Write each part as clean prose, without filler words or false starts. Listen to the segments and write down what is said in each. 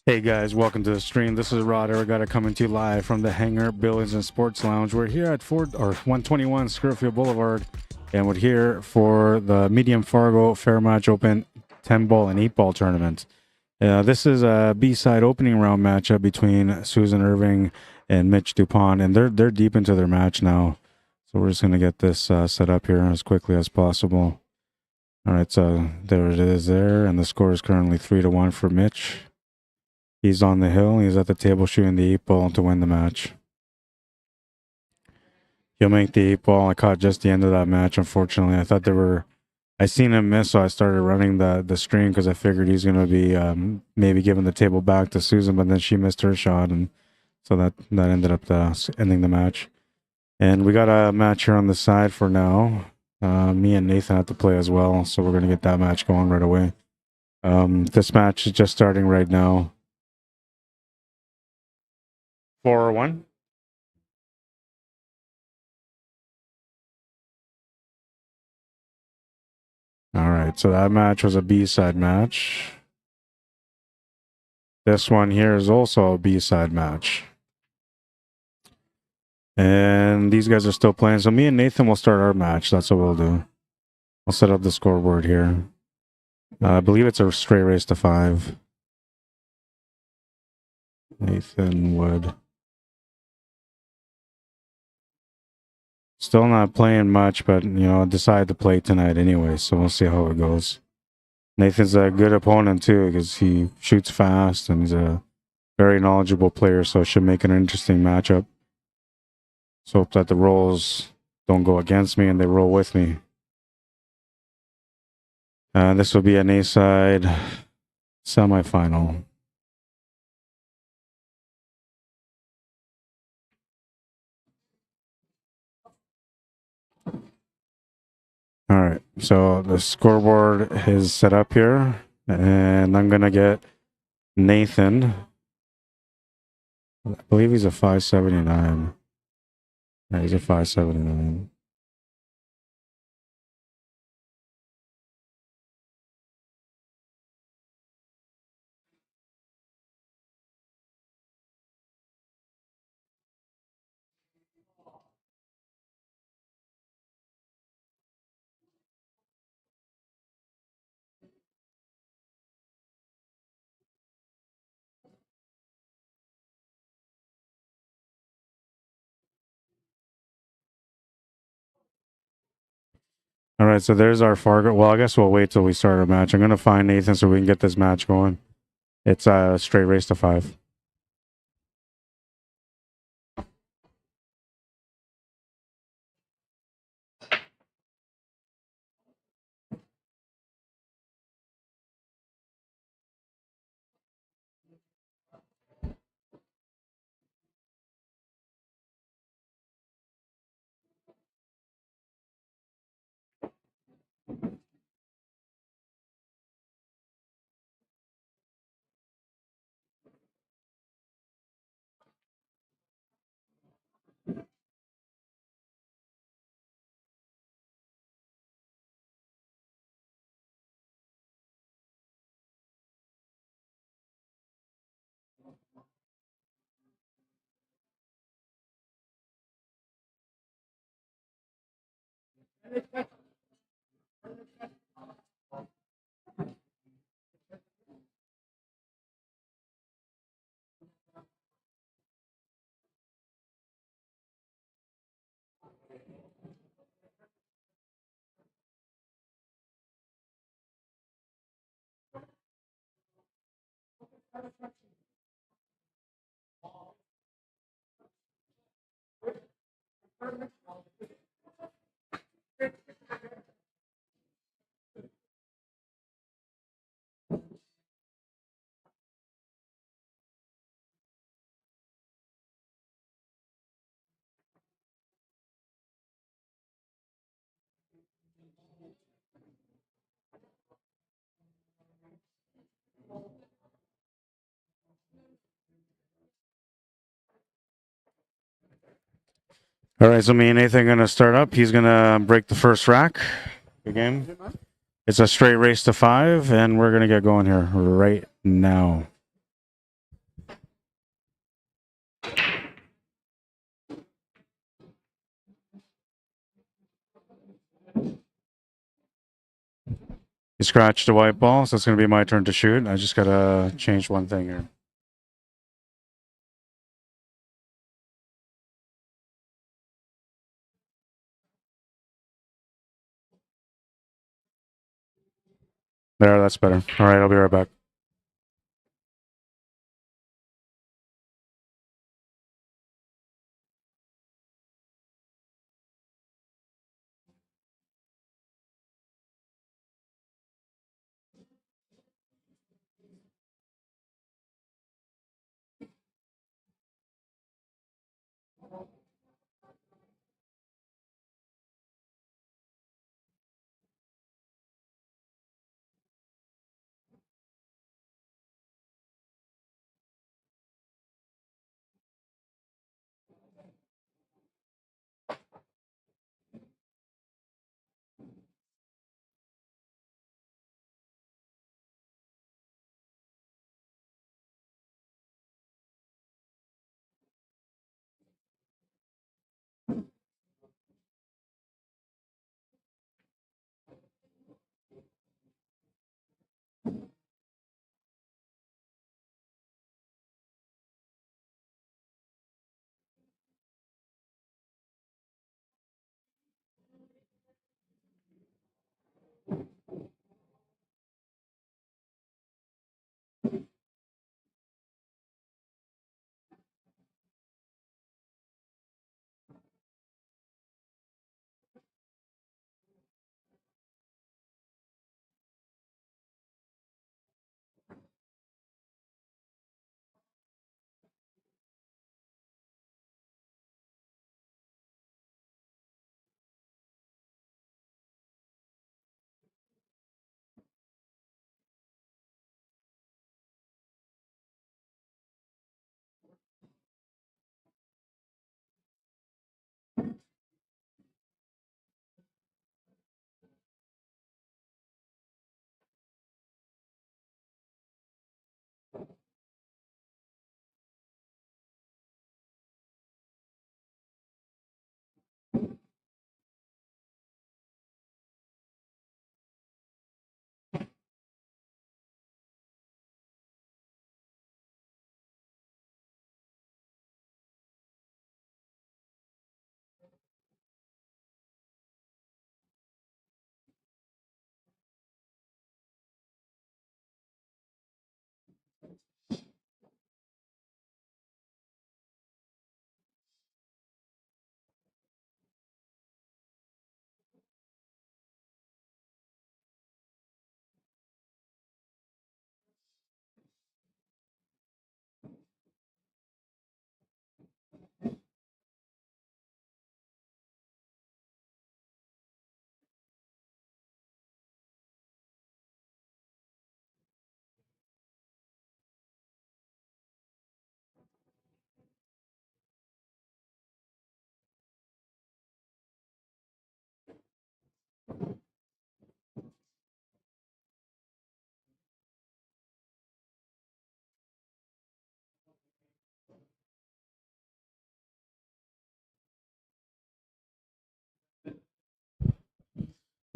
Hey guys, welcome to the stream. This is Arriagada coming to you live from the Hangar, Billiards and Sports Lounge. We're here at 121 Scurfield Blvd, and we're here for the medium Fargo FAIRMATCH Open 10-ball and 8-ball tournament. This is a B-side opening round matchup between Suzanne IRVING and Mitch DUPONT, and they're deep into their match now. So we're just gonna get this set up here as quickly as possible. All right, so there it is there, and the score is currently 3-1 for Mitch. He's on the hill. He's at the table shooting the 8-ball to win the match. He'll make the 8-ball. I caught just the end of that match, unfortunately. I thought I seen him miss, so I started running the string because I figured he's going to be maybe giving the table back to Susan, but then she missed her shot, and so that ended up ending the match. And we got a match here on the side for now. Me and Nathan have to play as well, so we're going to get that match going right away. This match is just starting right now. 4-1. All right, so that match was a B-side match. This one here is also a B-side match. And these guys are still playing. So me and Nathan will start our match. That's what we'll do. I'll set up the scoreboard here. I believe it's a straight race to 5. Nathan Wood. Still not playing much, but, you know, decided to play tonight anyway, so we'll see how it goes. Nathan's a good opponent, too, because he shoots fast and he's a very knowledgeable player, so it should make an interesting matchup. So hope that the rolls don't go against me and they roll with me. This will be an A-side semifinal. All right, so the scoreboard is set up here, and I'm gonna get Nathan. I believe he's a 579. Yeah, he's a 579. All right, so there's our Fargo. Well, I guess we'll wait till we start our match. I'm gonna find Nathan so we can get this match going. It's a straight race to 5. All right, so me and Nathan are gonna start up. He's gonna break the first rack. Again, it's a straight race to 5, and we're gonna get going here right now. You scratched the white ball, so it's going to be my turn to shoot. I just got to change one thing here. There, that's better. All right, I'll be right back.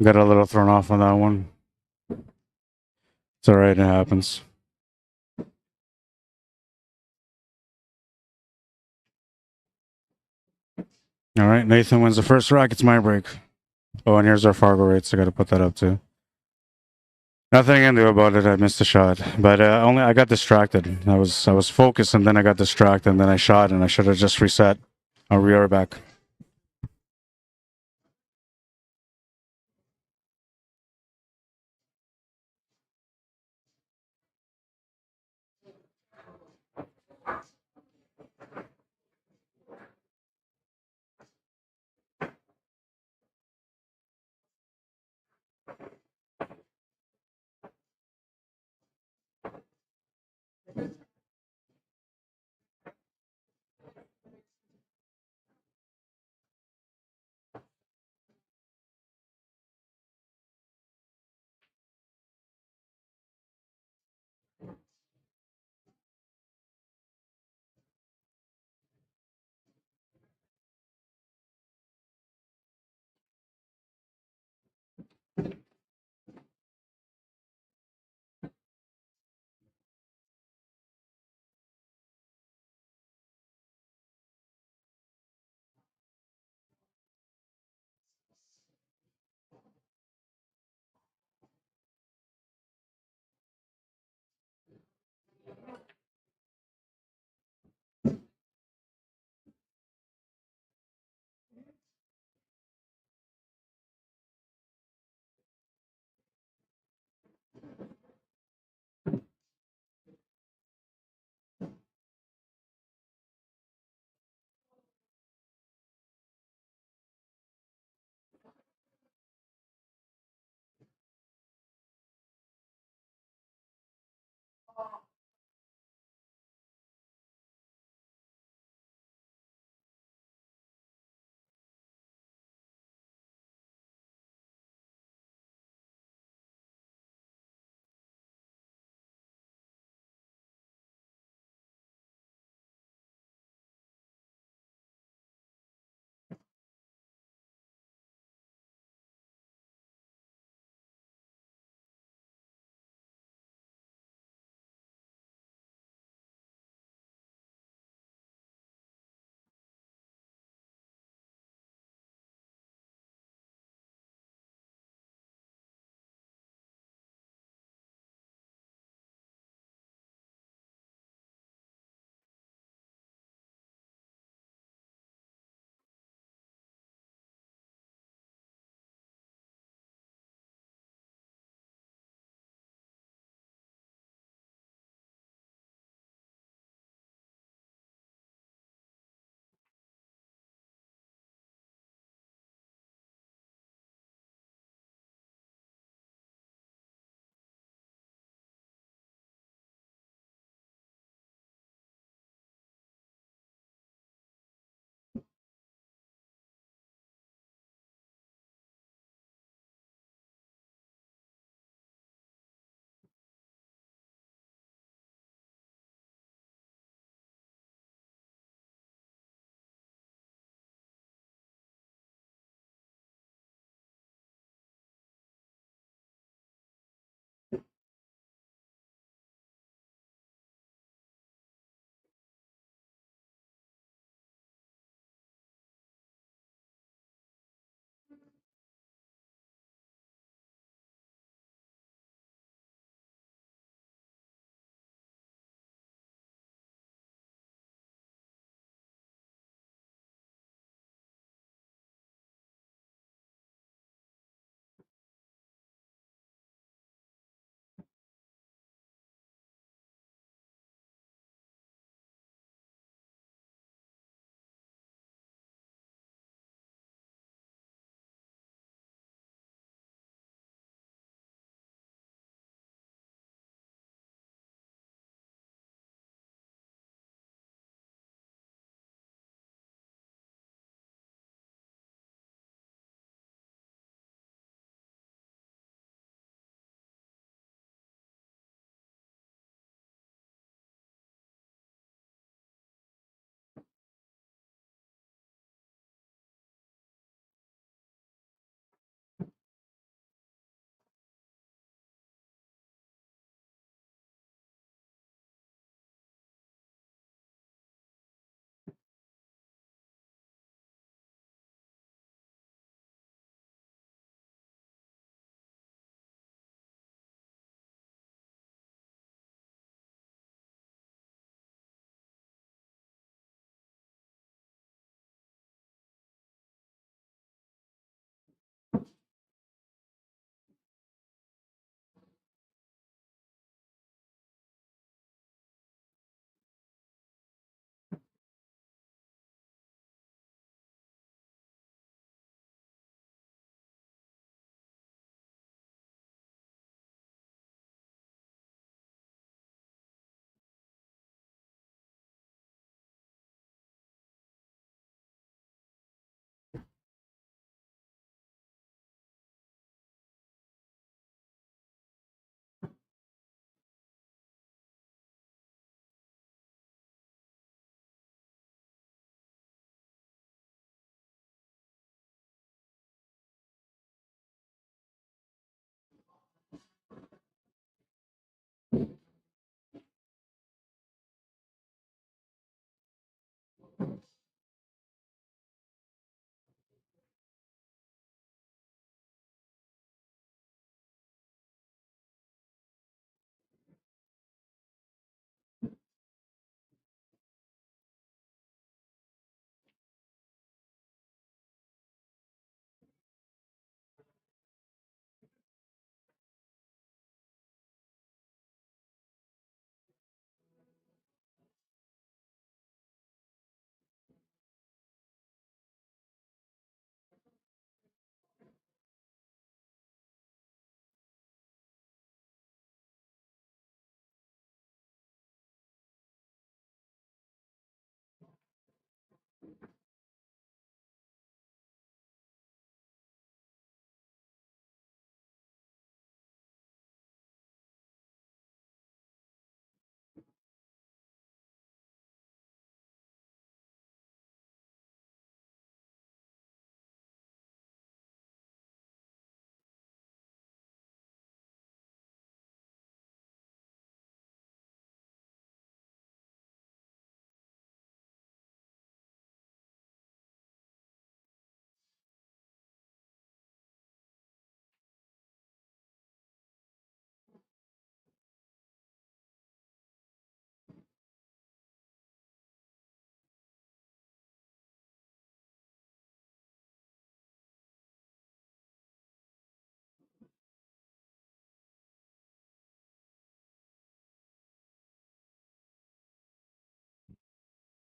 Got a little thrown off on that one. It's all right, it happens. All right, Nathan wins the first rack. It's my break. Oh, and here's our Fargorates. I got to put that up too. Nothing I can do about it. I missed a shot, but only I got distracted. I was focused, and then I got distracted, and then I shot, and I should have just reset. I'll be right back.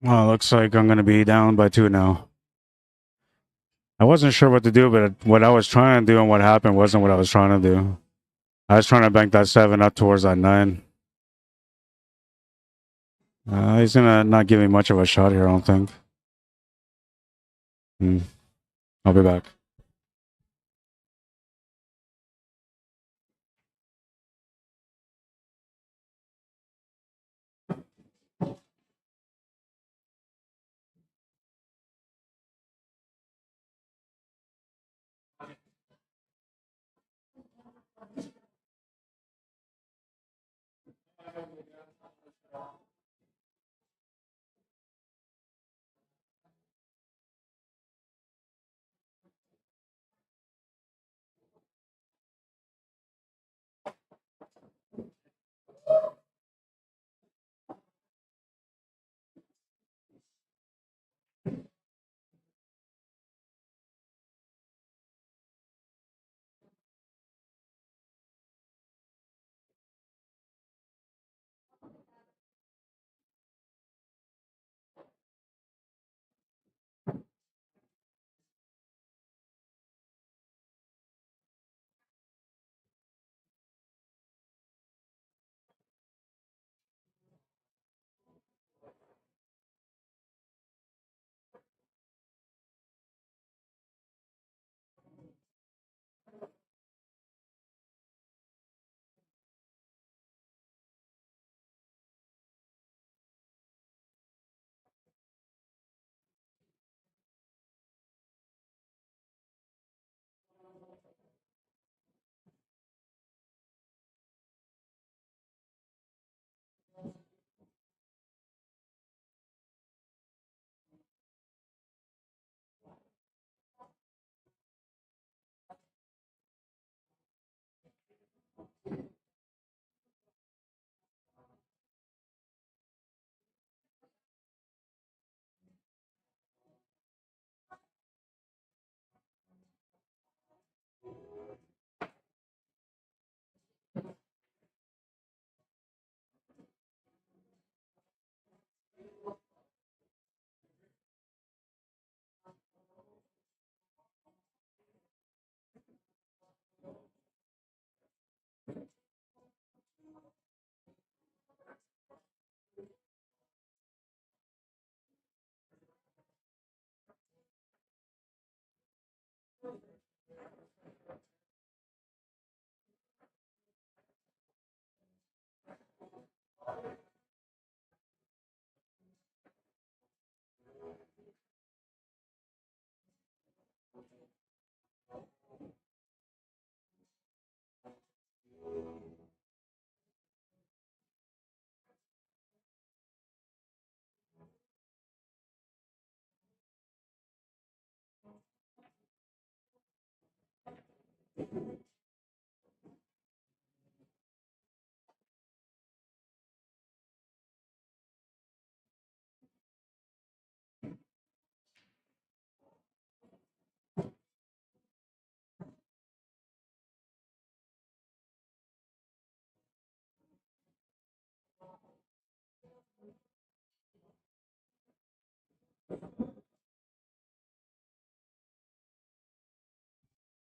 Well, looks like I'm gonna be down by 2 now. I wasn't sure what to do, but what I was trying to do and what happened wasn't what I was trying to do. I was trying to bank that 7 up towards that 9. He's gonna not give me much of a shot here, I don't think. I'll be back.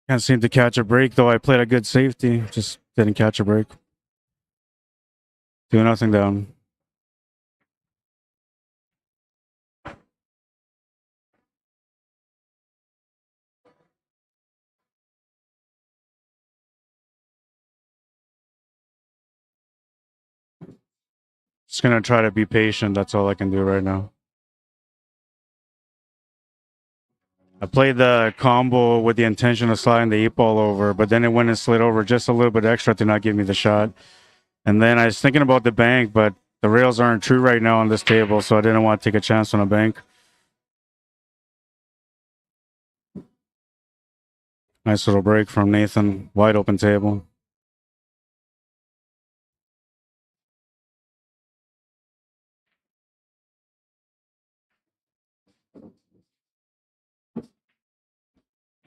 Can't seem to catch a break, though. I played a good safety, just didn't catch a break. 2-0 down. Just gonna try to be patient. That's all I can do right now. I played the combo with the intention of sliding the 8-ball over, but then it went and slid over just a little bit extra to not give me the shot. And then I was thinking about the bank, but the rails aren't true right now on this table, so I didn't want to take a chance on a bank. Nice little break from Nathan. Wide open table.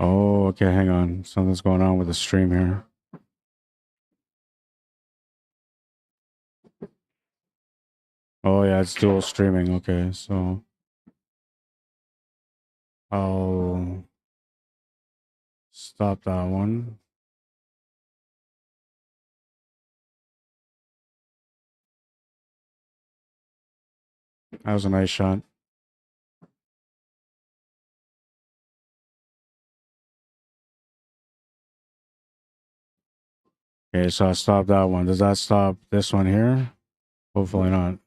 Oh, okay, hang on. Something's going on with the stream here. Oh yeah, it's dual streaming. Okay, so I'll stop that one. That was a nice shot. Okay, so I stopped that one. Does that stop this one here? Hopefully not.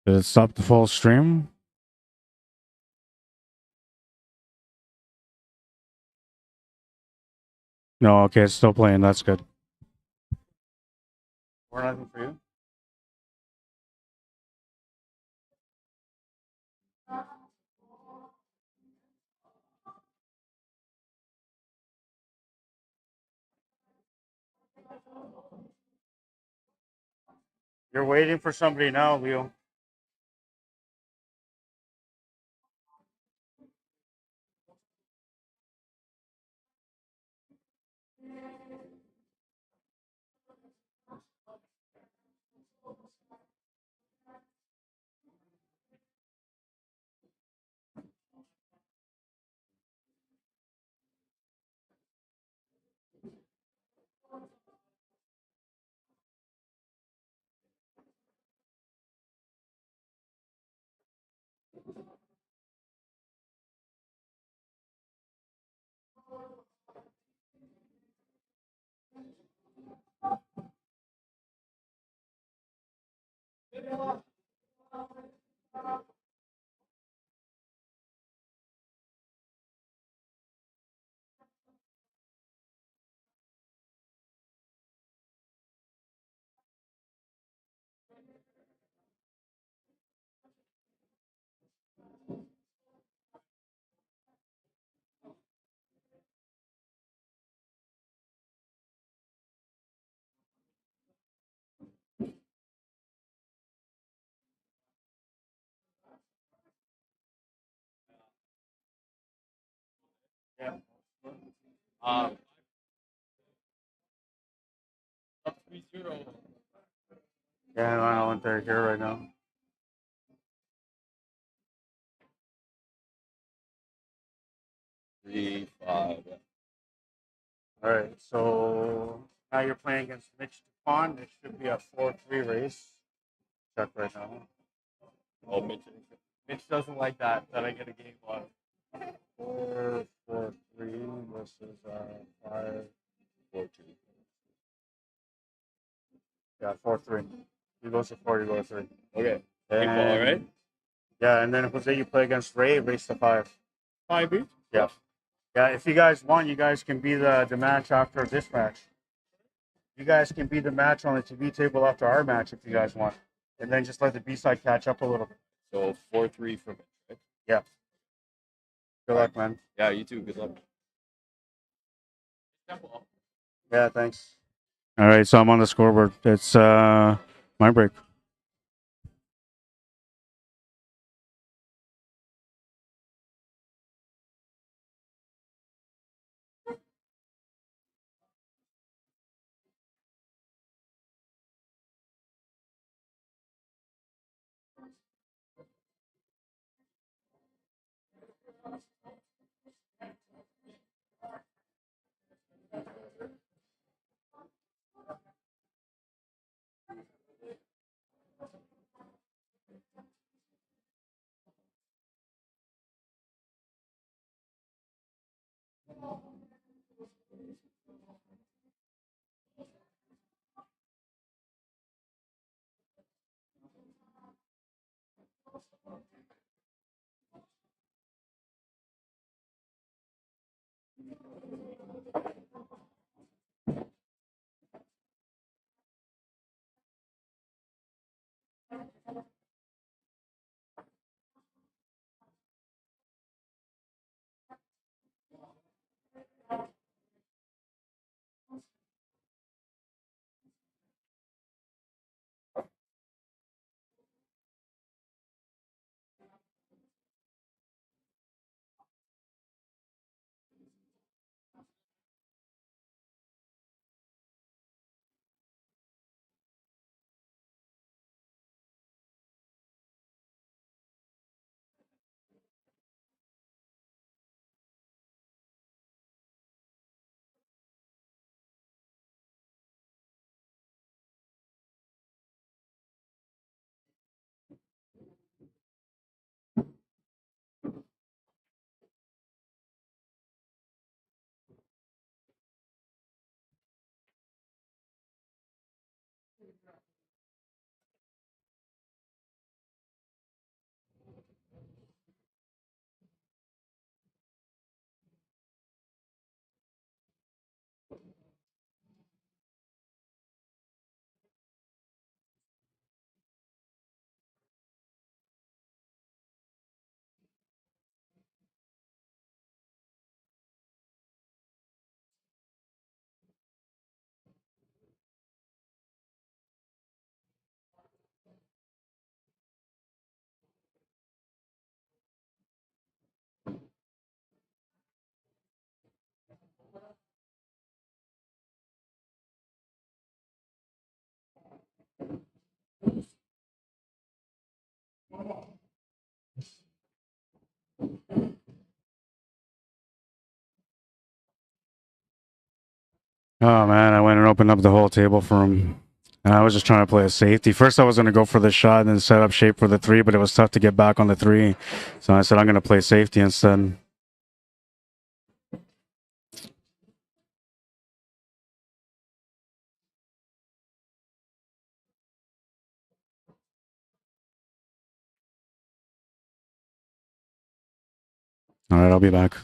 Did it stop the full stream? No, okay, it's still playing. That's good. We're nothing for you. You're waiting for somebody now, Leo. Yeah. Um, 3-0. Yeah, I don't want they're here right now. Three, 5. All right, so now you're playing against Mitch DUPONT. It should be a 4-3 race. Check right now. Oh, Mitch doesn't like that I get a game on. 4-4-3 versus 5-4-2. Yeah, 4-3. He goes to 4, you go to 3. Okay. And, all right. Yeah, and then Jose, you play against Ray, race to 5. 5 each? Yeah. Yeah, if you guys want, you guys can be the match after this match. You guys can be the match on the TV table after our match if you guys want. And then just let the B side catch up a little bit. So 4-3 for me, right? Yeah. Good luck, man. Yeah, you too. Good luck. Yeah, thanks. All right, so I'm on the scoreboard. It's my break. Oh man, I went and opened up the whole table for him. And I was just trying to play a safety. First, I was going to go for the shot and then set up shape for the three, but it was tough to get back on the three. So I said, I'm going to play safety instead. All right, I'll be back.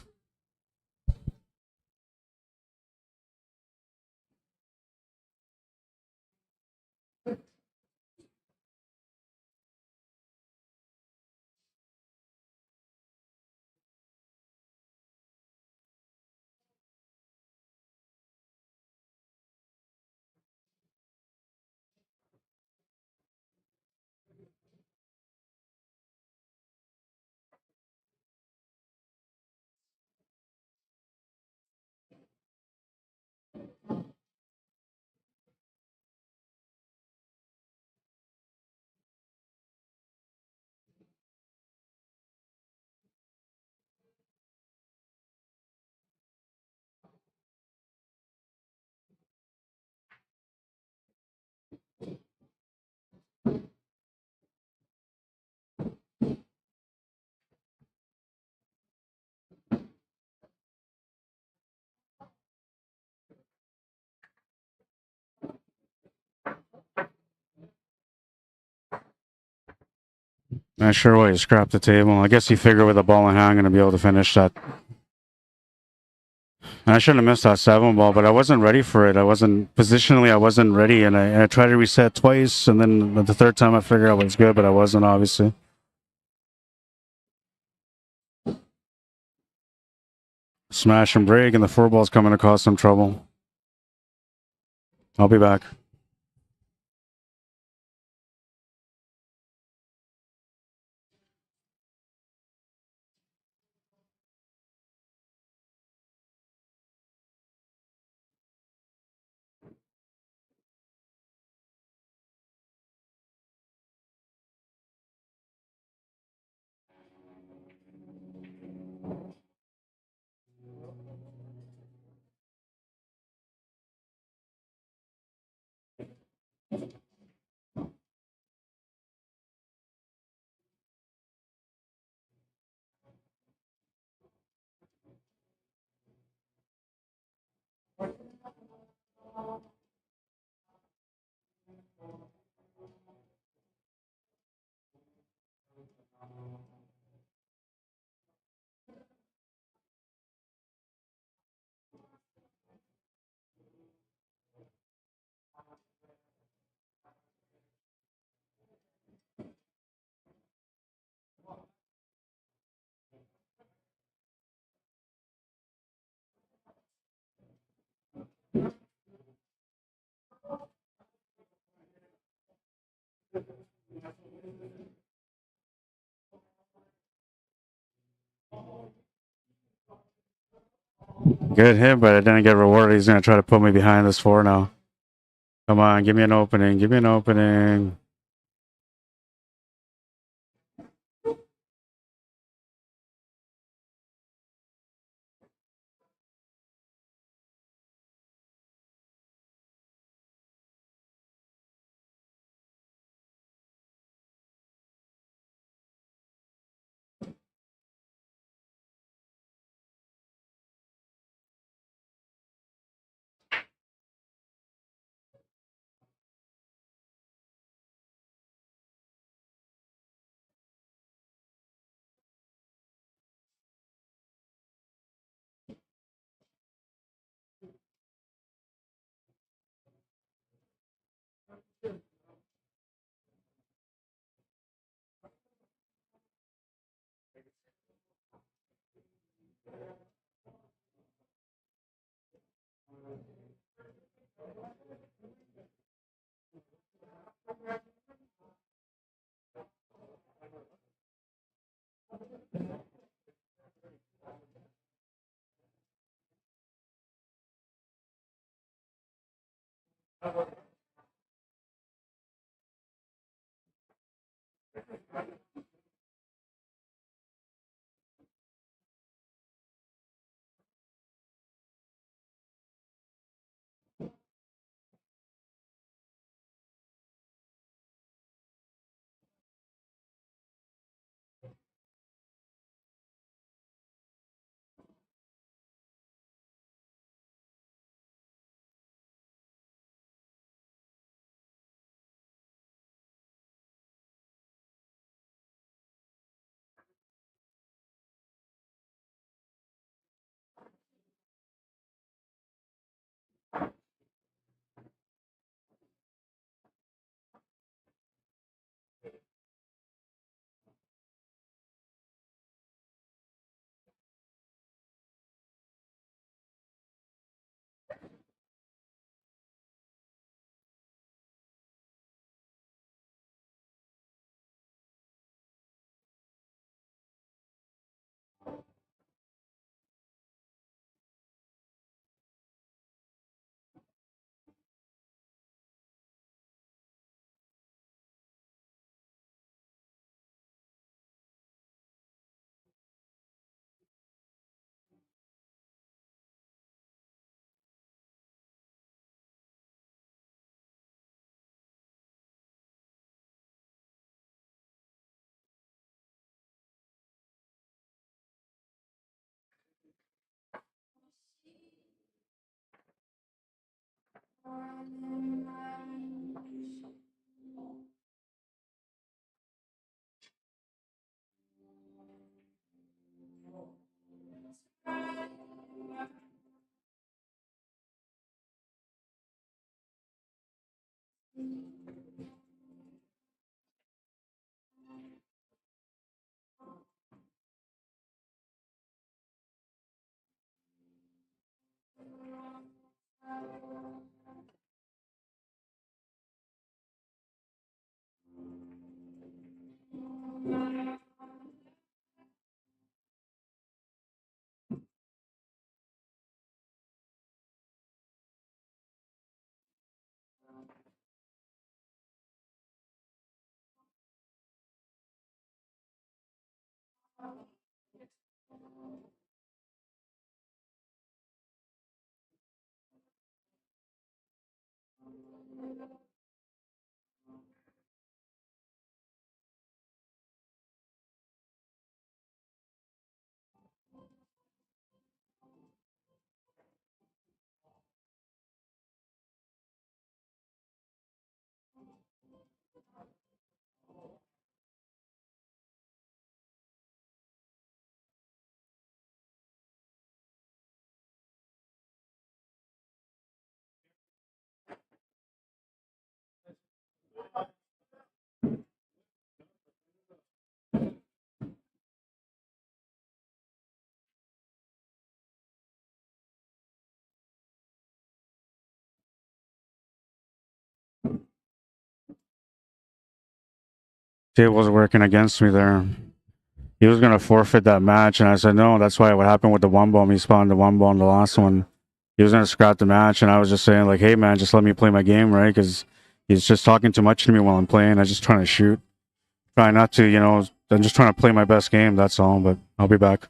Not sure why you scrapped the table. I guess you figure with a ball in hand, I'm going to be able to finish that. And I shouldn't have missed that 7 ball, but I wasn't ready for it. I wasn't positionally, I wasn't ready. And I tried to reset twice. And then the third time I figured out was good, but I wasn't, obviously. Smash and break, and the 4-ball's coming to cause some trouble. I'll be back. Good hit, but I didn't get rewarded. He's going to try to put me behind this 4 now. Come on, give me an opening. Give me an opening. Table's working against me there. He was gonna forfeit that match, and I said no. That's why what happened with the one ball. He spawned the one ball in the last one. He was gonna scrap the match, and I was just saying like, "Hey man, just let me play my game, right?" Because he's just talking too much to me while I'm playing. I'm just trying to shoot, try not to, I'm just trying to play my best game. That's all. But I'll be back.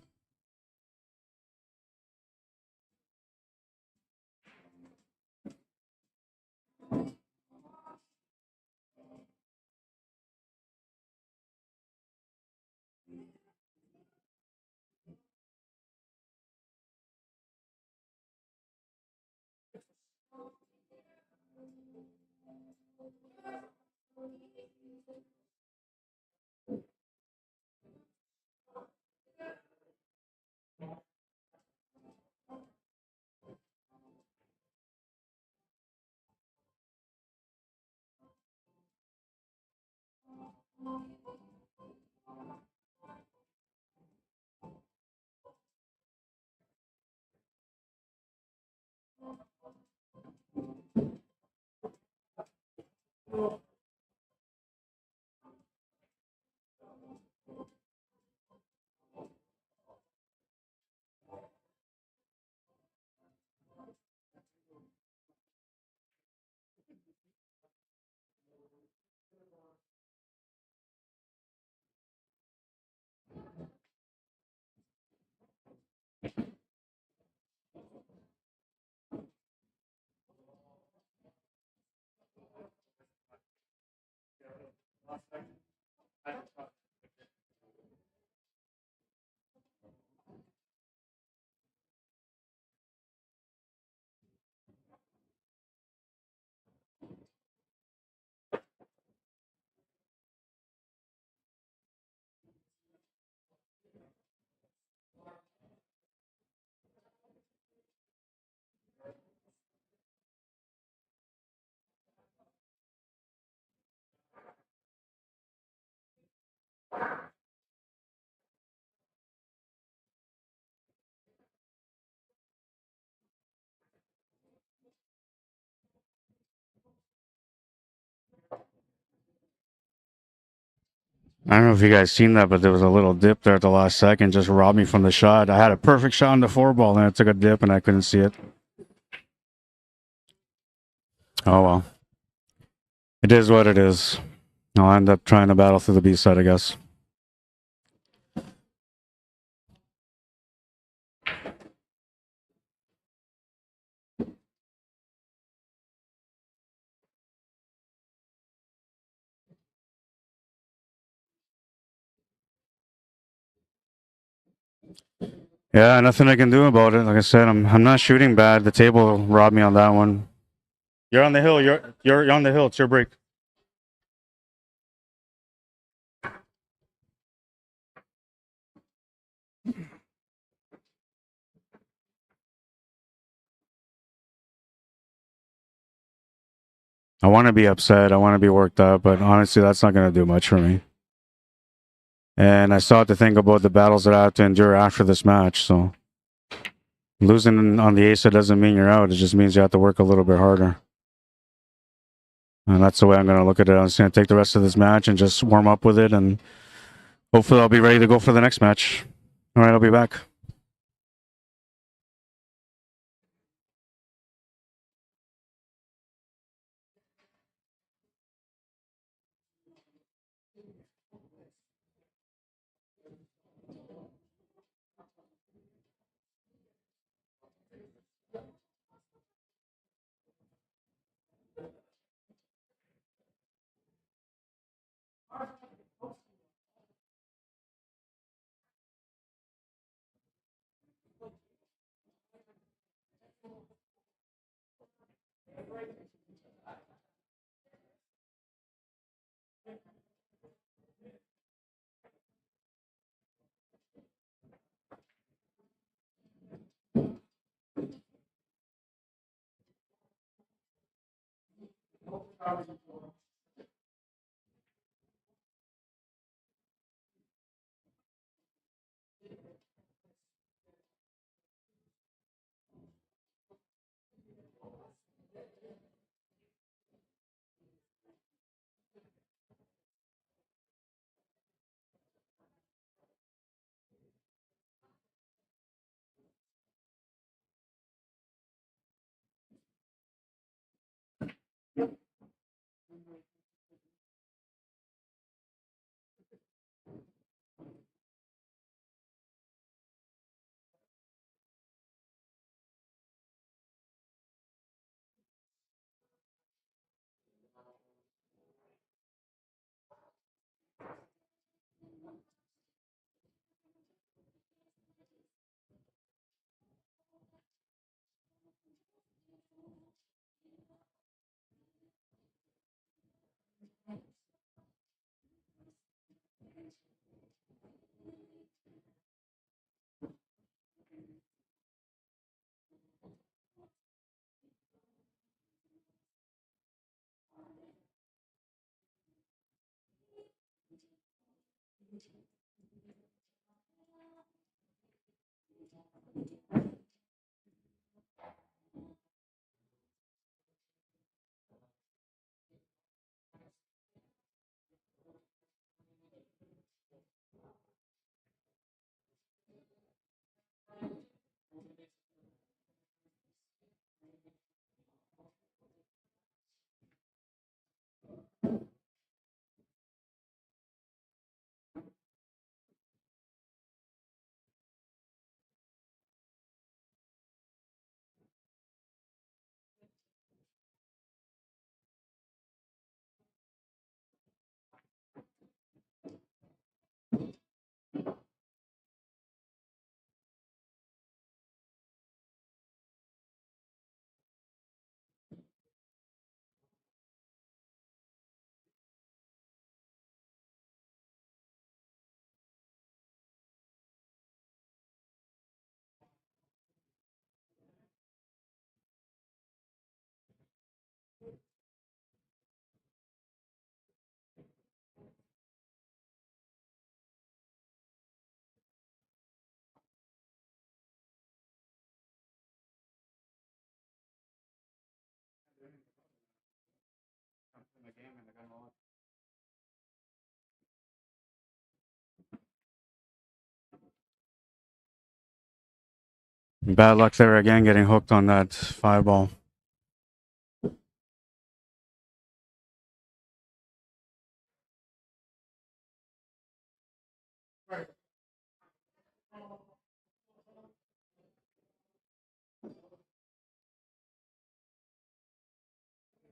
I don't know if you guys seen that, but there was a little dip there at the last second, just robbed me from the shot. I had a perfect shot on the four ball, and it took a dip, and I couldn't see it. Oh well, it is what it is. I'll end up trying to battle through the B side, I guess. Yeah, nothing I can do about it. Like I said, I'm not shooting bad. The table robbed me on that one. You're on the hill. You're on the hill. It's your break. I want to be upset. I want to be worked up, but honestly, that's not going to do much for me. And I still have to think about the battles that I have to endure after this match. So losing on the ace, it doesn't mean you're out. It just means you have to work a little bit harder. And that's the way I'm going to look at it. I'm just going to take the rest of this match and just warm up with it. And hopefully I'll be ready to go for the next match. All right, I'll be back. Bad luck there again, getting hooked on that 5-ball.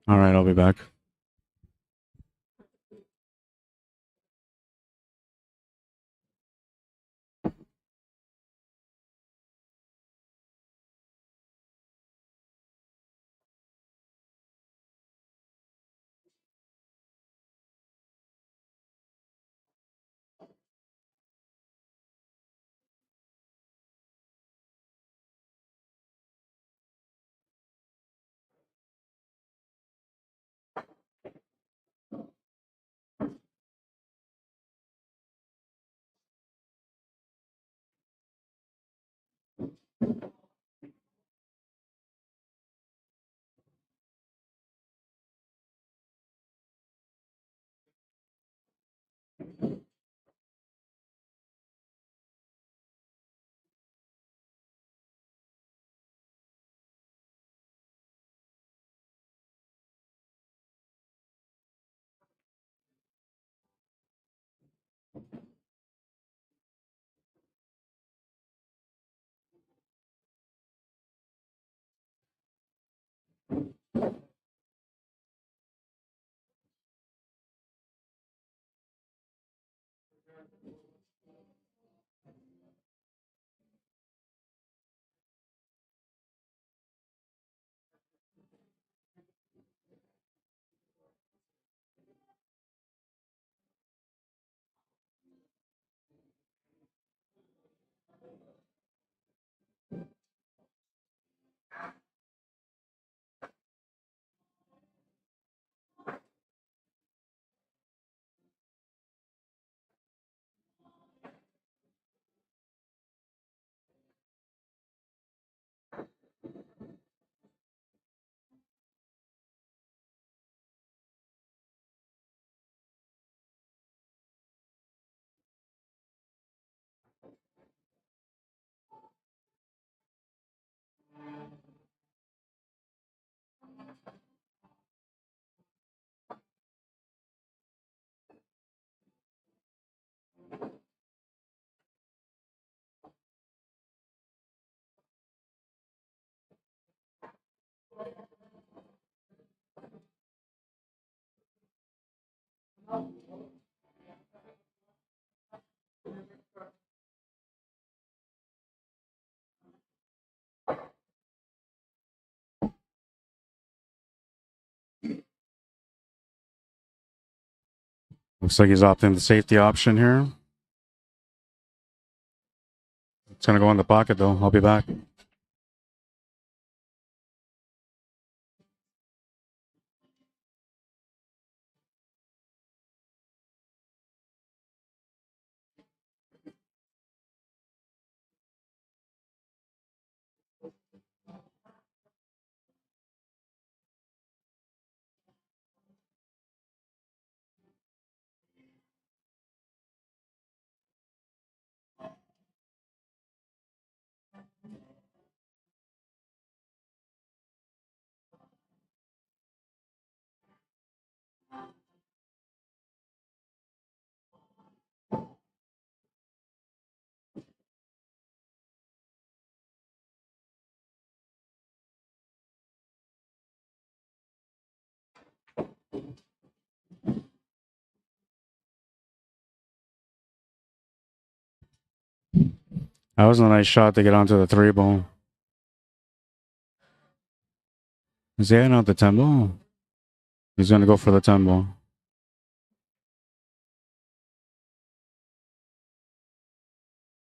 All right, I'll be back. Looks like he's opting the safety option here. It's going to go in the pocket, though. I'll be back. That was a nice shot to get onto the 3 ball. Is he heading out the 10 ball? He's going to go for the 10 ball.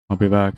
I'll be back.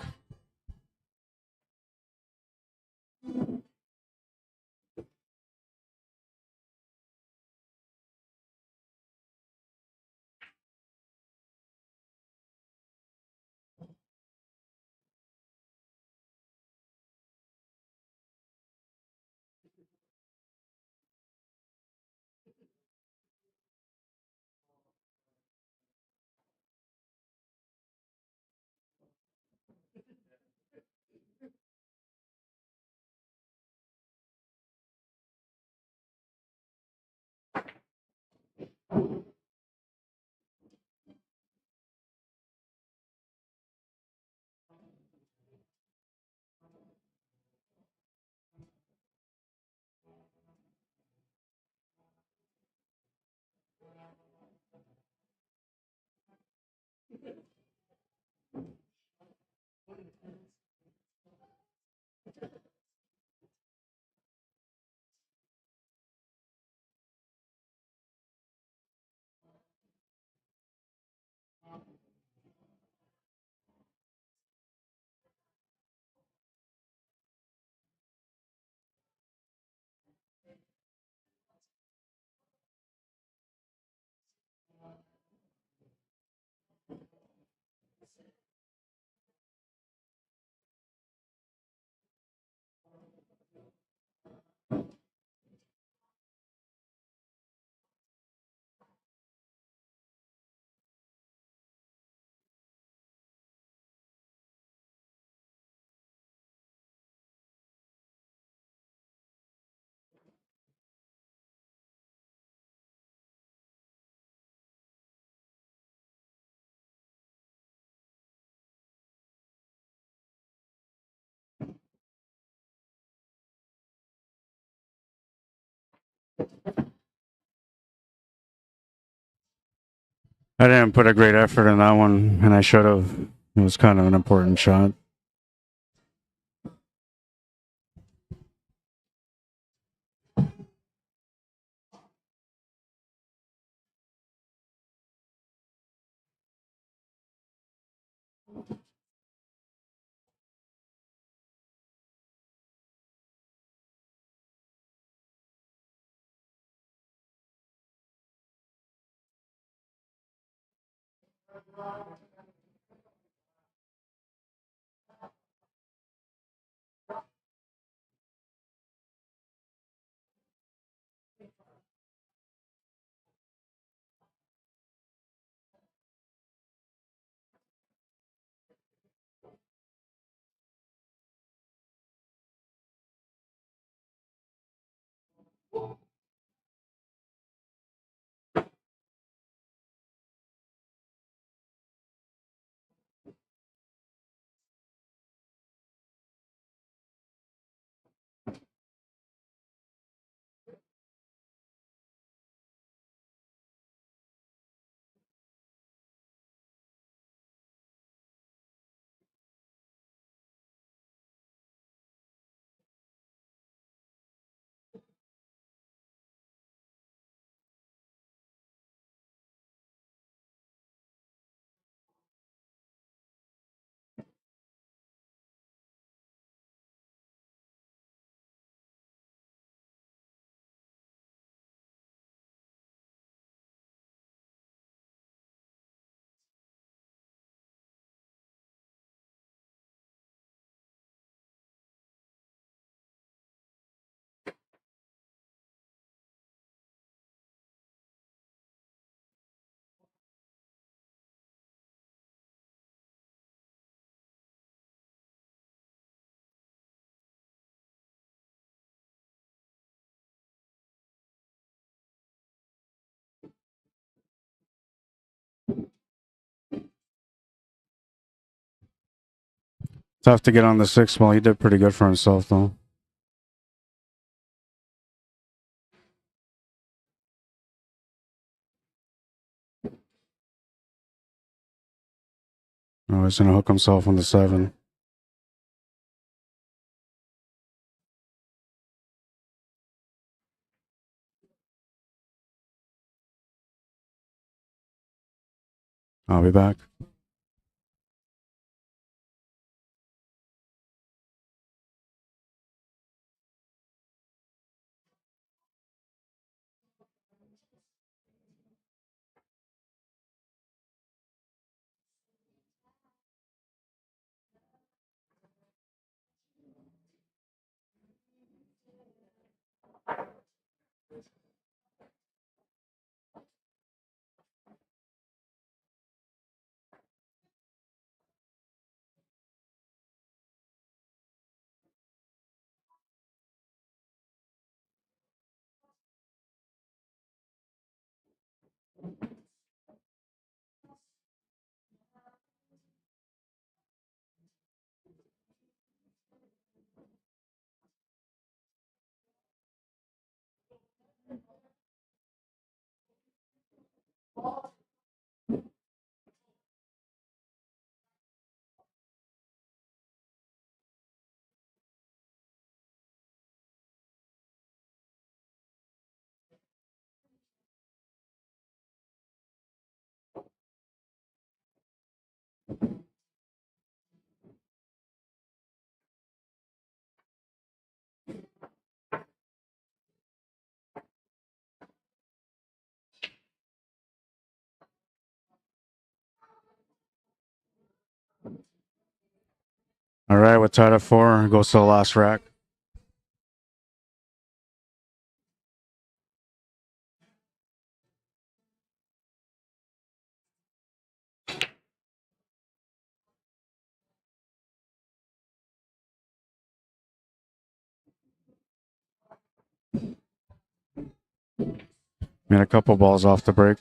I didn't put a great effort in that one, and I should have. It was kind of an important shot. Tough to get on the 6 ball. He did pretty good for himself, though. Oh, he's going to hook himself on the 7. I'll be back. All right, we're tied at 4. Goes to the last rack. Made a couple balls off the break.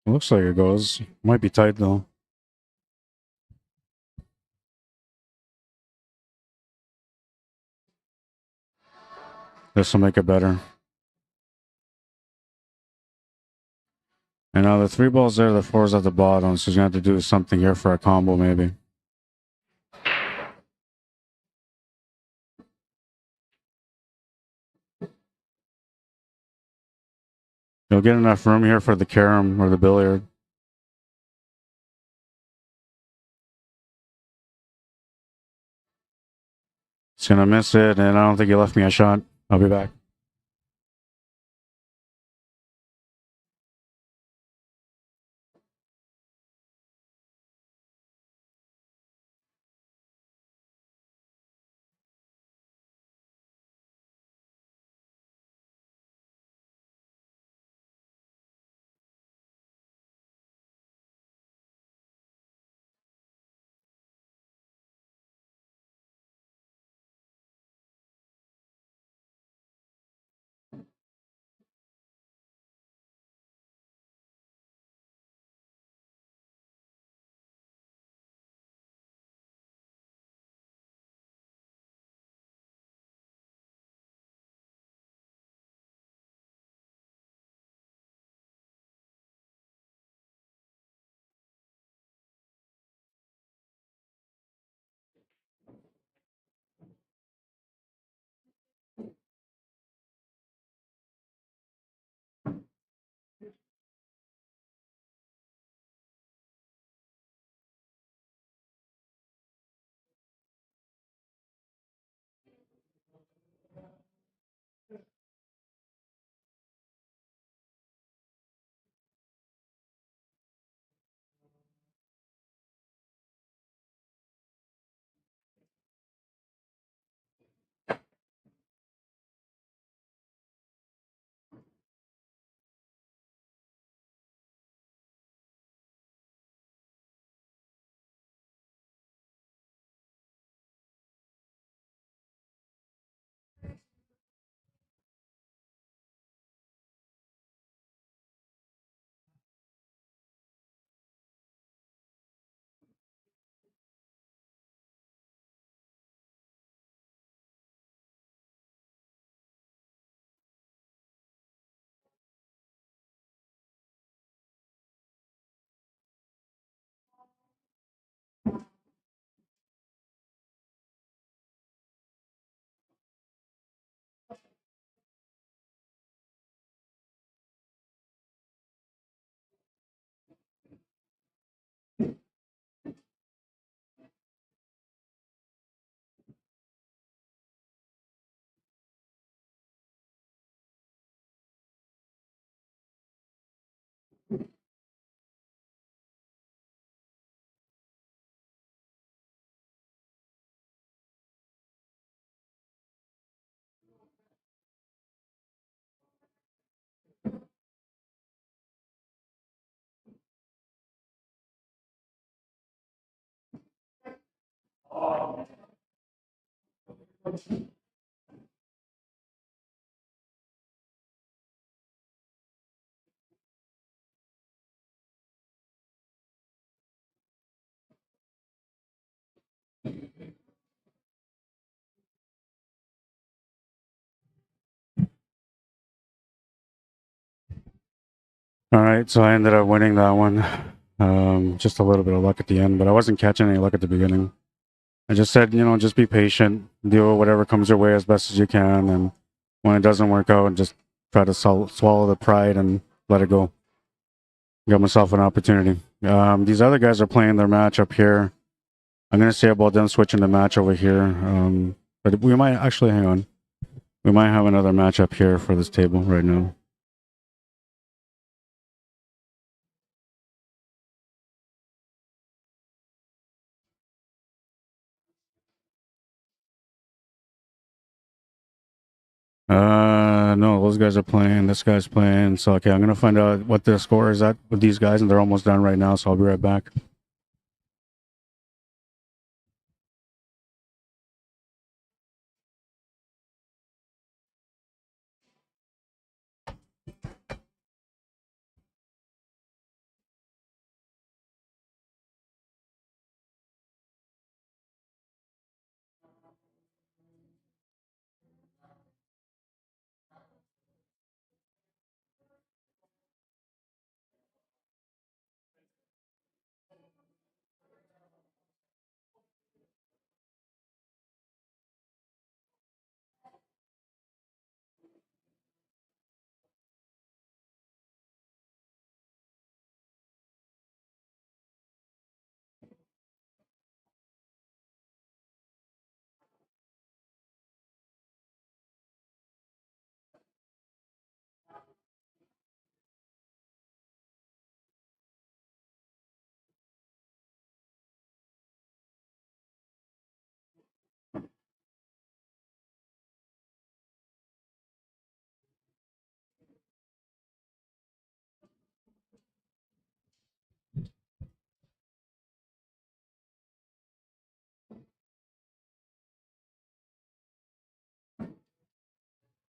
Looks like it goes. Might be tight though. This will make it better. And now the 3 balls there, the 4's at the bottom, so he's gonna have to do something here for a combo maybe. You'll get enough room here for the carom or the billiard. He's gonna miss it, and I don't think he left me a shot. I'll be back. All right, so I ended up winning that one. Just a little bit of luck at the end, but I wasn't catching any luck at the beginning. I just said, just be patient, deal with whatever comes your way as best as you can, and when it doesn't work out, just try to swallow the pride and let it go. Got myself an opportunity. These other guys are playing their match up here. I'm gonna say about them switching the match over here, but we might actually hang on. We might have another match up here for this table right now. No, those guys are playing. This guy's playing. So, okay, I'm gonna find out what their score is at with these guys, and they're almost done right now. So I'll be right back.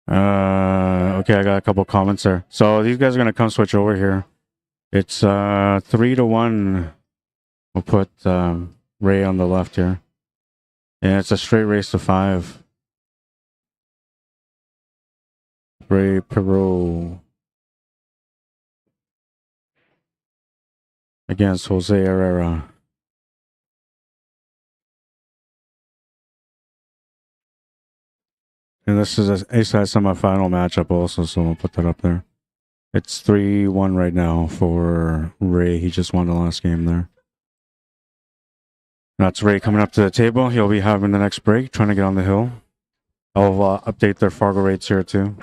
Okay, I got a couple comments there. So these guys are gonna come switch over here. It's 3-1. We'll put Ray on the left here. And it's a straight race to 5. Ray Perot against Jose Herrera. And this is a A-side semifinal matchup also, so we'll put that up there. It's 3-1 right now for Ray. He just won the last game there. That's Ray coming up to the table. He'll be having the next break, trying to get on the hill. I'll update their Fargorates here too.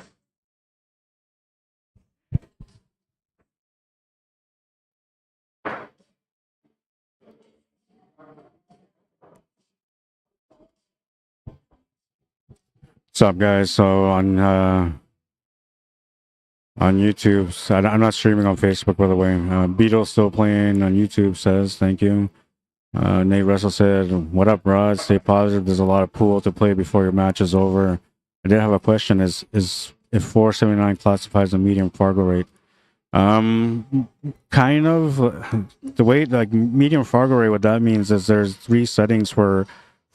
What's up, guys? So on YouTube, I'm not streaming on Facebook, by the way. Beatles still playing on YouTube says thank you. Nate Russell said, "What up, Rod? Stay positive. There's a lot of pool to play before your match is over." I did have a question: Is if 479 classifies a medium Fargorate? Kind of. The way like medium Fargorate, what that means is there's 3 settings for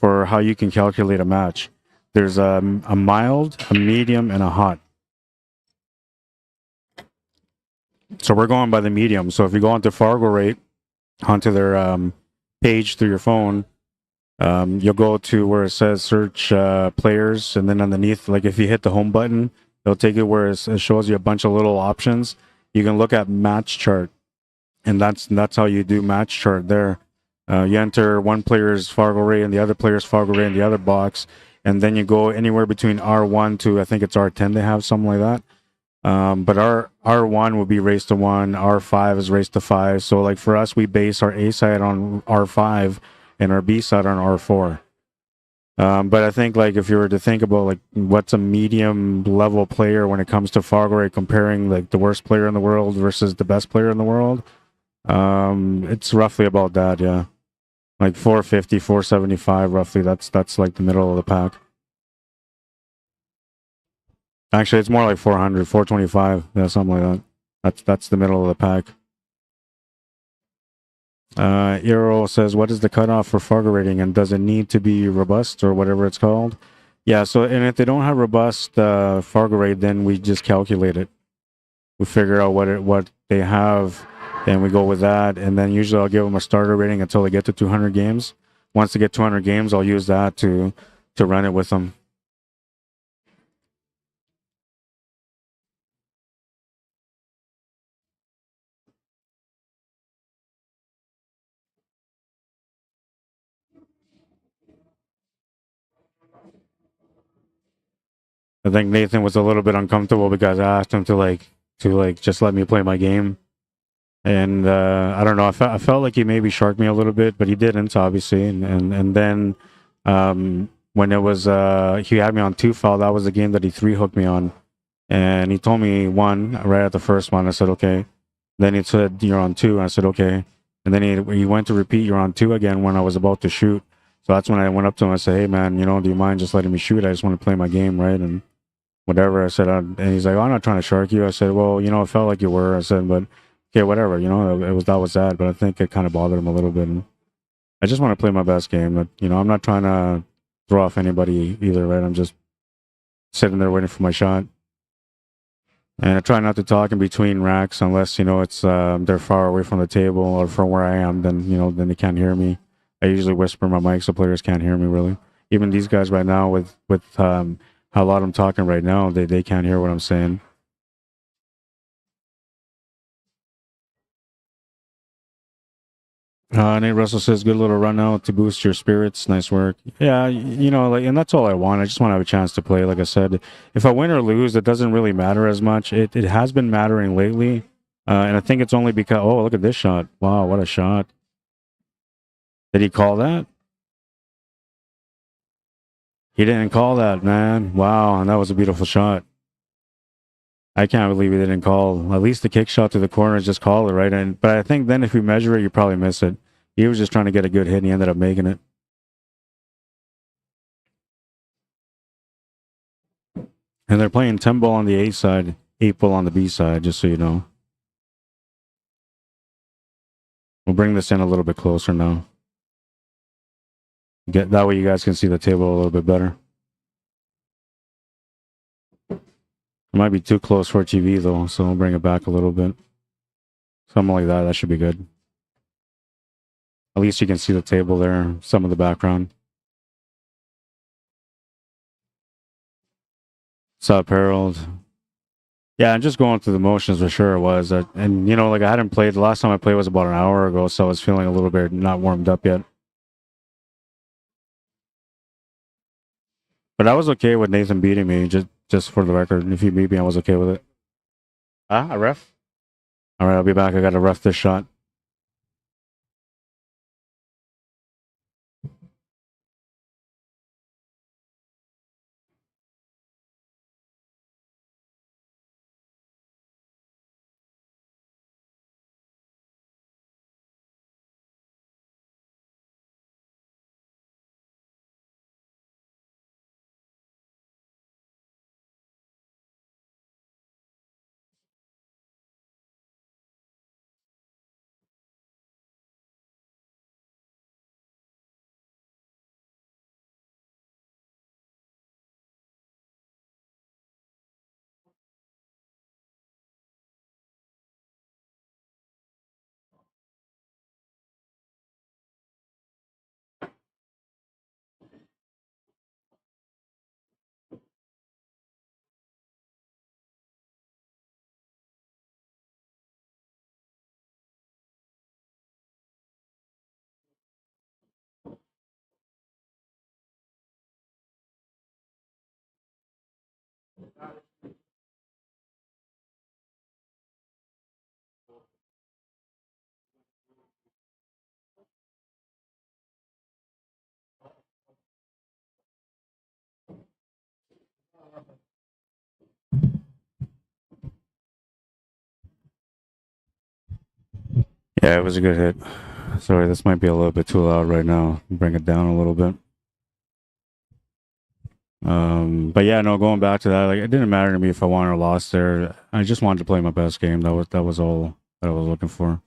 how you can calculate a match. There's a mild, a medium, and a hot. So we're going by the medium. So if you go onto Fargorate, onto their page through your phone, you'll go to where it says search players, and then underneath, like if you hit the home button, it'll take you where it shows you a bunch of little options. You can look at match chart, and that's how you do match chart there. You enter one player's Fargorate and the other player's Fargorate in the other box, and then you go anywhere between R1 to I think it's R10 they have, something like that. But our R1 would be race to 1, R5 is race to 5. So like for us, we base our A side on R5 and our B side on R4. But I think like if you were to think about like what's a medium level player when it comes to Fargorate, comparing like the worst player in the world versus the best player in the world, it's roughly about that, yeah. Like 450, 475 roughly. That's like the middle of the pack. Actually, it's more like 400, 425, yeah, something like that. That's the middle of the pack. Eero says, "What is the cutoff for Fargo rating, and does it need to be robust or whatever it's called?" Yeah. So, and if they don't have robust Fargo rate, then we just calculate it. We figure out what they have, and we go with that. And then usually I'll give them a starter rating until they get to 200 games. Once they get 200 games, I'll use that to run it with them. I think Nathan was a little bit uncomfortable because I asked him to just let me play my game, and I don't know. I felt like he maybe sharked me a little bit, but he didn't, obviously. And then when it was he had me on 2 foul, that was the game that he 3-hooked me on, and he told me 1 right at the first one. I said okay. Then he said you're on 2, and I said okay. And then he went to repeat you're on 2 again when I was about to shoot. So that's when I went up to him. I said, "Hey man, do you mind just letting me shoot? I just want to play my game, right?" And whatever. I said, and he's like, "Oh, I'm not trying to shark you." I said, "Well, it felt like you were." I said, "But okay, whatever. That was that." But I think it kind of bothered him a little bit. And I just want to play my best game. But I'm not trying to throw off anybody either, right? I'm just sitting there waiting for my shot. And I try not to talk in between racks unless it's they're far away from the table or from where I am. Then then they can't hear me. I usually whisper my mic so players can't hear me really. Even these guys right now with how loud I'm talking right now, they can't hear what I'm saying. Nate Russell says, "Good little run out to boost your spirits. Nice work." Yeah, and that's all I want. I just want to have a chance to play. Like I said, if I win or lose, it doesn't really matter as much. It has been mattering lately, and I think it's only because look at this shot! Wow, what a shot! Did he call that? He didn't call that, man. Wow, and that was a beautiful shot. I can't believe he didn't call. At least the kick shot to the corner is just call it, right? But I think then if you measure it, you probably miss it. He was just trying to get a good hit, and he ended up making it. And they're playing 10 ball on the A side, 8 ball on the B side, just so you know. We'll bring this in a little bit closer now. That way you guys can see the table a little bit better. It might be too close for TV though, so we'll bring it back a little bit. Something like that, that should be good. At least you can see the table there, some of the background. What's up, Harold? Yeah, I'm just going through the motions for sure it was. And, you know, like I hadn't played, the last time I played was about an hour ago, so I was feeling a little bit not warmed up yet. But I was okay with Nathan beating me, just for the record. If he beat me, I was okay with it. A ref? All right, I'll be back. I got to ref this shot. Yeah, it was a good hit. Sorry, this might be a little bit too loud right now. Bring it down a little bit. But yeah, no, going back to that, like it didn't matter to me if I won or lost there. I just wanted to play my best game. That was all that I was looking for.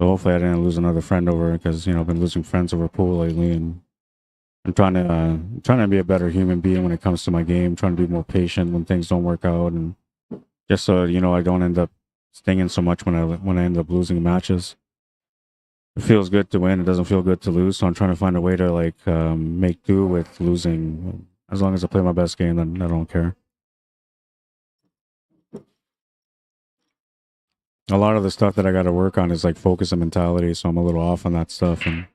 So hopefully I didn't lose another friend over it because, you know, I've been losing friends over pool lately, and I'm trying to be a better human being when it comes to my game, trying to be more patient when things don't work out, and just so, you know, I don't end up stinging so much when I end up losing matches. It feels good to win. It doesn't feel good to lose. So I'm trying to find a way to like make do with losing. As long as I play my best game, then I don't care. A lot of the stuff that I got to work on is like focus and mentality. So I'm a little off on that stuff, and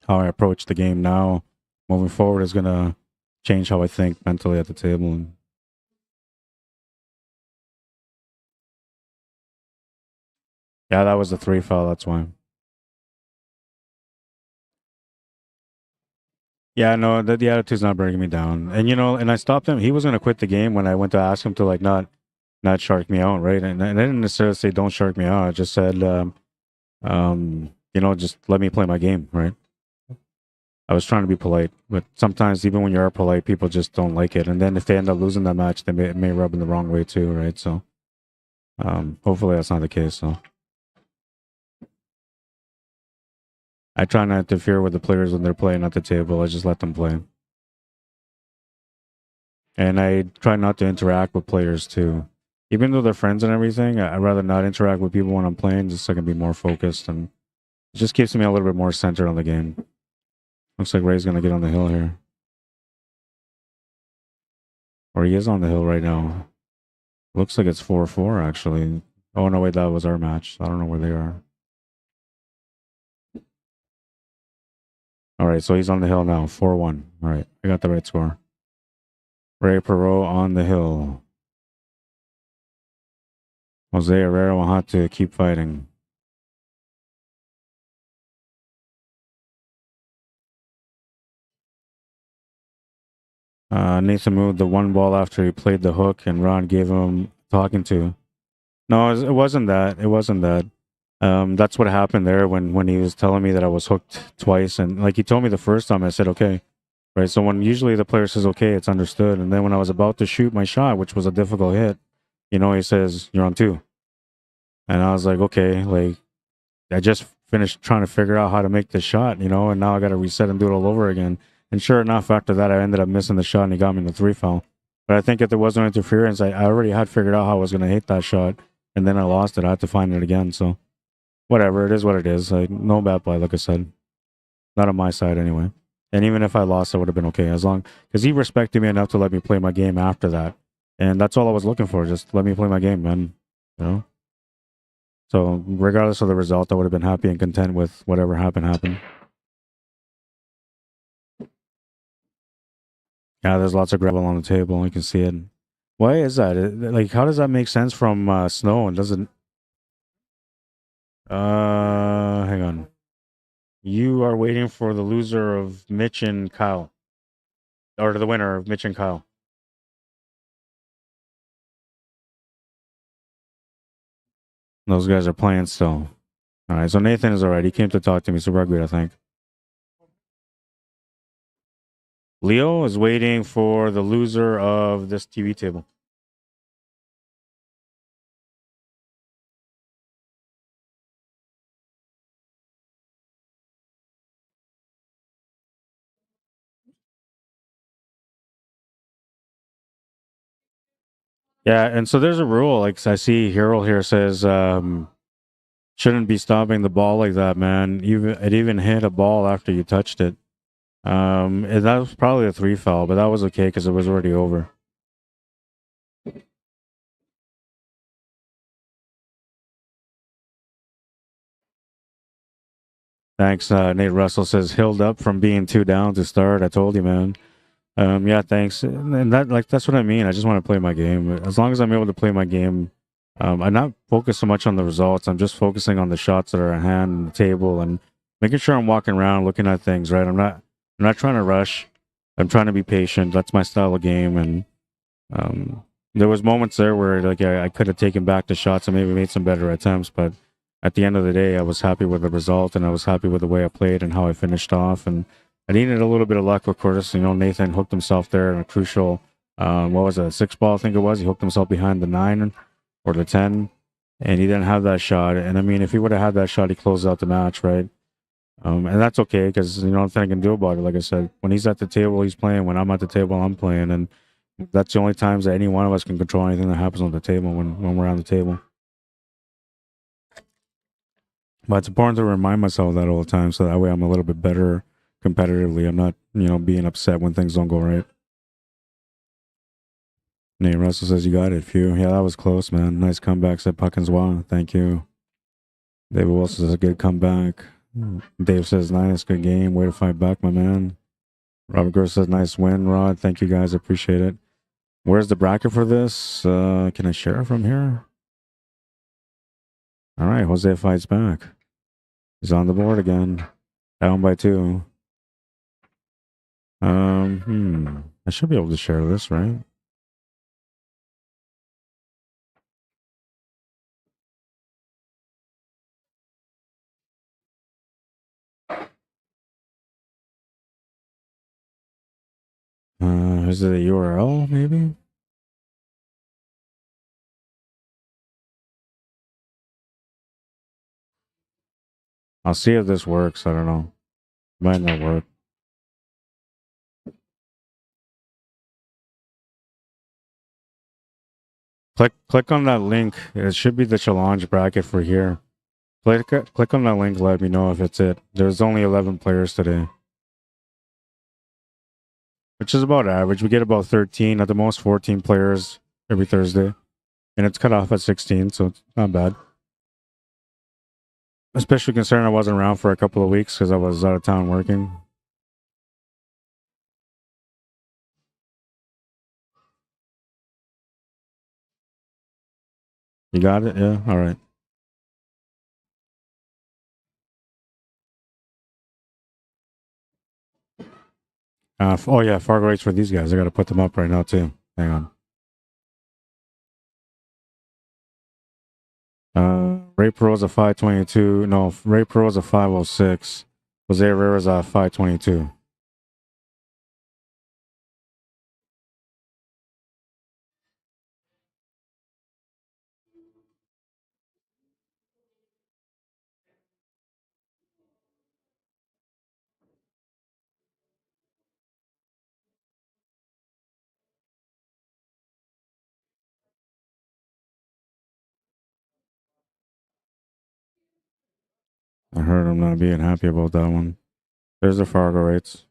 how I approach the game now, moving forward, is gonna change how I think mentally at the table. And yeah, that was the 3 foul. That's why. Yeah, no, the attitude's not bringing me down. And, you know, and I stopped him. He was going to quit the game when I went to ask him to, like, not shark me out, right? And I didn't necessarily say, don't shark me out. I just said, you know, just let me play my game, right? I was trying to be polite. But sometimes, even when you are polite, people just don't like it. And then if they end up losing that match, it may rub in the wrong way, too, right? So, hopefully that's not the case, so. I try not to interfere with the players when they're playing at the table. I just let them play. And I try not to interact with players too. Even though they're friends and everything, I'd rather not interact with people when I'm playing, just so I can be more focused. And it just keeps me a little bit more centered on the game. Looks like Ray's going to get on the hill here. Or he is on the hill right now. Looks like it's 4-4, actually. Oh, no, wait, that was our match. I don't know where they are. All right, so he's on the hill now, 4-1. All right, I got the right score. Ray Perot on the hill. Jose Herrera will have to keep fighting. Nathan moved the one ball after he played the hook, and Ron gave him talking to. No, it wasn't that. It wasn't that. That's what happened there when he was telling me that I was hooked twice. And like he told me the first time, I said, okay, right? So when usually the player says, okay, it's understood. And then when I was about to shoot my shot, which was a difficult hit, you know, he says, you're on 2. And I was like, okay, like I just finished trying to figure out how to make this shot, you know, and now I got to reset and do it all over again. And sure enough, after that, I ended up missing the shot and he got me in the 3 foul. But I think if there was no interference, I already had figured out how I was going to hit that shot. And then I lost it. I had to find it again. So whatever, it is what it is. No bad play, like I said. Not on my side anyway. And even if I lost, I would have been okay. As long, because he respected me enough to let me play my game after that. And that's all I was looking for. Just let me play my game, man. You know? So regardless of the result, I would have been happy and content with whatever happened. Yeah, there's lots of gravel on the table. You can see it. Why is that? Like, how does that make sense from snow? And doesn't... hang on. You are waiting for the loser of Mitch and Kyle. Or the winner of Mitch and Kyle. Those guys are playing still. All right, so Nathan is all right. He came to talk to me, so we're good, I think. Leo is waiting for the loser of this TV table. Yeah, and so there's a rule. Like I see Hero here says shouldn't be stopping the ball like that, man. It even hit a ball after you touched it. And that was probably a 3 foul, but that was okay because it was already over. Thanks. Nate Russell says healed up from being 2 down to start. I told you, man. Yeah, thanks. And that's what I mean. I just want to play my game. As long as I'm able to play my game, I'm not focused so much on the results. I'm just focusing on the shots that are at hand and the table and making sure I'm walking around looking at things, right? I'm not trying to rush. I'm trying to be patient. That's my style of game. And there was moments there where like I could have taken back the shots and maybe made some better attempts, but at the end of the day, I was happy with the result and I was happy with the way I played and how I finished off. And I needed a little bit of luck, of course. You know, Nathan hooked himself there in a crucial, what was it, 6 ball, I think it was. He hooked himself behind the 9 or the 10, and he didn't have that shot. And I mean, if he would have had that shot, he closed out the match, right? And that's okay because, you know, nothing I can do about it. Like I said, when he's at the table, he's playing. When I'm at the table, I'm playing. And that's the only times that any one of us can control anything that happens on the table when we're on the table. But it's important to remind myself of that all the time so that way I'm a little bit better competitively. I'm not, you know, being upset when things don't go right. Nate Russell says you got it, Few. Yeah, that was close, man. Nice comeback, said Puckenswa. Thank you. David Wilson says a good comeback. Dave says nice, good game. Way to fight back, my man. Robert Gore says nice win, Rod. Thank you guys, appreciate it. Where's the bracket for this? Can I share it from here? All right, Jose fights back. He's on the board again. Down by 2. I should be able to share this, right? Is it a URL, maybe? I'll see if this works. I don't know. Might not work. Click on that link. It should be the challenge bracket for here. Click on that link. Let me know if it's it. There's only 11 players today, which is about average. We get about 13 at the most, 14 players every Thursday, and it's cut off at 16, so it's not bad. Especially considering I wasn't around for a couple of weeks because I was out of town working. You got it? Yeah? All right. Oh, yeah, Fargorate's for these guys. I got to put them up right now, too. Hang on. Ray Pearl's a 522. No, Ray Pearl's a 506. Jose Herrera's a 522. I heard him not being happy about that one. There's the Fargorates.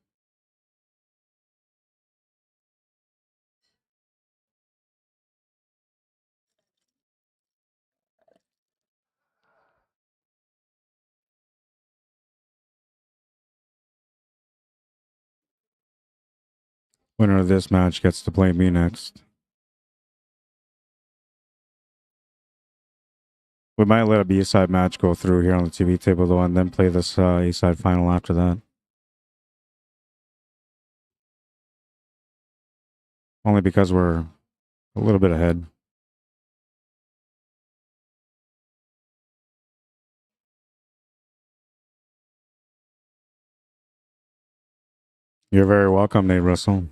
Winner of this match gets to play me next. We might let a B-side match go through here on the TV table, though, and then play this A-side final after that. Only because we're a little bit ahead. You're very welcome, Nate Russell.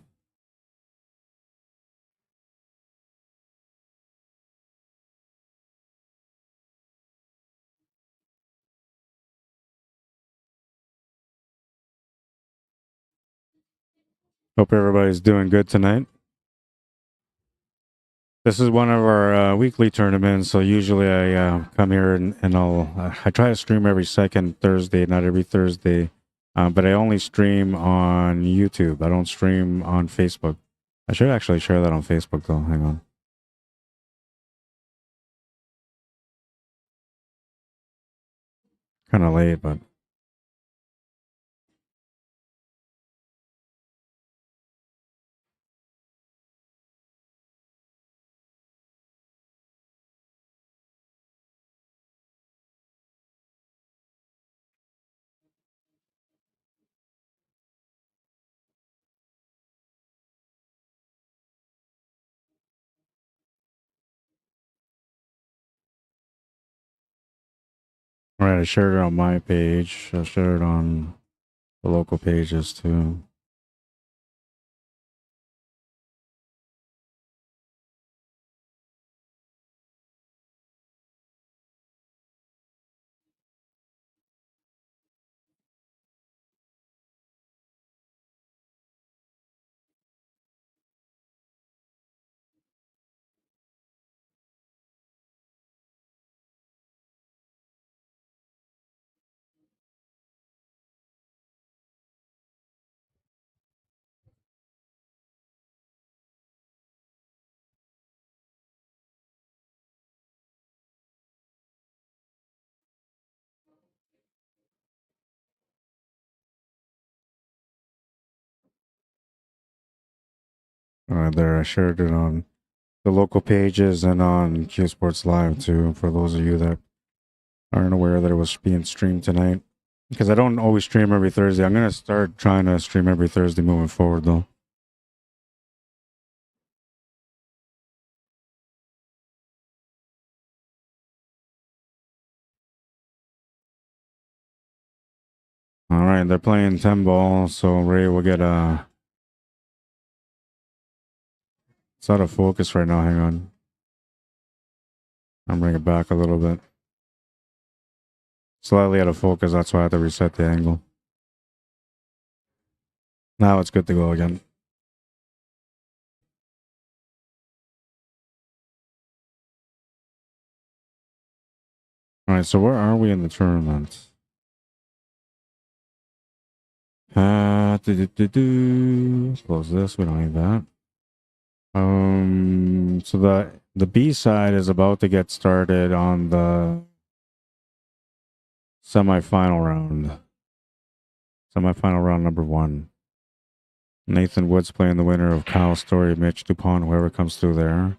Hope everybody's doing good tonight. This is one of our weekly tournaments, so usually I come here and I try to stream every second Thursday, not every Thursday, but I only stream on YouTube. I don't stream on Facebook. I should actually share that on Facebook, though. Hang on. Kind of late, but all right. I shared it on my page. I shared it on the local pages too. All right, there. I shared it on the local pages and on QSports Live too. For those of you that aren't aware that it was being streamed tonight, because I don't always stream every Thursday. I'm gonna start trying to stream every Thursday moving forward, though. All right, they're playing 10 ball, so Ray will get a. It's out of focus right now. Hang on. I'll bring it back a little bit. Slightly out of focus. That's why I have to reset the angle. Now it's good to go again. All right, so where are we in the tournament? Close this. We don't need that. So the B side is about to get started on the semifinal round. Semifinal round number 1. Nathan Woods playing the winner of Kyle Story, Mitch DuPont, whoever comes through there.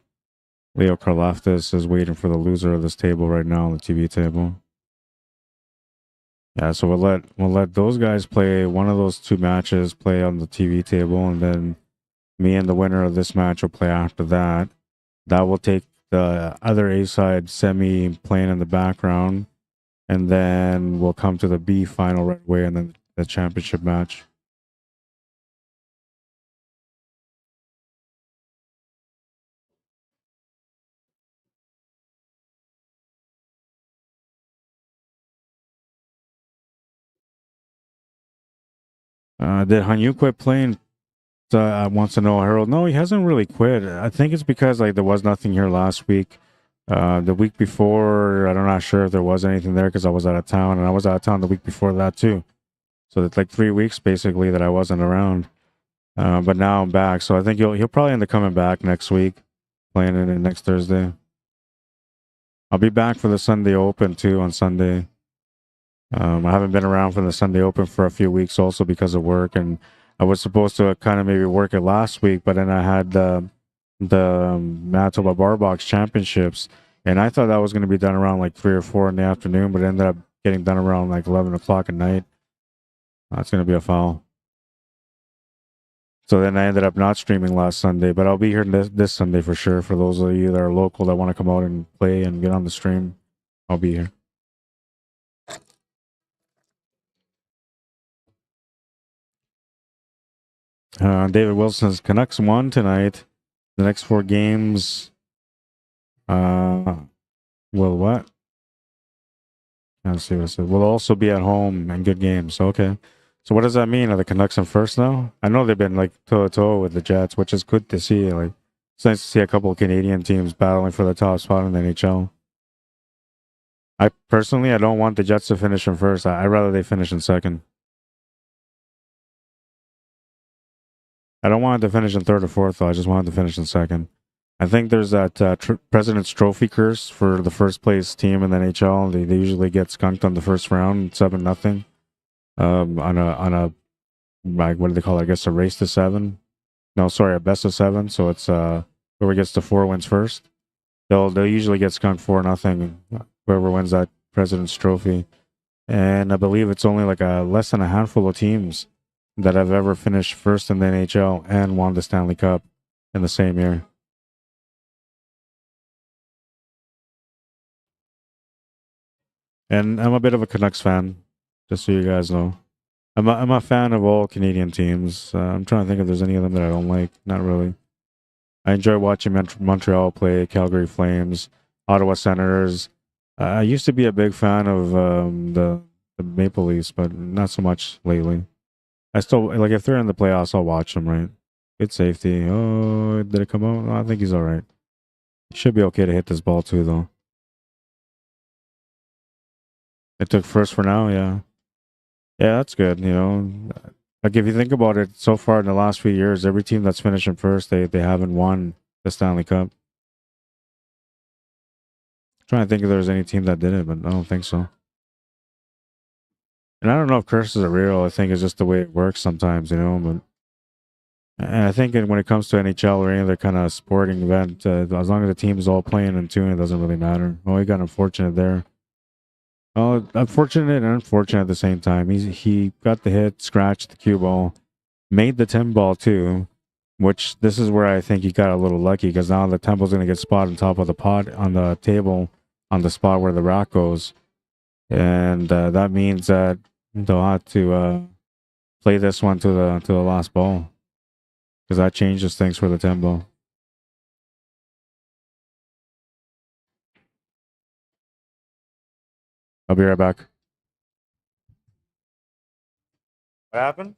Leo Karlaftis is waiting for the loser of this table right now on the TV table. Yeah, so we'll let those guys play one of those 2 matches, play on the TV table, and then me and the winner of this match will play after that. That will take the other A side semi playing in the background, and then we'll come to the B final right away, and then the championship match. Did Hanyu quit playing? Wants to know, Harold. No, he hasn't really quit. I think it's because like there was nothing here last week. The week before, I'm not sure if there was anything there because I was out of town, and I was out of town the week before that too. So it's like 3 weeks basically that I wasn't around. But now I'm back, so I think he'll probably end up coming back next week, playing it next Thursday. I'll be back for the Sunday Open too on Sunday. I haven't been around for the Sunday Open for a few weeks, also because of work, and I was supposed to kind of maybe work it last week, but then I had the Manitoba Bar Box Championships, and I thought that was going to be done around like 3 or 4 in the afternoon, but it ended up getting done around like 11 o'clock at night. That's going to be a foul. So then I ended up not streaming last Sunday, but I'll be here this Sunday for sure. For those of you that are local that want to come out and play and get on the stream, I'll be here. David Wilson's Canucks won tonight. The next 4 games will what? Let's see what it says. Will also be at home and good games. Okay. So what does that mean? Are the Canucks in first now? I know they've been like toe-to-toe with the Jets, which is good to see. Like, it's nice to see a couple of Canadian teams battling for the top spot in the NHL. I personally, I don't want the Jets to finish in first. I'd rather they finish in second. I don't want it to finish in third or fourth, though. I just want it to finish in second. I think there's that President's Trophy curse for the first place team in the NHL. They usually get skunked on the first round, 7-0. On a like, what do they call it? I guess a race to 7. No, sorry, a best of 7. So it's whoever gets to 4 wins first. They'll usually get skunked 4-0. Whoever wins that President's Trophy, and I believe it's only like less than a handful of teams that have ever finished first in the NHL and won the Stanley Cup in the same year. And I'm a bit of a Canucks fan, just so you guys know. I'm a fan of all Canadian teams. I'm trying to think if there's any of them that I don't like. Not really. I enjoy watching Montreal play, Calgary Flames, Ottawa Senators. I used to be a big fan of the Maple Leafs, but not so much lately. I still, like, if they're in the playoffs, I'll watch them, right? Good safety. Oh, did it come out? No, I think he's all right. He should be okay to hit this ball too, though. It took first for now, yeah. Yeah, that's good, you know. Like, if you think about it, so far in the last few years, every team that's finishing first, they haven't won the Stanley Cup. I'm trying to think if there's any team that did it, but I don't think so. And I don't know if curses are real. I think it's just the way it works sometimes, you know. But and I think when it comes to NHL or any other kind of sporting event, as long as the team is all playing in tune, it doesn't really matter. Oh, he got unfortunate there. Oh, unfortunate and unfortunate at the same time. He got the hit, scratched the cue ball, made the 10 ball too, which this is where I think he got a little lucky because now the 10 ball's going to get spot on top of the pot on the table on the spot where the rack goes. And that means that they'll have to play this one to the last ball because that changes things for the 10 ball. I'll be right back. What happened?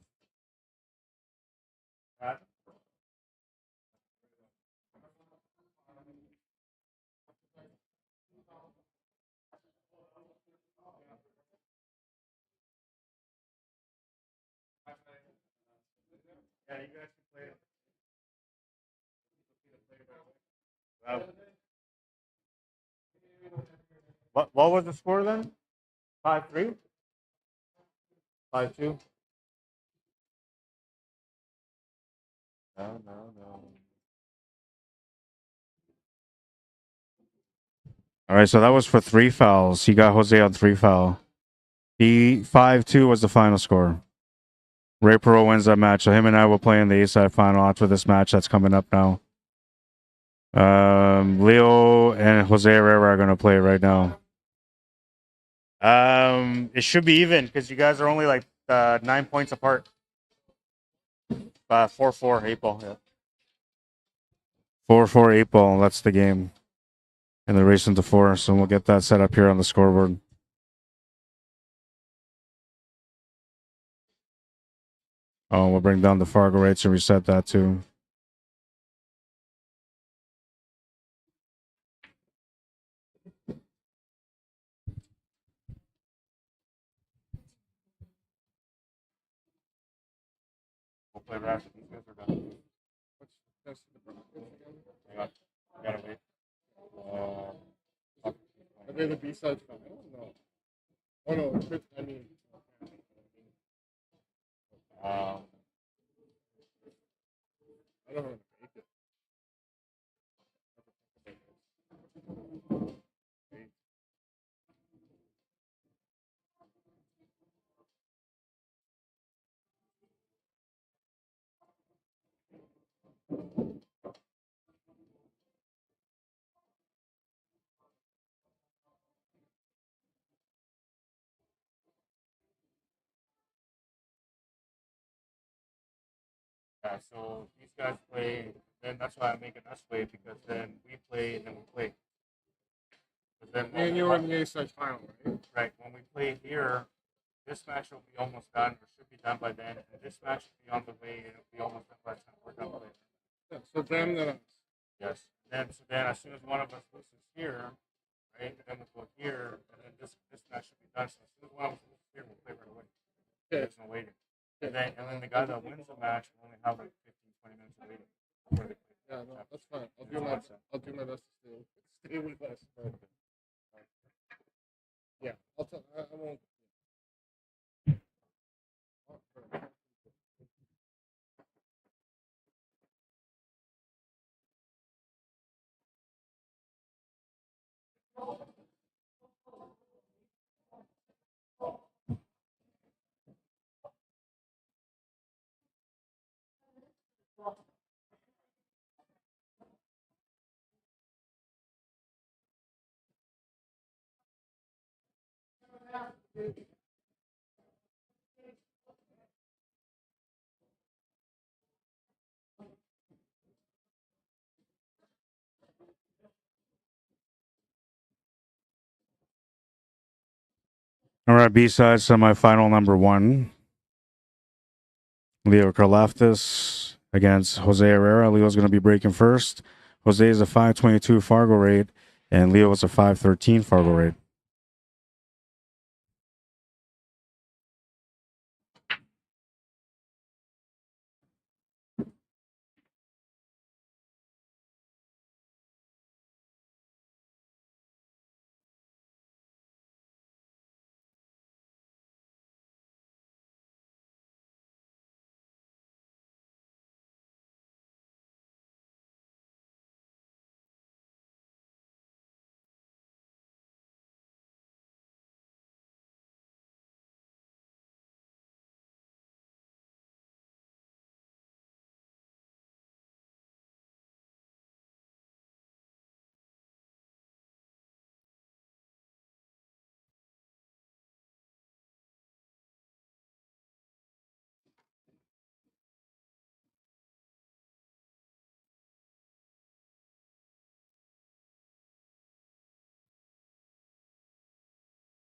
Yeah, you guys can play it. What was the score then? 5-3? 5-2? No. All right, so that was for 3 fouls. He got Jose on 3 foul. The 5-2 was the final score. Ray Perot wins that match. So him and I will play in the East Side final after this match that's coming up now. Leo and Jose Herrera are going to play right now. It should be even because you guys are only like 9 points apart. 4-4 8 ball. Yeah. 4-4 8 ball. That's the game. And they're racing to 4. So we'll get that set up here on the scoreboard. Oh, we'll bring down the Fargorates and reset that too. play after these guys are done. What's the best of the brackets again? I gotta wait. Are they the B-side final? No. Oh no, I mean. I don't know how to make it. Yeah, so these guys play, then that's why I'm making us play, because then we play and then we play. But then Me and you were in the A-side final, right? right, when we play here, this match will be almost done, or should be done by then, and this match will be on the way, and it'll be almost done by the time we're done playing. Yeah, so them, then us. Yes. So then as soon as one of us loses here, right, and then we'll go here, and then this match should be done. So as soon as one of us loses here, we'll play right away. Okay. There's no waiting. And then the guy that wins the match will only have like 15, 20 minutes of waiting before they play. Yeah, no, that's fine. I'll do my best to stay with us. But, yeah, I won't. All right, B-side semifinal number 1. Leo Karlaftis against Jose Herrera. Leo's going to be breaking first. Jose is a 522 Fargorate, and Leo is a 513 Fargorate.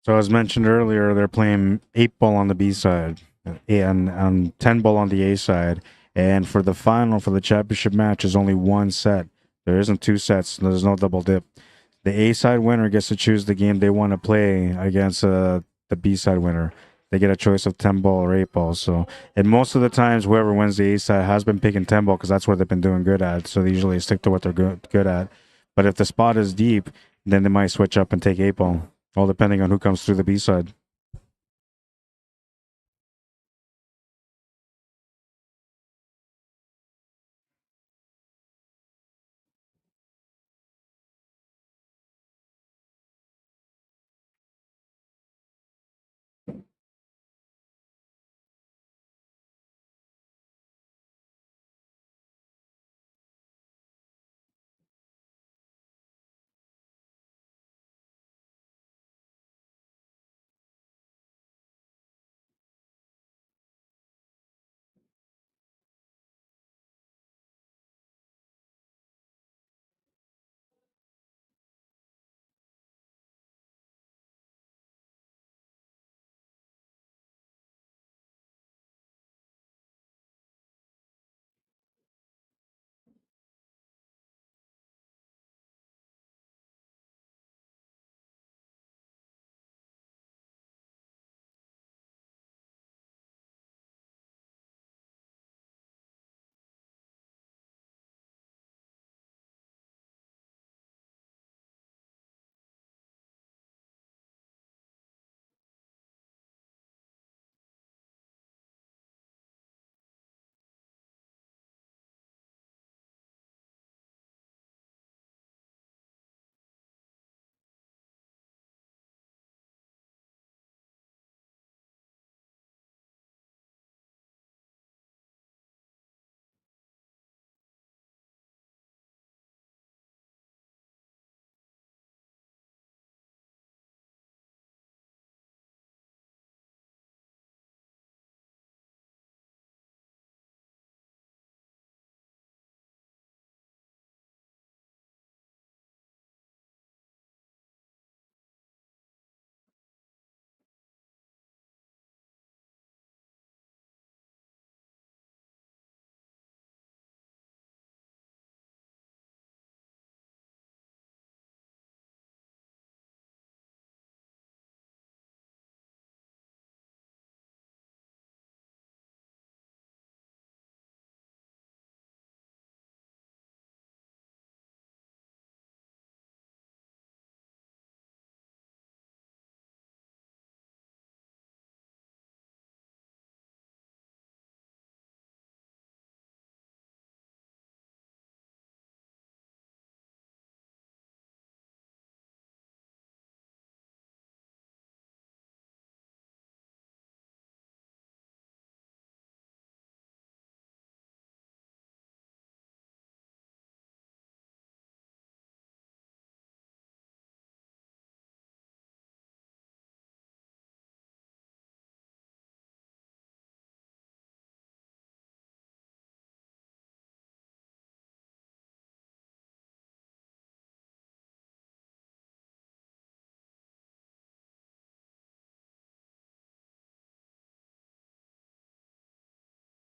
So as mentioned earlier, they're playing 8-ball on the B side and 10-ball on the A side. And for the final, for the championship match, is only one set. There isn't 2 sets. There's no double dip. The A side winner gets to choose the game they want to play against the B side winner. They get a choice of 10-ball or 8-ball. So, and most of the times, whoever wins the A side has been picking 10-ball because that's what they've been doing good at. So they usually stick to what they're good at. But if the spot is deep, then they might switch up and take 8-ball. All depending on who comes through the B side.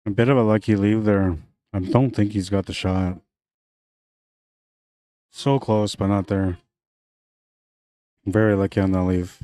A bit of a lucky leave there. I don't think he's got the shot. So close, but not there. Very lucky on that leave.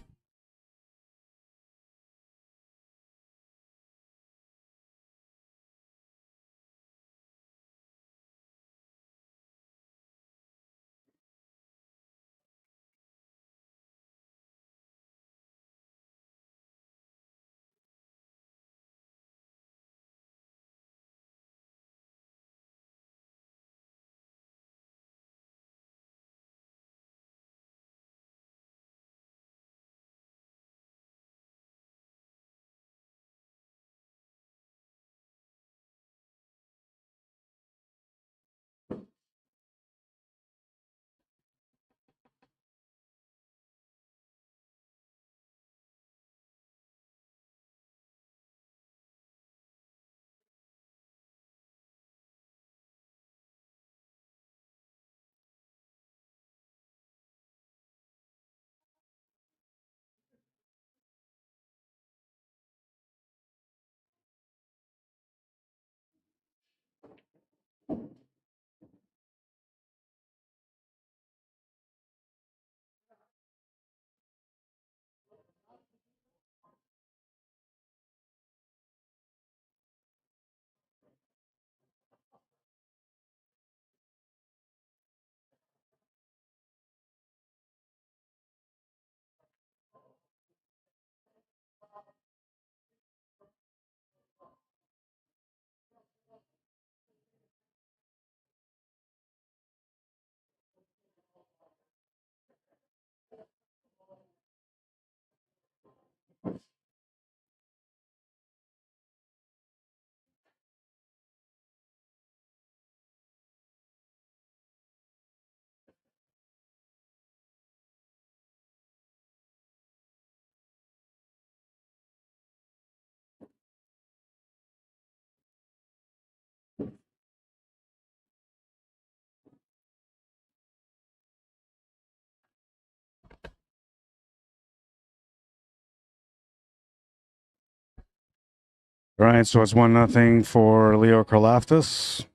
All right, so it's 1-0 for Leo Karlaftis.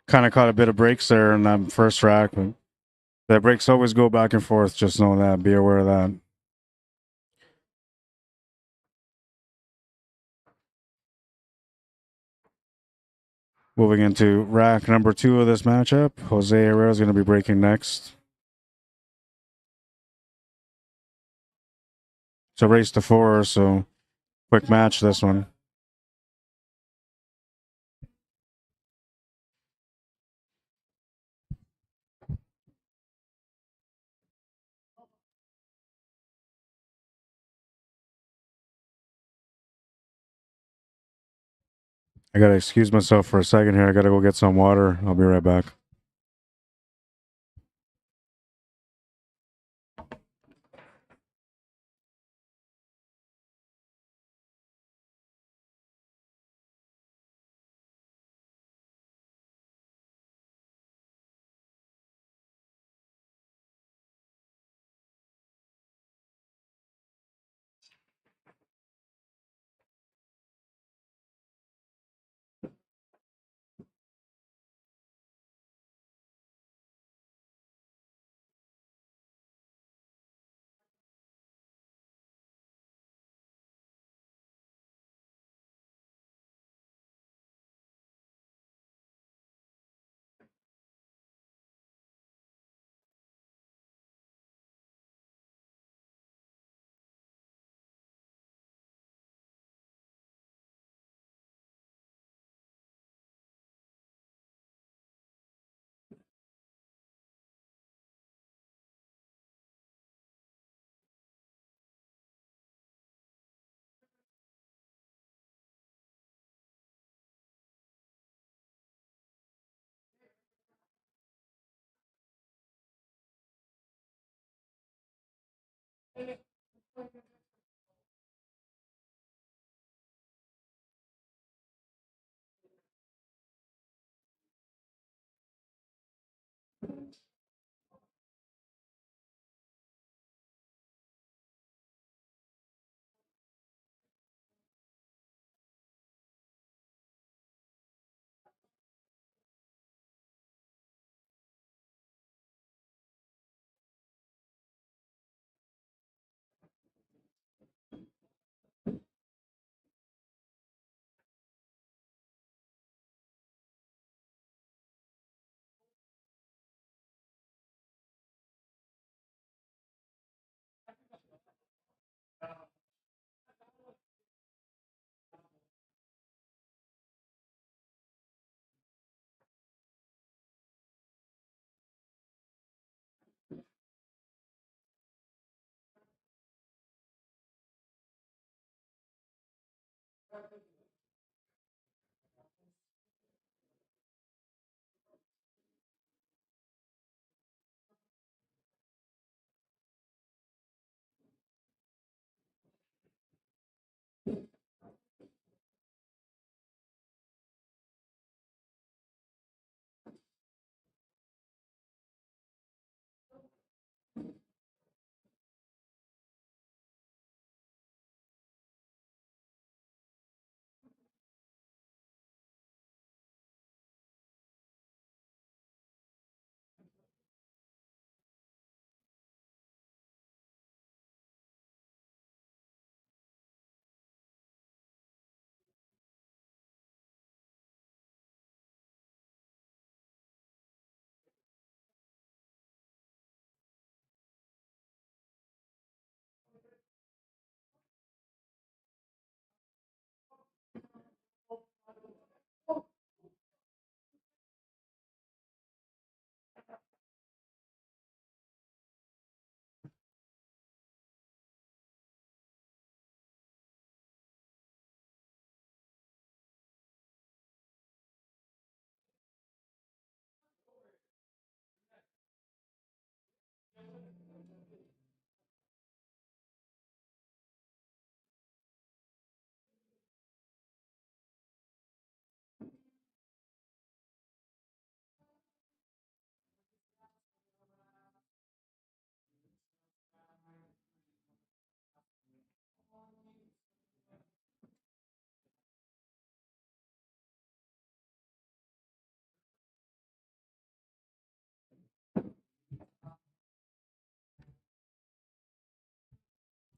Kind of caught a bit of breaks there in that first rack, but the breaks always go back and forth. Just know that. Be aware of that. Moving into rack number 2 of this matchup, Jose Herrera is going to be breaking next. It's a race to 4, so quick match this one. I got to excuse myself for a second here. I got to go get some water. I'll be right back.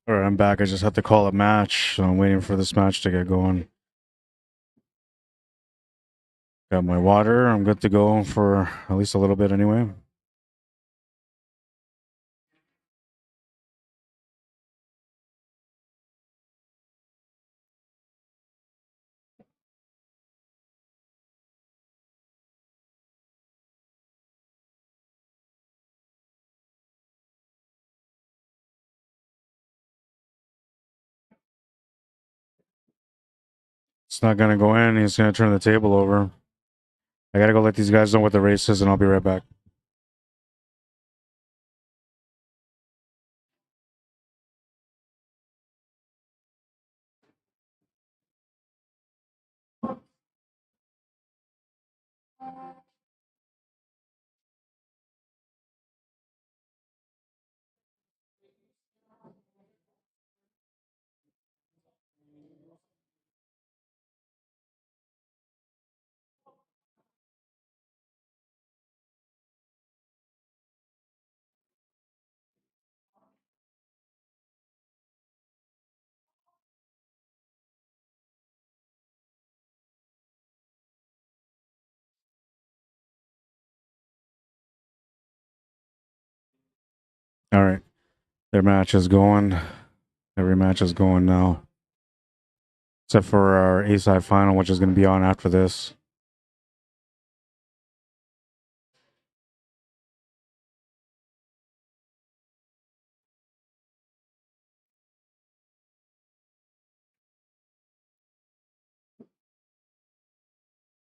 All right, I'm back. I just had to call a match, so I'm waiting for this match to get going. Got my water. I'm good to go for at least a little bit anyway. It's not gonna go in. He's gonna turn the table over. I gotta go let these guys know what the race is, and I'll be right back. All right, their match is going. Every match is going now, except for our A-side final, which is going to be on after this.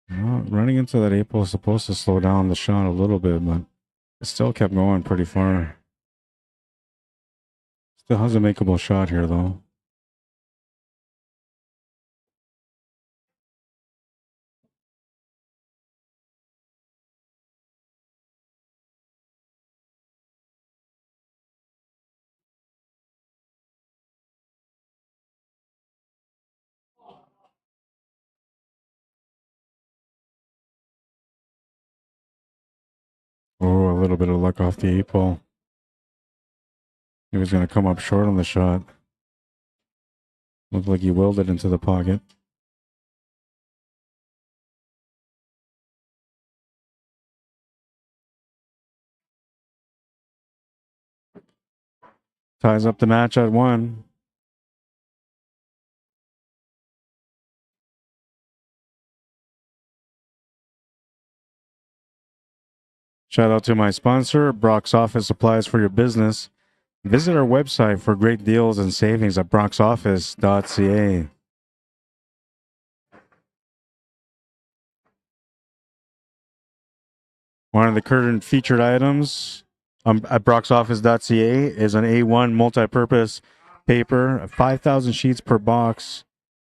Well, running into that April is supposed to slow down the shot a little bit, but it still kept going pretty far. Still has a makeable shot here, though. Oh, a little bit of luck off the 8-ball. He was going to come up short on the shot. Looked like he willed it into the pocket. Ties up the match at 1. Shout out to my sponsor, Brock's Office Supplies for your business. Visit our website for great deals and savings at brocksoffice.ca. One of the current featured items at broxoffice.ca is an A1 multi-purpose paper, 5,000 sheets per box.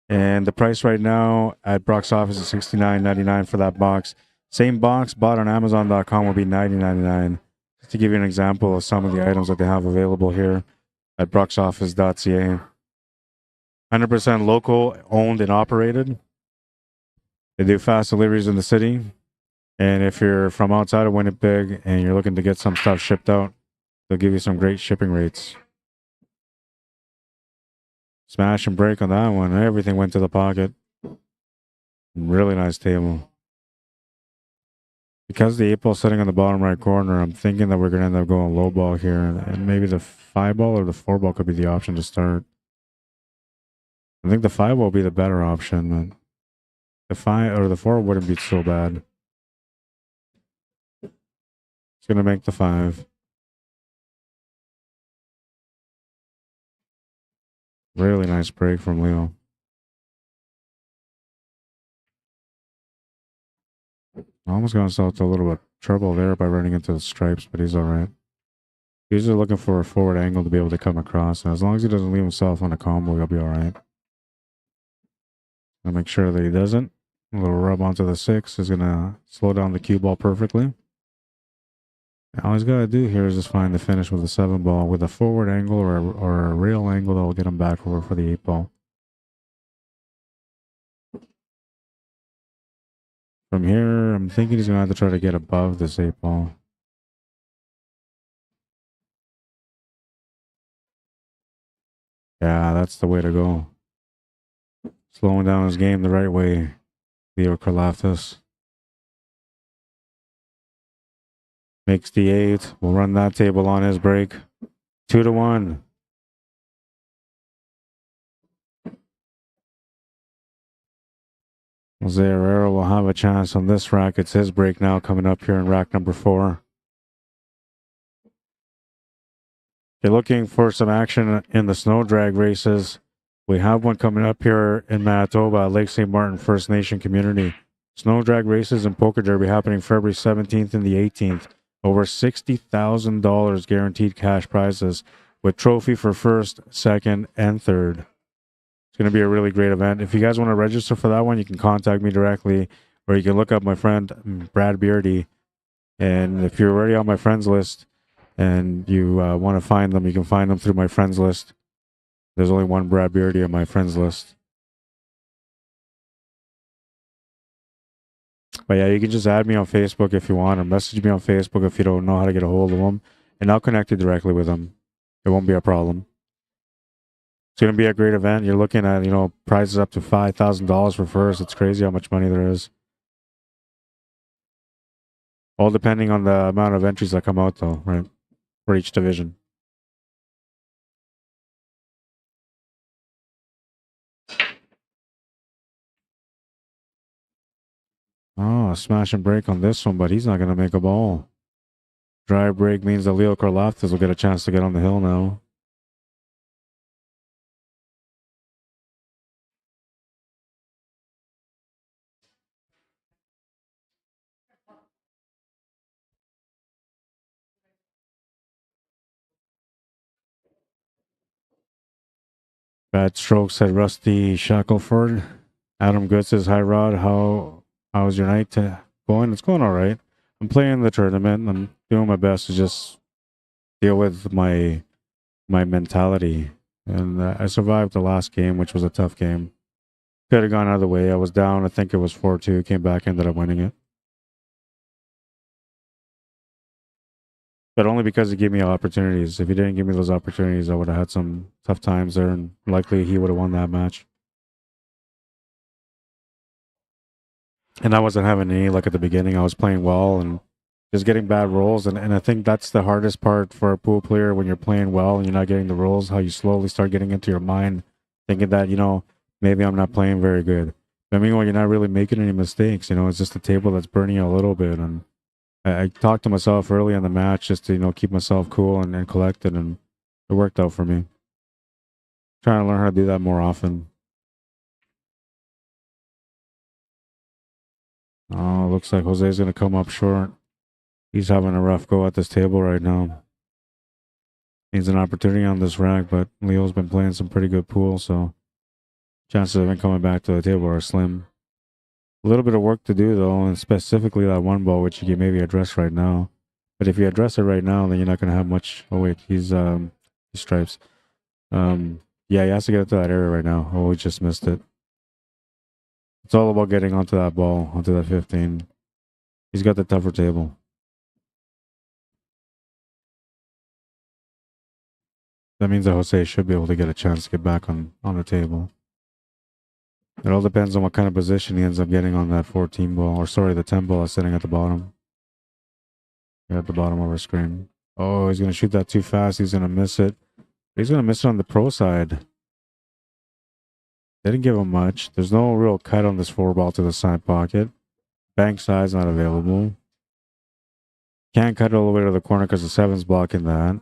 And the price right now at Brock's office is $69.99 for that box. Same box bought on Amazon.com will be $90.99. Just to give you an example of some of the items that they have available here at broxoffice.ca. 100% local, owned and operated. They do fast deliveries in the city. And if you're from outside of Winnipeg and you're looking to get some stuff shipped out, they'll give you some great shipping rates. Smash and break on that one. Everything went to the pocket. Really nice table. Because the 8-ball sitting on the bottom right corner, I'm thinking that we're going to end up going low ball here. And maybe the 5-ball or the 4-ball could be the option to start. I think the 5 will be the better option. But the 5 or the 4 wouldn't be so bad. It's going to make the 5. Really nice break from Leo. Almost got himself into a little bit of trouble there by running into the stripes, but he's all right. He's just looking for a forward angle to be able to come across. And as long as he doesn't leave himself on a combo, he'll be all right. I'll make sure that he doesn't. A little rub onto the 6 is going to slow down the cue ball perfectly. All he's got to do here is just find the finish with a 7-ball with a forward angle or a real angle that will get him back over for the 8-ball. From here, I'm thinking he's going to have to try to get above this 8-ball. Yeah, that's the way to go. Slowing down his game the right way, Leo Karlaftis. Makes the 8. We'll run that table on his break. 2-1. Jose Herrera will have a chance on this rack. It's his break now coming up here in rack number 4. If you're looking for some action in the snow drag races, we have one coming up here in Manitoba, Lake St. Martin First Nation community. Snow drag races and poker derby happening February 17th and the 18th. Over $60,000 guaranteed cash prizes with trophy for first, second, and third. It's going to be a really great event. If you guys want to register for that one, you can contact me directly, or you can look up my friend Brad Beardy. And if you're already on my friends list and you want to find them, you can find them through my friends list. There's only one Brad Beardy on my friends list. But yeah, you can just add me on Facebook if you want, or message me on Facebook if you don't know how to get a hold of them, and I'll connect you directly with them. It won't be a problem. It's going to be a great event. You're looking at, prizes up to $5,000 for first. It's crazy how much money there is. All depending on the amount of entries that come out, though, right? For each division. Oh, smash and break on this one, but he's not going to make a ball. Dry break means that Leo Karlaftis will get a chance to get on the hill now. Bad strokes said Rusty Shackelford. Adam Good says, hi Rod, how's your night going? It's going all right. I'm playing the tournament. I'm doing my best to just deal with my mentality. And I survived the last game, which was a tough game. Could have gone either way. I was down. I think it was 4-2. Came back, ended up winning it. But only because he gave me opportunities. If he didn't give me those opportunities, I would have had some tough times there, and likely he would have won that match. And I wasn't having any luck at the beginning. I was playing well and just getting bad rolls. And I think that's the hardest part for a pool player when you're playing well and you're not getting the rolls, how you slowly start getting into your mind, thinking that, maybe I'm not playing very good. But meanwhile, you're not really making any mistakes. It's just a table that's burning you a little bit. And I talked to myself early in the match just to, keep myself cool and collected. And it worked out for me. Trying to learn how to do that more often. Oh, looks like Jose's going to come up short. He's having a rough go at this table right now. Needs an opportunity on this rack, but Leo's been playing some pretty good pool, so chances of him coming back to the table are slim. A little bit of work to do though, and specifically that one ball, which you can maybe address right now. But if you address it right now, then you're not gonna have much. Oh wait, he's stripes. Yeah, he has to get to that area right now. Oh, he just missed it. It's all about getting onto that ball, onto that 15. He's got the tougher table. That means that Jose should be able to get a chance to get back on the table. It all depends on what kind of position he ends up getting on that 14 ball, or sorry, the 10 ball that's sitting at the bottom. At the bottom of our screen. Oh, he's gonna shoot that too fast. He's gonna miss it. He's gonna miss it on the pro side. Didn't give him much. There's no real cut on this 4 ball to the side pocket. Bank side's not available. Can't cut it all the way to the corner because the 7's blocking that.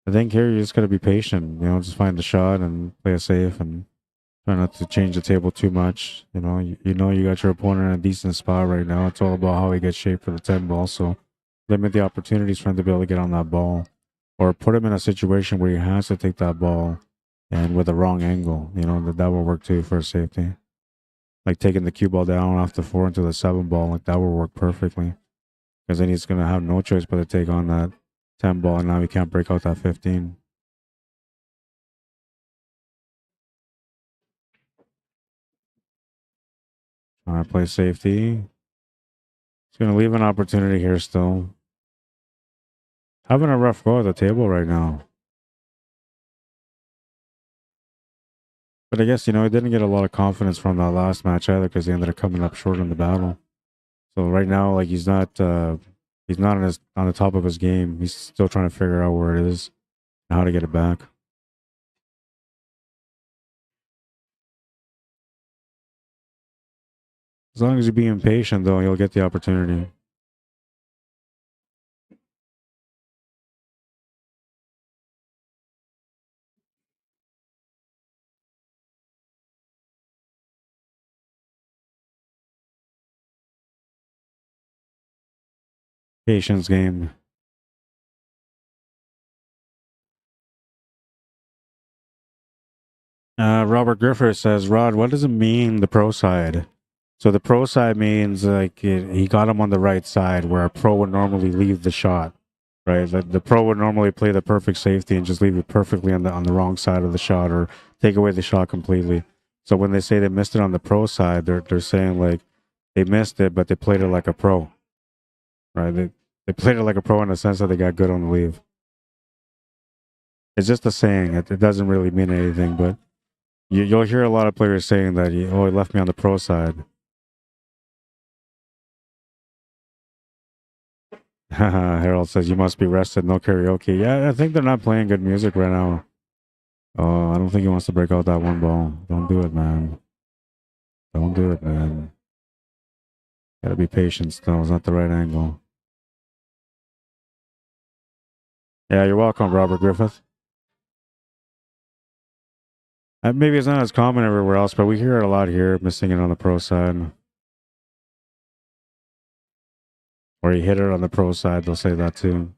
I think here you just gotta be patient. You know, just find the shot and play it safe and try not to change the table too much. You know, you know you got your opponent in a decent spot right now. It's all about how he gets shaped for the 10 ball. So limit the opportunities for him to be able to get on that ball, or put him in a situation where he has to take that ball and with a wrong angle. You know, that will work too for safety. Like taking the cue ball down off the 4 into the 7 ball, like that will work perfectly. Because then he's gonna have no choice but to take on that 10 ball, and now he can't break out that 15. All right, play safety. He's gonna leave an opportunity here still. Having a rough go at the table right now. But I guess, you know, he didn't get a lot of confidence from that last match either because he ended up coming up short in the battle. So right now, like he's not on the top of his game. He's still trying to figure out where it is and how to get it back. As long as you're being patient, though, you'll get the opportunity. Patience game. Robert Griffith says, Rod, what does it mean, the pro side? So the pro side means like he got him on the right side where a pro would normally leave the shot, right? The pro would normally play the perfect safety and just leave it perfectly on the wrong side of the shot or take away the shot completely. So when they say they missed it on the pro side, they're saying like they missed it, but they played it like a pro, right? They played it like a pro in the sense that they got good on the leave. It's just a saying. It doesn't really mean anything, but you'll hear a lot of players saying that, he left me on the pro side. Harold says, you must be rested, no karaoke. Yeah, I think they're not playing good music right now. Oh, I don't think he wants to break out that one ball. Don't do it, man. Don't do it, man. Gotta be patient still. It's not the right angle. Yeah, you're welcome, Robert Griffith. Maybe it's not as common everywhere else, but we hear it a lot here, missing it on the pro side. Or you hit it on the pro side, they'll say that too.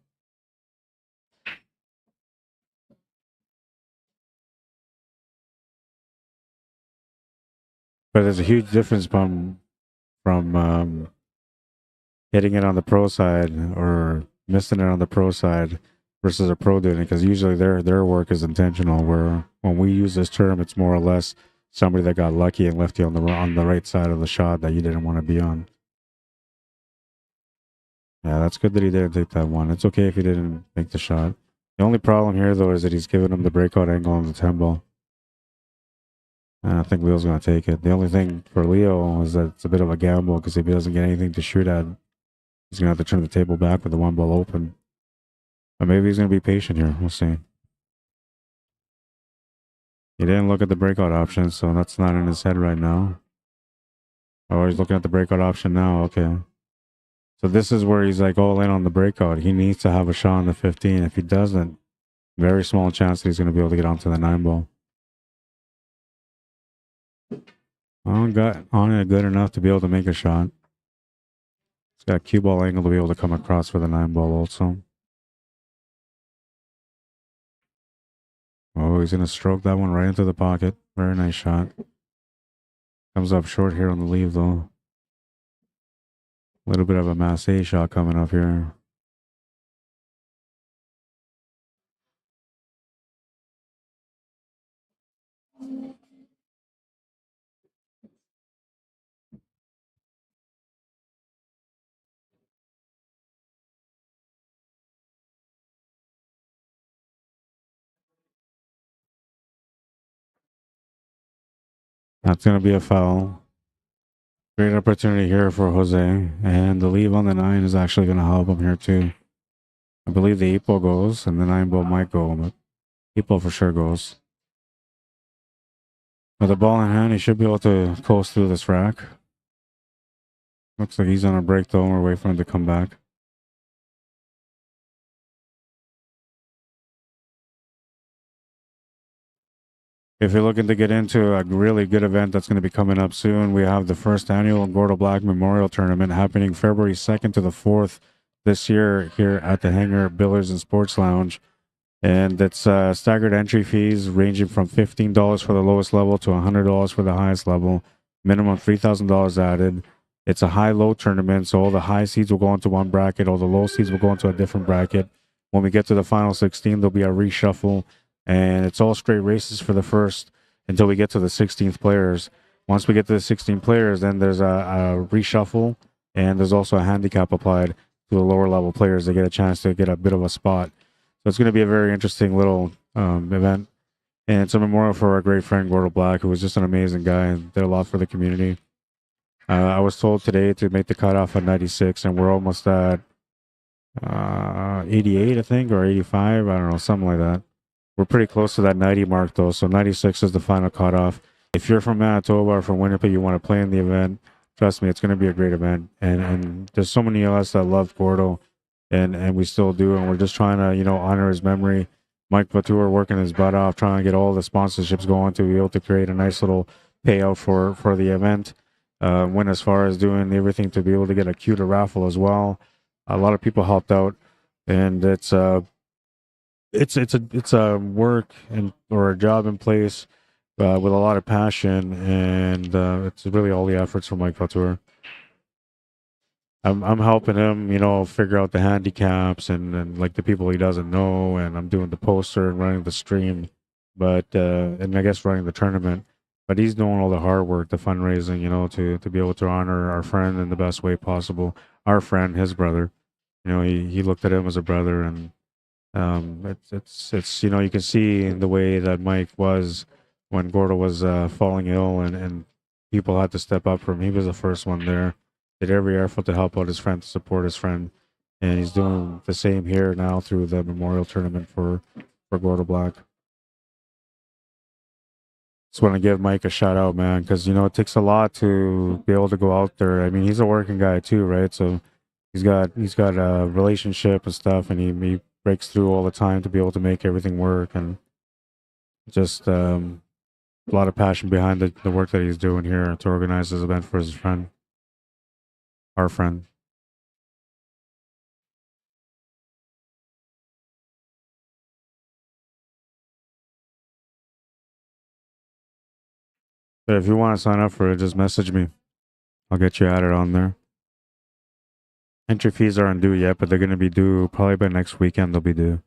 But there's a huge difference from hitting it on the pro side or missing it on the pro side versus a pro doing it, because usually their work is intentional. Where when we use this term, it's more or less somebody that got lucky and left you on the right side of the shot that you didn't want to be on. Yeah, that's good that he didn't take that one. It's okay if he didn't make the shot. The only problem here, though, is that he's giving him the breakout angle on the 10 ball. And I think Leo's going to take it. The only thing for Leo is that it's a bit of a gamble, because if he doesn't get anything to shoot at, he's going to have to turn the table back with the one ball open. But maybe he's going to be patient here. We'll see. He didn't look at the breakout option, so that's not in his head right now. Oh, he's looking at the breakout option now. Okay. So this is where he's like all in on the breakout. He needs to have a shot on the 15. If he doesn't, very small chance that he's going to be able to get onto the 9 ball. Got on it good enough to be able to make a shot. got cue ball angle to be able to come across for the 9-ball also. Oh, he's going to stroke that one right into the pocket. Very nice shot. Comes up short here on the leave, though. A little bit of a masse shot coming up here. That's going to be a foul. Great opportunity here for Jose. And the leave on the 9 is actually going to help him here, too. I believe the 8-ball goes, and the 9-ball might go, but 8-ball for sure goes. With the ball in hand, he should be able to coast through this rack. Looks like he's on a break, though. We're waiting for him to come back. If you're looking to get into a really good event that's going to be coming up soon, we have the first annual Gordo Black Memorial Tournament happening February 2nd to the 4th this year here at the Hangar Billiards and Sports Lounge. And it's staggered entry fees ranging from $15 for the lowest level to $100 for the highest level. Minimum $3,000 added. It's a high-low tournament, so all the high seeds will go into one bracket, all the low seeds will go into a different bracket. When we get to the final 16, there'll be a reshuffle, and it's all straight races for the first until we get to the 16th players. Once we get to the 16 players, then there's a reshuffle, and there's also a handicap applied to the lower level players. They get a chance to get a bit of a spot. So it's going to be a very interesting little event. And it's a memorial for our great friend, Gordo Black, who was just an amazing guy and did a lot for the community. I was told today to make the cutoff at 96, and we're almost at 88, I think, or 85. I don't know, something like that. We're pretty close to that 90 mark, though. So 96 is the final cutoff. If you're from Manitoba or from Winnipeg, you want to play in the event, trust me, it's going to be a great event. And there's so many of us that love Gordo, and we still do. And we're just trying to, honor his memory. Mike Vautour working his butt off, trying to get all the sponsorships going to be able to create a nice little payout for the event. Went as far as doing everything to be able to get a cuter raffle as well. A lot of people helped out, and it's a work or a job in place with a lot of passion, and it's really all the efforts from Mike Vautour. I'm helping him, figure out the handicaps and like the people he doesn't know, and I'm doing the poster and running the stream, but and I guess running the tournament. But he's doing all the hard work, the fundraising, to be able to honor our friend in the best way possible. Our friend, his brother, he looked at him as a brother, and it's you can see the way that Mike was when Gordo was falling ill, and people had to step up for him. He was the first one there, did every effort to help out his friend, to support his friend, and he's doing the same here now through the memorial tournament for Gordo Black. Just want to give Mike a shout out, man, because it takes a lot to be able to go out there. I mean, he's a working guy too, right? So he's got a relationship and stuff, and he breaks through all the time to be able to make everything work, and just a lot of passion behind the work that he's doing here to organize this event for his friend, our friend. But if you want to sign up for it, just message me. I'll get you added on there. Entry fees aren't due yet, but they're going to be due probably by next weekend. They'll be due,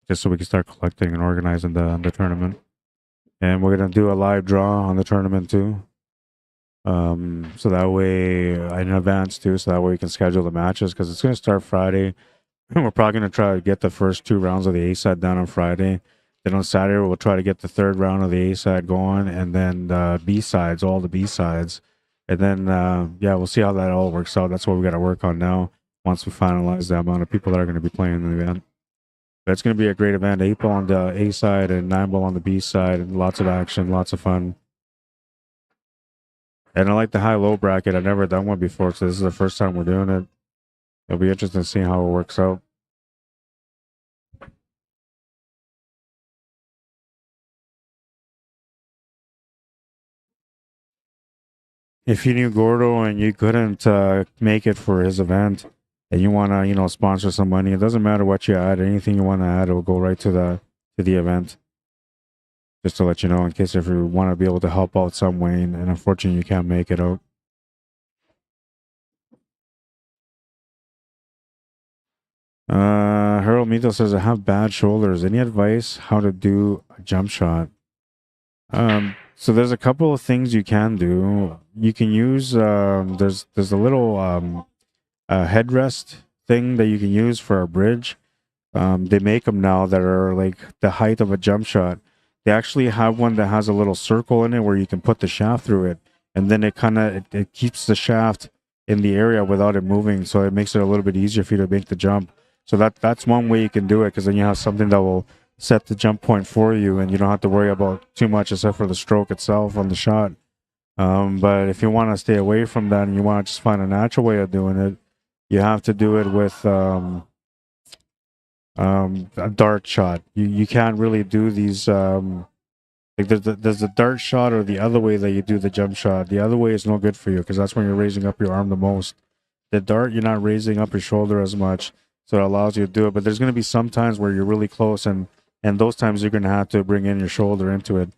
just so we can start collecting and organizing the tournament. And we're going to do a live draw on the tournament too. So that way in advance too, so that way we can schedule the matches, because it's going to start Friday. And we're probably going to try to get the first 2 rounds of the A side done on Friday. Then on Saturday, we'll try to get the 3rd round of the A side going, and then the B sides, all the B sides. And then, we'll see how that all works out. That's what we got to work on now once we finalize the amount of people that are going to be playing in the event. But it's going to be a great event. 8-ball on the A side and 9-ball on the B side, and lots of action, lots of fun. And I like the high-low bracket. I've never done one before, so this is the first time we're doing it. It'll be interesting to see how it works out. if you knew Gordo and you couldn't make it for his event, and you want to, sponsor some money, it doesn't matter what you add. Anything you want to add, it will go right to the event. Just to let you know, in case if you want to be able to help out some way, and unfortunately you can't make it out. Harold Mito says, I have bad shoulders. Any advice how to do a jump shot? So there's a couple of things you can do. You can use there's a little headrest thing that you can use for a bridge. They make them now that are like the height of a jump shot. They actually have one that has a little circle in it where you can put the shaft through it, and then it keeps the shaft in the area without it moving, so it makes it a little bit easier for you to make the jump. So that's one way you can do it, because then you have something that will set the jump point for you, and you don't have to worry about too much except for the stroke itself on the shot. But if you want to stay away from that and you want to just find a natural way of doing it, you have to do it with a dart shot. You can't really do these like there's the dart shot or the other way that you do the jump shot. The other way is no good for you because that's when you're raising up your arm the most. The dart, you're not raising up your shoulder as much, so it allows you to do it. But there's going to be some times where you're really close, and those times you're going to have to bring in your shoulder into it.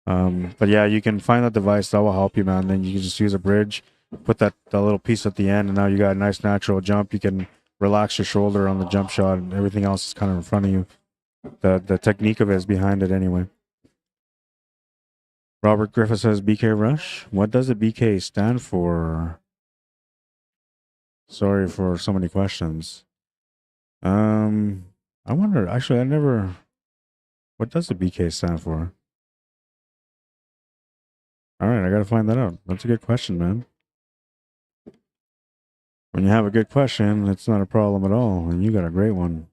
But yeah, you can find a device that will help you, man. Then you can just use a bridge, put that little piece at the end, and now you got a nice natural jump. You can relax your shoulder on the jump shot, and everything else is kind of in front of you. The technique of it is behind it anyway. Robert Griffith says BK Rush. What does the BK stand for? Sorry for so many questions. I wonder. Actually, I never. What does the BK stand for? All right, I gotta find that out. That's a good question, man. When you have a good question, it's not a problem at all, and you got a great one.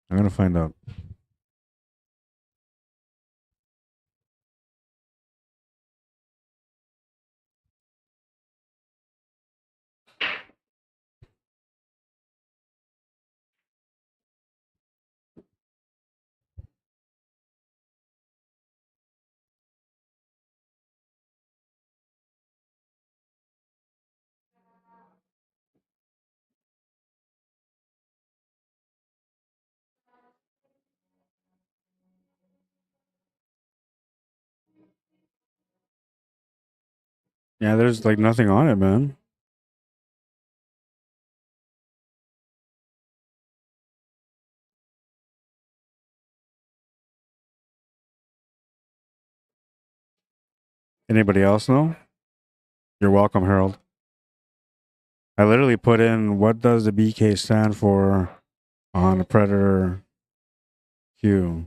I'm gonna find out. Yeah, there's like nothing on it, man. Anybody else know? You're welcome, Harold. I literally put in what does the BK stand for on the Predator Q.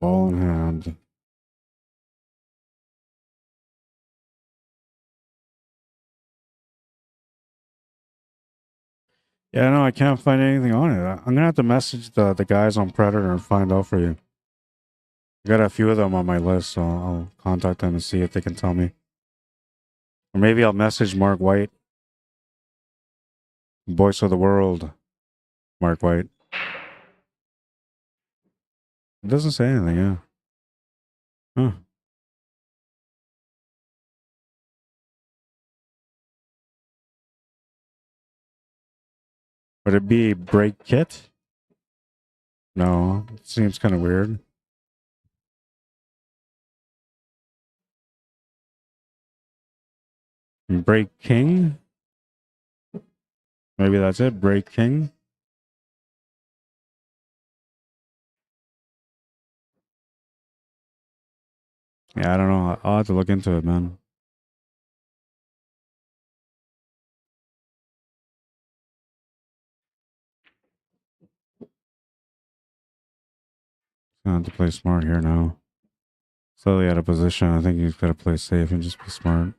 Ball in hand. Yeah, no, I can't find anything on it. I'm gonna have to message the guys on Predator and find out for you. I got a few of them on my list, so I'll contact them and see if they can tell me. Or maybe I'll message Mark White, Voice of the World, Mark White. It doesn't say anything, yeah. Huh. Would it be Break Kit? No, it seems kind of weird. Break King? Maybe that's it. Break King? Yeah, I don't know. I'll have to look into it, man. Gonna have to play smart here now. Slowly out of position. I think he's got to play safe and just be smart.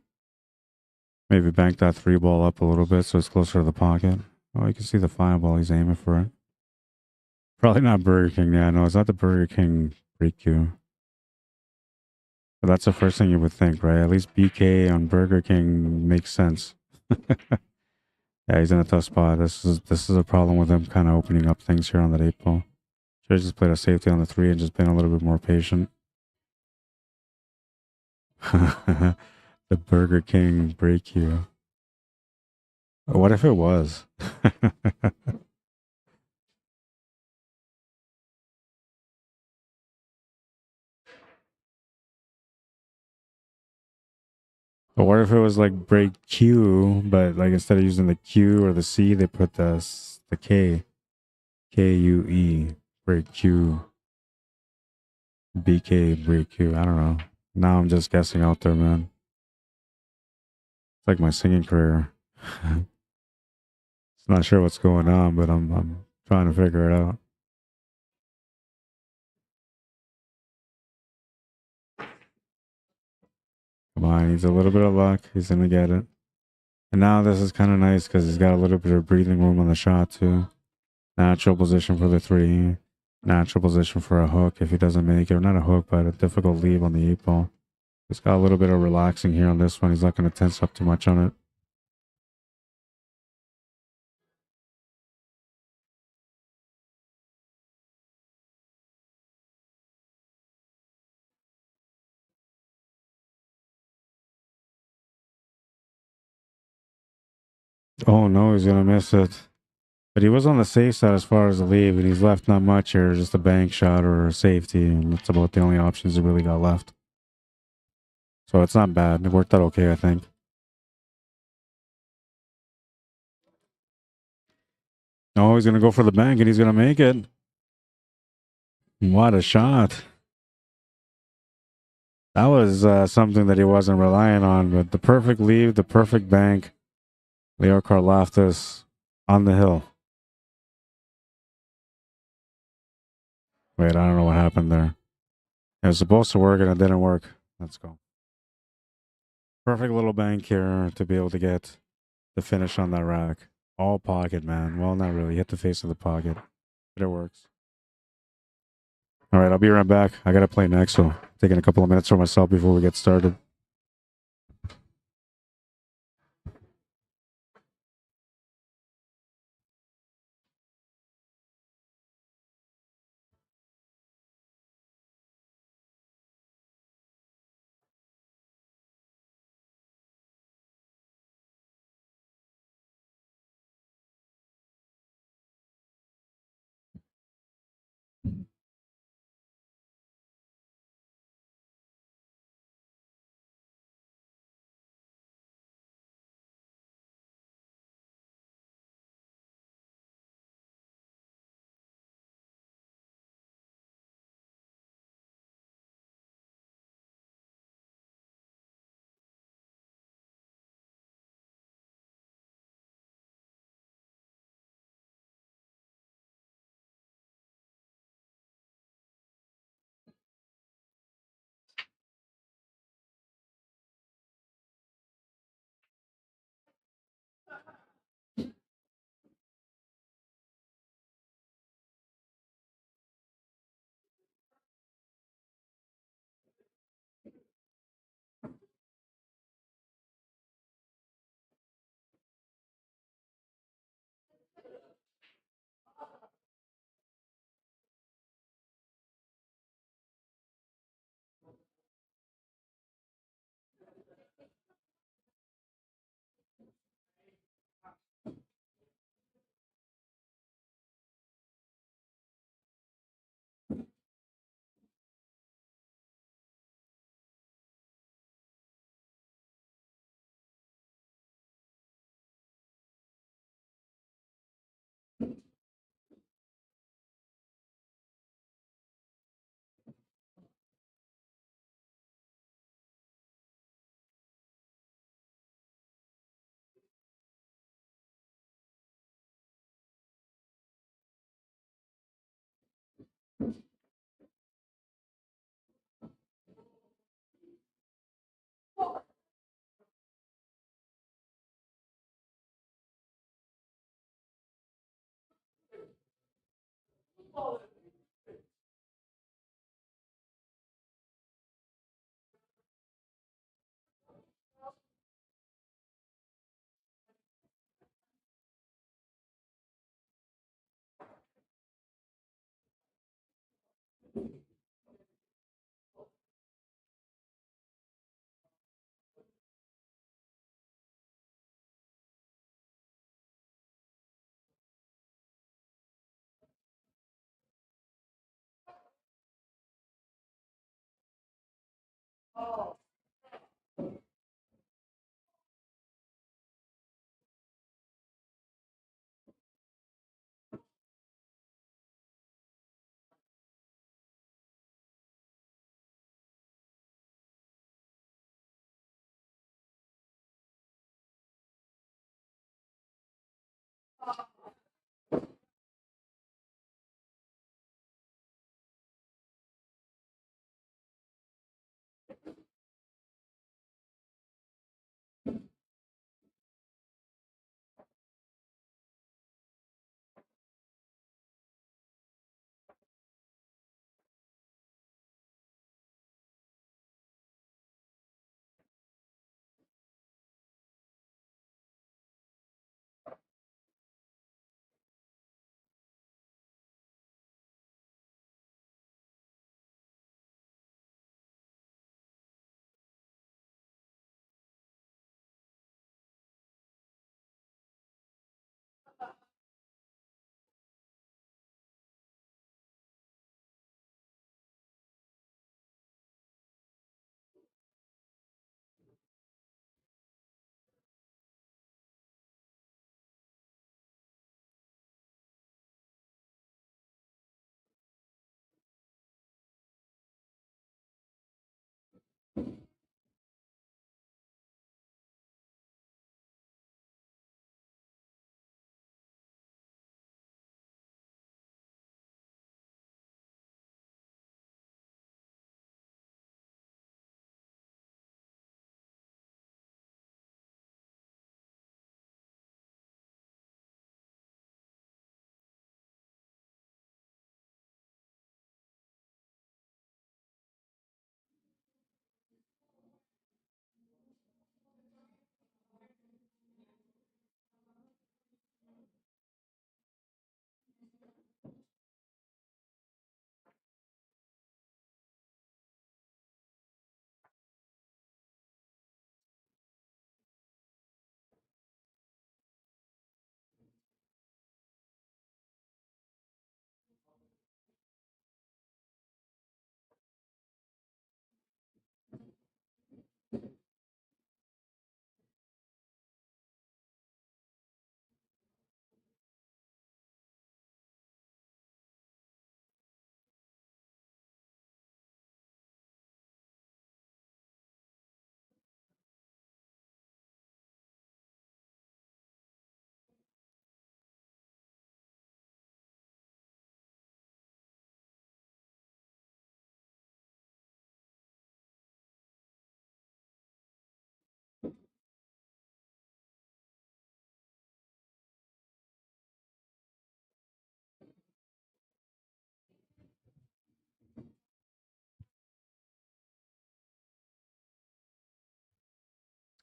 Maybe bank that 3 ball up a little bit so it's closer to the pocket. Oh, you can see the 5 ball. He's aiming for it. Probably not Burger King. Yeah, no, it's not the Burger King break queue. But that's the first thing you would think, right? At least BK on Burger King makes sense. Yeah, he's in a tough spot. This is a problem with him kind of opening up things here on that 8 ball. Should have just played a safety on the 3 and just been a little bit more patient. The Burger King break queue. What if it was? But what if it was like break Q, but like instead of using the Q or the C, they put the K, KUE, break Q, BK, break Q. I don't know. Now I'm just guessing out there, man. It's like my singing career. It's not sure what's going on, but I'm trying to figure it out. Come on, he needs a little bit of luck. He's gonna get it. And now this is kind of nice because he's got a little bit of breathing room on the shot too. Natural position for the 3. Natural position for a hook if he doesn't make it. Or not a hook, but a difficult leave on the 8 ball. He's got a little bit of relaxing here on this one. He's not going to tense up too much on it. Oh no, he's going to miss it. But he was on the safe side as far as the leave, and he's left not much here. Just a bank shot or a safety, and that's about the only options he really got left. So it's not bad. It worked out okay, I think. Oh, he's going to go for the bank, and he's going to make it. What a shot. That was something that he wasn't relying on, but the perfect leave, the perfect bank. Leo Karlaftis on the hill. Wait, I don't know what happened there. It was supposed to work and it didn't work. Let's go. Perfect little bank here to be able to get the finish on that rack. All pocket, man. Well, not really. Hit the face of the pocket. But it works. All right, I'll be right back. I got to play next, so taking a couple of minutes for myself before we get started.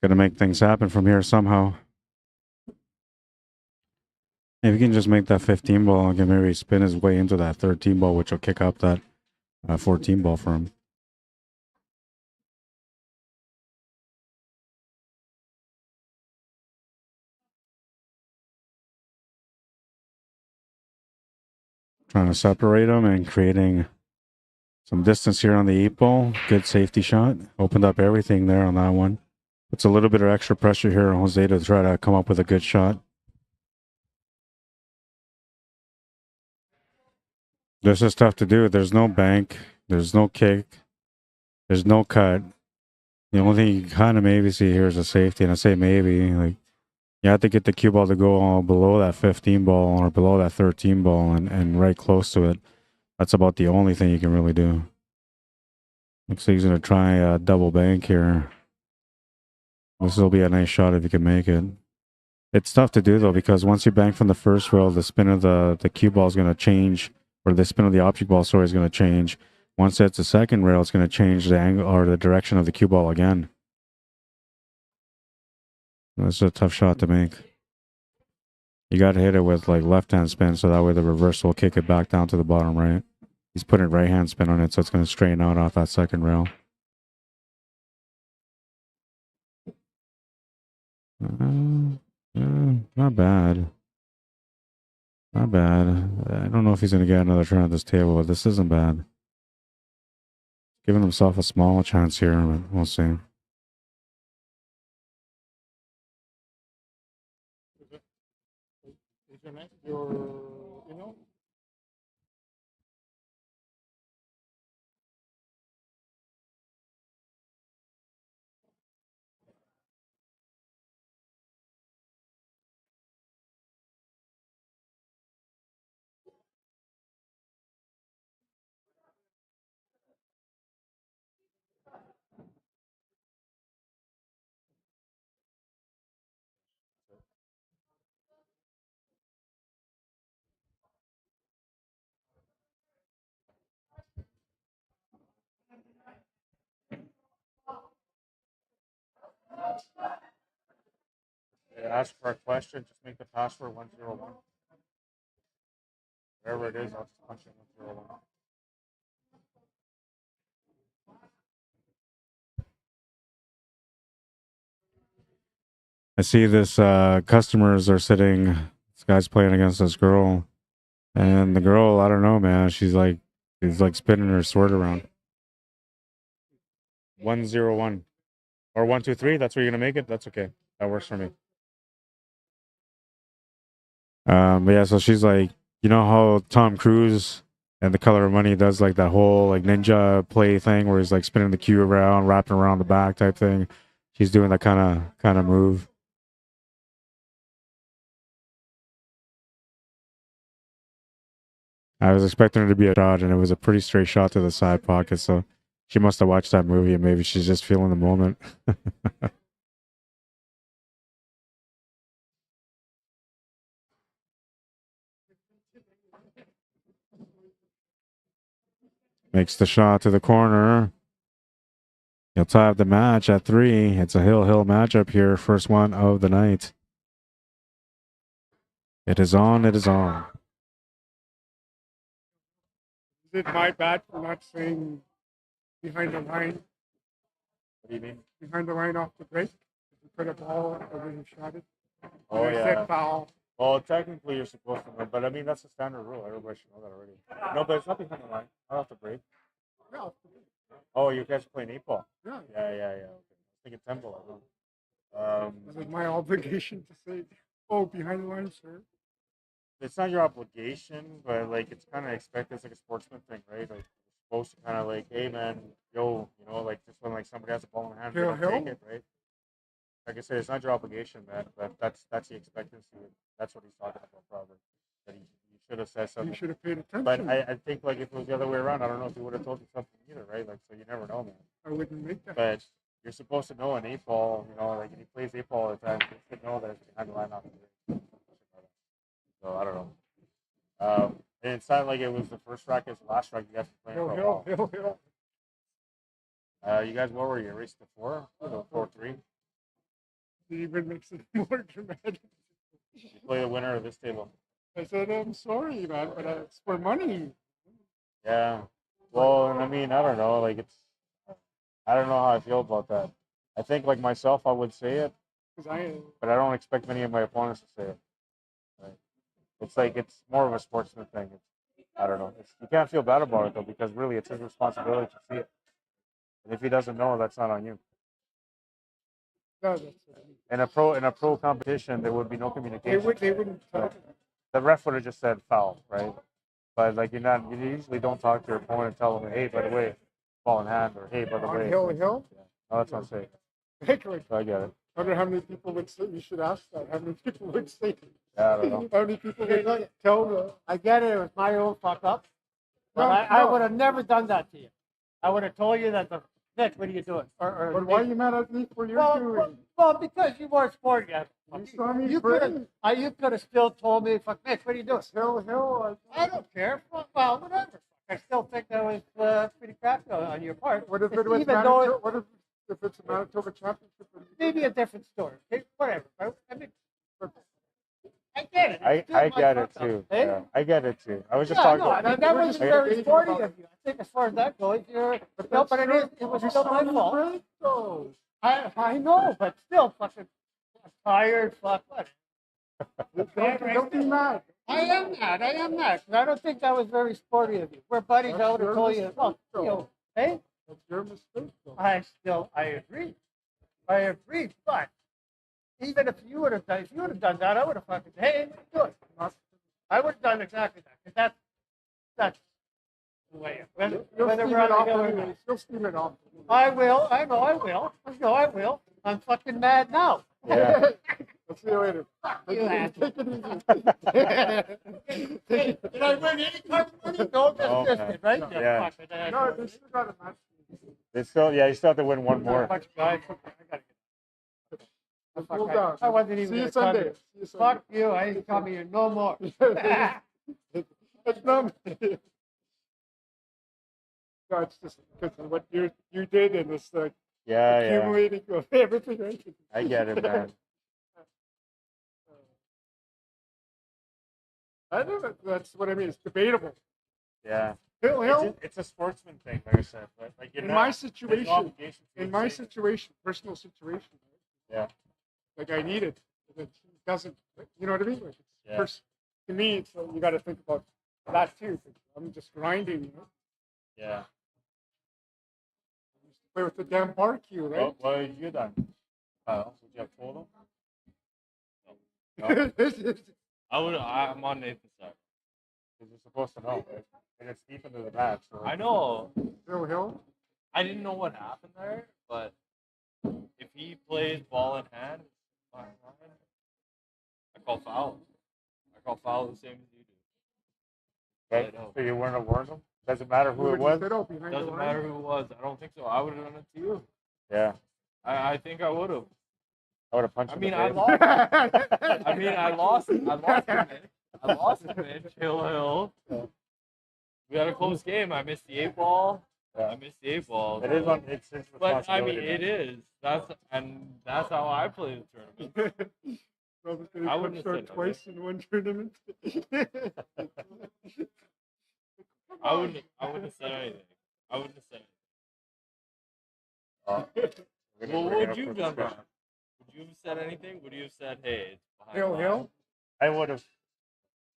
Gonna make things happen from here somehow. If he can just make that 15 ball and can maybe spin his way into that 13 ball, which will kick up that 14 ball for him. Trying to separate him and creating some distance here on the 8 ball. Good safety shot. Opened up everything there on that one. Puts a little bit of extra pressure here on Jose to try to come up with a good shot. This is tough to do. There's no bank. There's no kick. There's no cut. The only thing you kind of maybe see here is a safety, and I say maybe. Like, you have to get the cue ball to go below that 15 ball or below that 13 ball and right close to it. That's about the only thing you can really do. Looks like he's going to try a double bank here. This will be a nice shot if you can make it. It's tough to do, though, because once you bank from the first row, the spin of the cue ball is going to change where the spin of the object ball story is going to change. Once it's the second rail, it's going to change the angle or the direction of the cue ball again. This is a tough shot to make. You got to hit it with like left-hand spin, so that way the reverse will kick it back down to the bottom right. He's putting right-hand spin on it, so it's going to straighten out off that second rail. Not bad. Not bad. I don't know if he's going to get another turn at this table, but this isn't bad. Giving himself a small chance here, but we'll see. Is your next your, you know? Ask for a question, just make the password 101. Wherever it is, I'll just punch in 101. I see this customers are sitting, this guy's playing against this girl. And the girl, I don't know, man, she's like spinning her sword around. 101. Or 123, that's where you're going to make it? That's okay. That works for me. But yeah, so she's like, you know how Tom Cruise and The Color of Money does like that whole like ninja play thing where he's like spinning the cue around, wrapping around the back type thing. She's doing that kind of move. I was expecting her to be a shot, and it was a pretty straight shot to the side pocket. So she must have watched that movie, and maybe she's just feeling the moment. Makes the shot to the corner. He'll tie up the match at 3. It's a hill matchup here. First one of the night. It is on. It is on. Is it my bad for not saying behind the line? What do you mean? Behind the line off the break? You put a ball over you shot it. Oh, I yeah. said foul. Well, technically you're supposed to know, but I mean, that's a standard rule. Everybody should know that already. No, but it's not behind the line. Not off the break. Yeah. Oh, you guys are playing 8-ball? Yeah. Yeah. Okay. I think it's 10-ball. Is it my obligation to say, oh, behind the line, sir? It's not your obligation, but like it's kind of expected. It's like a sportsman thing, right? Like you're supposed to kind of like, hey man, yo, you know, like just when like somebody has a ball in hand, you're gonna take it, right? Like I said, it's not your obligation, man. But that's the expectancy. That's what he's talking about, probably. That you should have said something. You should have paid attention. But I think like if it was the other way around, I don't know if he would have told you something either, right? Like so, you never know, man. I wouldn't make that. But you're supposed to know an 8-ball, you know, like if he plays 8-ball all the time, you should know that it's behind the line off the break. So I don't know. And it sounded like it was the first rack as the last rack. You guys were playing for a while. You guys, what were you? Racing to 4 or 4-3? It even makes it more dramatic. You play the winner of this table. I said, I'm sorry, man, but it's for money. Yeah. Well, and I mean, I don't know. Like I don't know how I feel about that. I think like myself, I would say it, but I don't expect many of my opponents to say it. Right? It's like it's more of a sportsman thing. I don't know. You can't feel bad about it though, because really it's his responsibility to see it. And if he doesn't know, that's not on you. No, in a pro competition, there would be no communication. They wouldn't talk. The ref would have just said foul, right? But like you usually don't talk to your opponent and tell them, hey, by the way, ball in hand, or hey, by the way. Hill? Yeah. No, that's not safe. So I get it. I wonder how many people would say, you should ask that. How many people would say, yeah, I don't know. How many people would tell them? I get it, it was my own fuck up. But I would have never done that to you. I would have told you that Mitch, what are you doing? But why are you mad at me for your doing? Well, because you weren't sporting yet. You saw me You playing. could have still told me, fuck, Mitch, what are you doing? Hill. I don't care. Well, whatever. I still think that was pretty crappy on your part. What if it was Even Manitoba? though What if it's a Manitoba championship? maybe a different story. Okay, whatever. I mean, I get it. I It's still my get it fuck too. up, eh? Yeah, I get it too. I was just Yeah, talking. no, that We're wasn't just very debating sporting about- of you. I think as far as that goes, you're But no, that's but it was you still my saw me fault. break those. I know, but still, fucking tired, fuck what? Don't be mad. I am mad. 'Cause I don't think that was very sporty of you. We're buddies. I would have told you, look, you know, hey, That's your mistake, though. I agree, but even if you would have done that, I would have fucking, hey, do it. I would have done exactly that. 'Cause that's the way. Whether You'll we're steam on it the off hill or not. anyways. You'll steam it off. I will. I know I will. I'm fucking mad now. Yeah. I'll see you later. You asshole. Take it easy. Hey, did I win any kind of money? No, No, just man. this, right? Yeah. Fuck it, No, they still got a match. It's still, yeah, you still have to win one more. Fuck, guys. I gotta get. Cool down. I wasn't even See you gonna come Sunday. here. See you Sunday. Fuck you. I ain't coming here no more. It's not. No, it's just because of what you did, and it's like Yeah, yeah. accumulating of everything. Right? I get it, man. I know that's what I mean. It's debatable. Yeah. Hill, It's a sportsman thing, like I said. But like in my situation, in personal situation, Yeah. like I need it. It doesn't, you know what I mean? Like it's Yeah. to me, it's, you got to think about that too. I'm just grinding. You know? Yeah. Play with the damn bar cue, right? What have you done? Would you have told him? No. I'm on Nathan's side. Because you're supposed to know, right? And it's deep into the match. So I know. Hill. I didn't know what happened there, but if he plays ball in hand, fine. I call foul. I call foul the same as you do. Okay, so you weren't warned him? Doesn't matter who it was? Doesn't matter who it was. I don't think so. I would have done it to you. Yeah. I think I would have. I would have punched I him mean, in I the lost. face. I mean, I lost. I lost to Mitch. Hill. We had a close game. I missed the 8-ball. Yeah. I missed the 8-ball. It is on. It's his But I mean, responsibility, it man. is. That's how I play the tournament. I wouldn't have said twice in one tournament. I wouldn't have said anything. I wouldn't have said anything. Well, what would you have done, Brian? Would you have said anything? Would you have said, "Hey, it's behind the line"? I would have.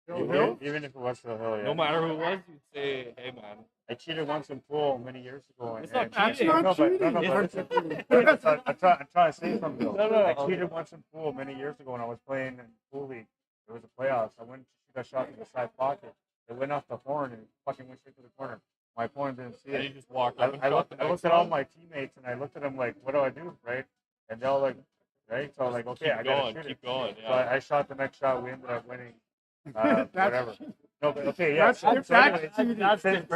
Hill? Even if it was Hill, yeah. No matter who it was, you'd say, "Hey, man." I cheated once in pool many years ago. It's not That's cheating. not cheating. I'm trying to say something. No, no, I cheated once in pool many years ago when I was playing in pool league. It was a playoffs. I went to shoot a shot in the side pocket. It went off the horn and fucking went straight to the corner. My opponent didn't see And you it. just walked I up and shot the next looked at all one. my teammates and I looked at them like, what do I do, right? And they're all like, right? So I was like, okay, I gotta shoot it. Keep going. So Yeah. I shot the next shot. We ended up winning. Whatever. No, but okay, yeah. That's So different. anyways, That's since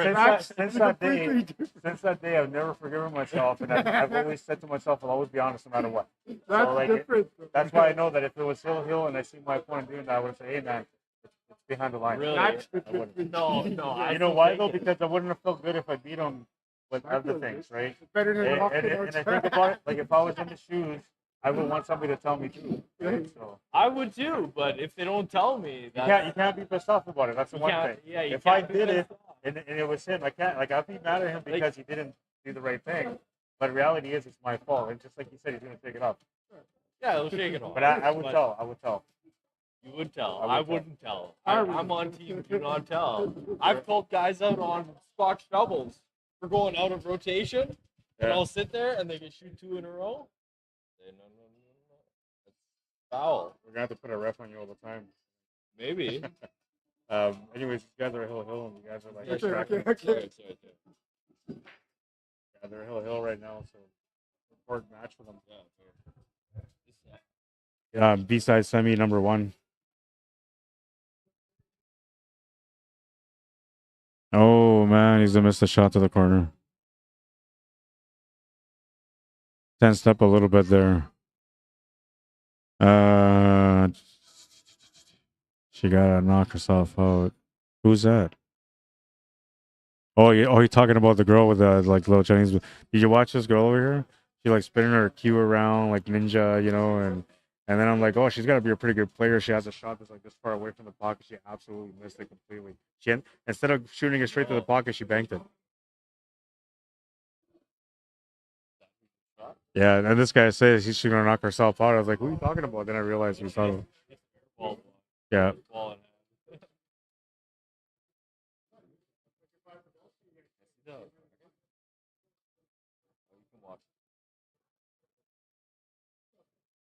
different. that day, I've never forgiven myself, and I've always said to myself, I'll always be honest no matter what. That's like, different. That's why I know that if it was Hill and I see my opponent doing that, I would say, hey man, it's behind the line. Really? That's I wouldn't. No. You know why though? Because I wouldn't have felt good if I beat him with other things, right? Better than And walking I outside. think about it, like if I was in the shoes, I would want somebody to tell me too. Right? So I would too, but if they don't tell me, you that's, can't be pissed off about it. That's the one thing. Yeah, you If I can't be did it pissed off. and it was him, I can't I'd be mad at him because he didn't do the right thing. But reality is, it's my fault. And just like you said, he's gonna take it off. Yeah, they'll shake it off. But I would tell. I would tell. You would tell. I I would wouldn't tell. I would. I'm on team do not tell. I've called guys out on Scotch doubles for going out of rotation, and Yeah. I'll sit there and they can shoot 2 in a row. Say, no. That's foul. We're gonna have to put a ref on you all the time. Maybe. Anyways, you guys are Hill, and you guys are like Okay. Sorry. Yeah, they're Hill right now, so important match for them. Yeah, B-side semi number 1. Oh man, he's gonna miss the shot to the corner. tensed up a little bit there. She gotta knock herself out. Who's that? Oh, you're talking about the girl with the like little Chinese. Did you watch this girl over here? She like spinning her cue around like ninja, you know, and then I'm like, oh, she's gotta be a pretty good player. She has a shot that's like this far away from the pocket. She absolutely missed it completely. Instead of shooting it straight to the pocket, she banked it. Yeah, and this guy says she's gonna knock herself out. I was like, who are you talking about? Then I realized we talking about. Yeah.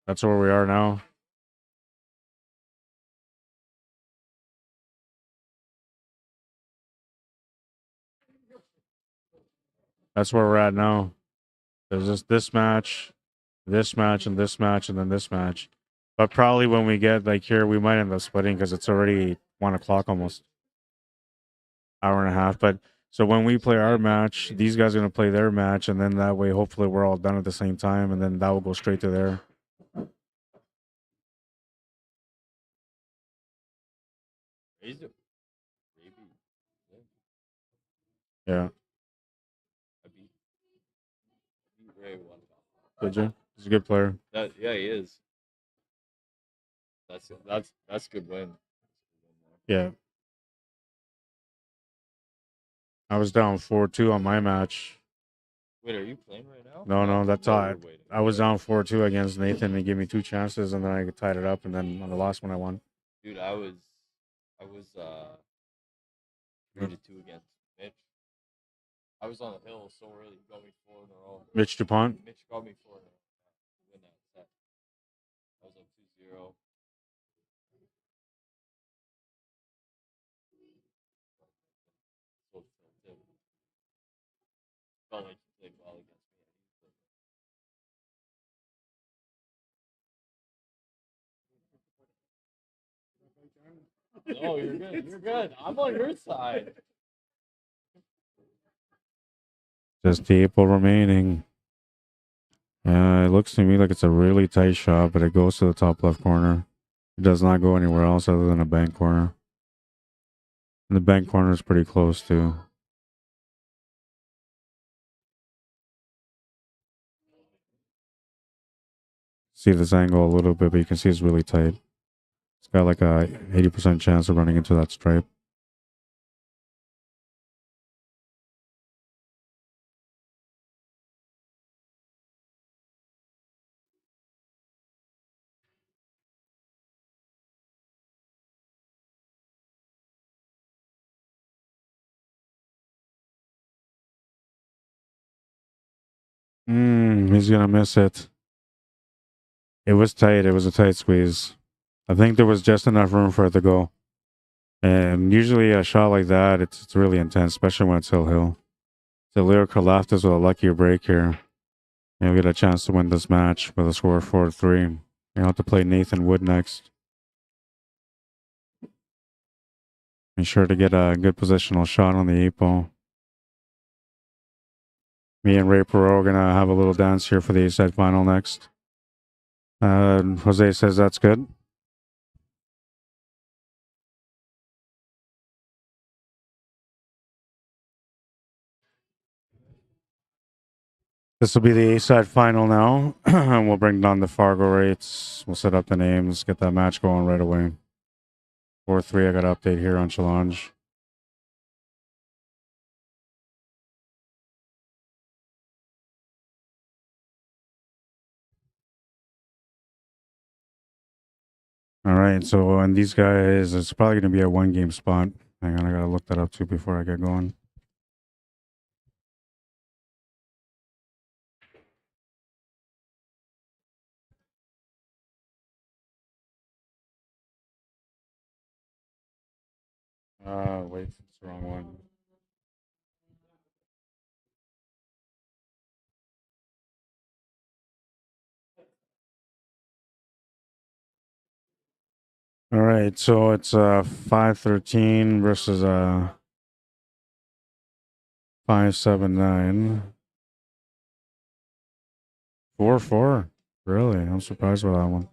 That's where we are now. That's where we're at now. There's just this match, and this match, and then this match. But probably when we get like here, we might end up splitting because it's already 1 o'clock almost. Hour and a half. But so when we play our match, these guys are gonna play their match, and then that way, hopefully, we're all done at the same time, and then that will go straight to there. Yeah. Did you? He's a good player. Yeah, he is. That's good win. Yeah. I was down 4-2 on my match. Wait, are you playing right now? No, that's all. We're waiting. I was down 4-2 against Nathan. He gave me 2 chances, and then I tied it up. And then on the last one, I won. Dude, I was 3-2 against Mitch. I was on the hill so early. He got me 4 in a row. Mitch DuPont. Mitch got me 4 in a row. Win that set. I was up 2-0. Felt like he played well against me. No, you're good. You're good. I'm on your side. Just people remaining. It looks to me like it's a really tight shot, but it goes to the top left corner. It does not go anywhere else other than a bank corner. And the bank corner is pretty close too. See this angle a little bit, but you can see it's really tight. It's got like a 80% chance of running into that stripe. He's gonna miss it. It was tight. It was a tight squeeze. I think there was just enough room for it to go. And usually a shot like that, it's really intense, especially when it's hill. So Leo left us with a luckier break here. He'll get a chance to win this match with a score of 4-3. You'll have to play Nathan Wood next. Be sure to get a good positional shot on the 8-ball. Me and Ray Perot are going to have a little dance here for the A-side final next. Jose says that's good. This will be the A-side final now. And we'll bring down the Fargorates. We'll set up the names, get that match going right away. 4-3, I got an update here on Challenge. All right, so and these guys, it's probably going to be a 1-game spot. Hang on, I got to look that up too before I get going. Wait, it's the wrong one. All right, so it's 5-13 versus 5-7-9. 4-4. Really? I'm surprised with that one.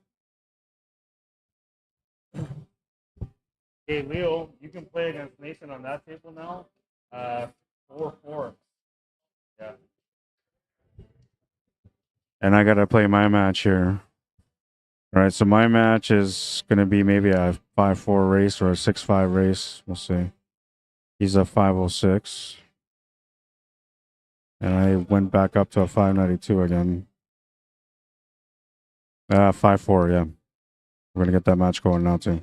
Hey, Leo, you can play against Nathan on that table now. 4-4. Yeah. And I got to play my match here. All right, so my match is going to be maybe a 5-4 race or a 6-5 race. We'll see. He's a 506. And I went back up to a 592 again. 5-4, yeah. We're going to get that match going now, too.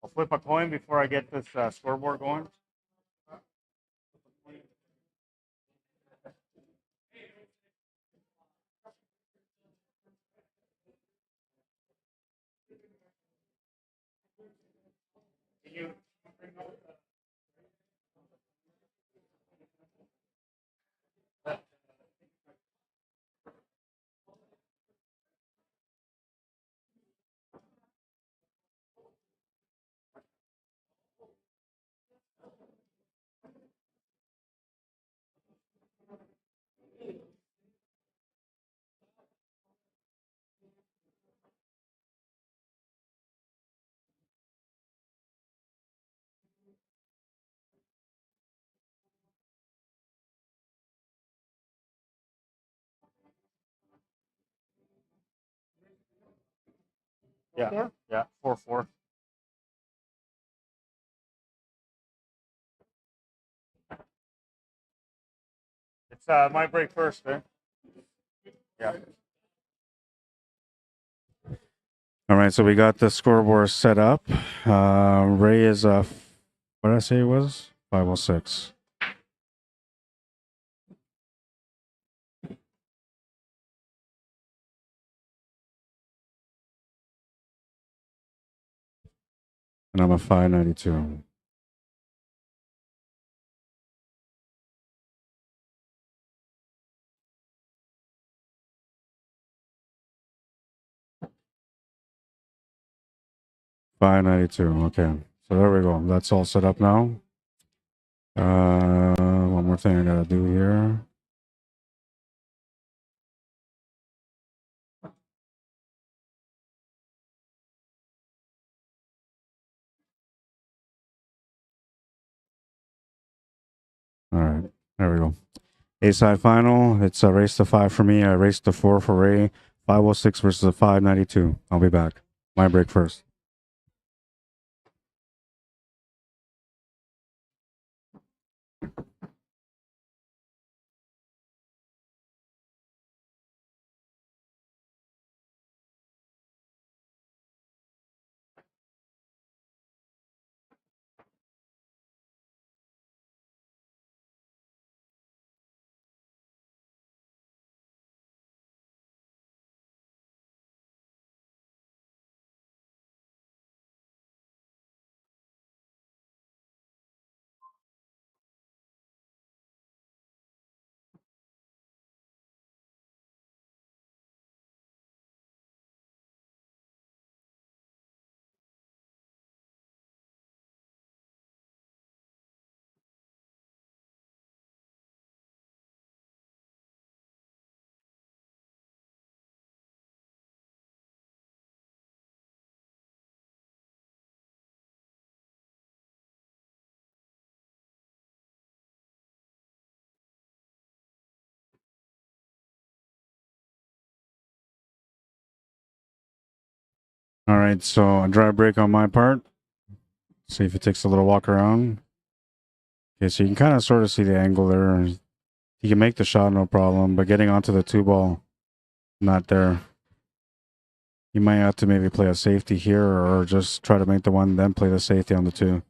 I'll flip a coin before I get this scoreboard going. Yeah, yeah, 4-4. It's my break first, man. Yeah. All right, so we got the scoreboard set up. Ray is a, what did I say it was? 506. And I'm a 592. Okay, so there we go. That's all set up now. One more thing I gotta do here. All right, there we go. A-side final. It's a race to 5 for me. I raced to 4 for Ray. 506 versus a 592. I'll be back. My break first. All right, so a dry break on my part. See if it takes a little walk around. Okay, so you can kind of sort of see the angle there. He can make the shot, no problem, but getting onto the 2-ball, not there. You might have to maybe play a safety here or just try to make the 1, then play the safety on the 2.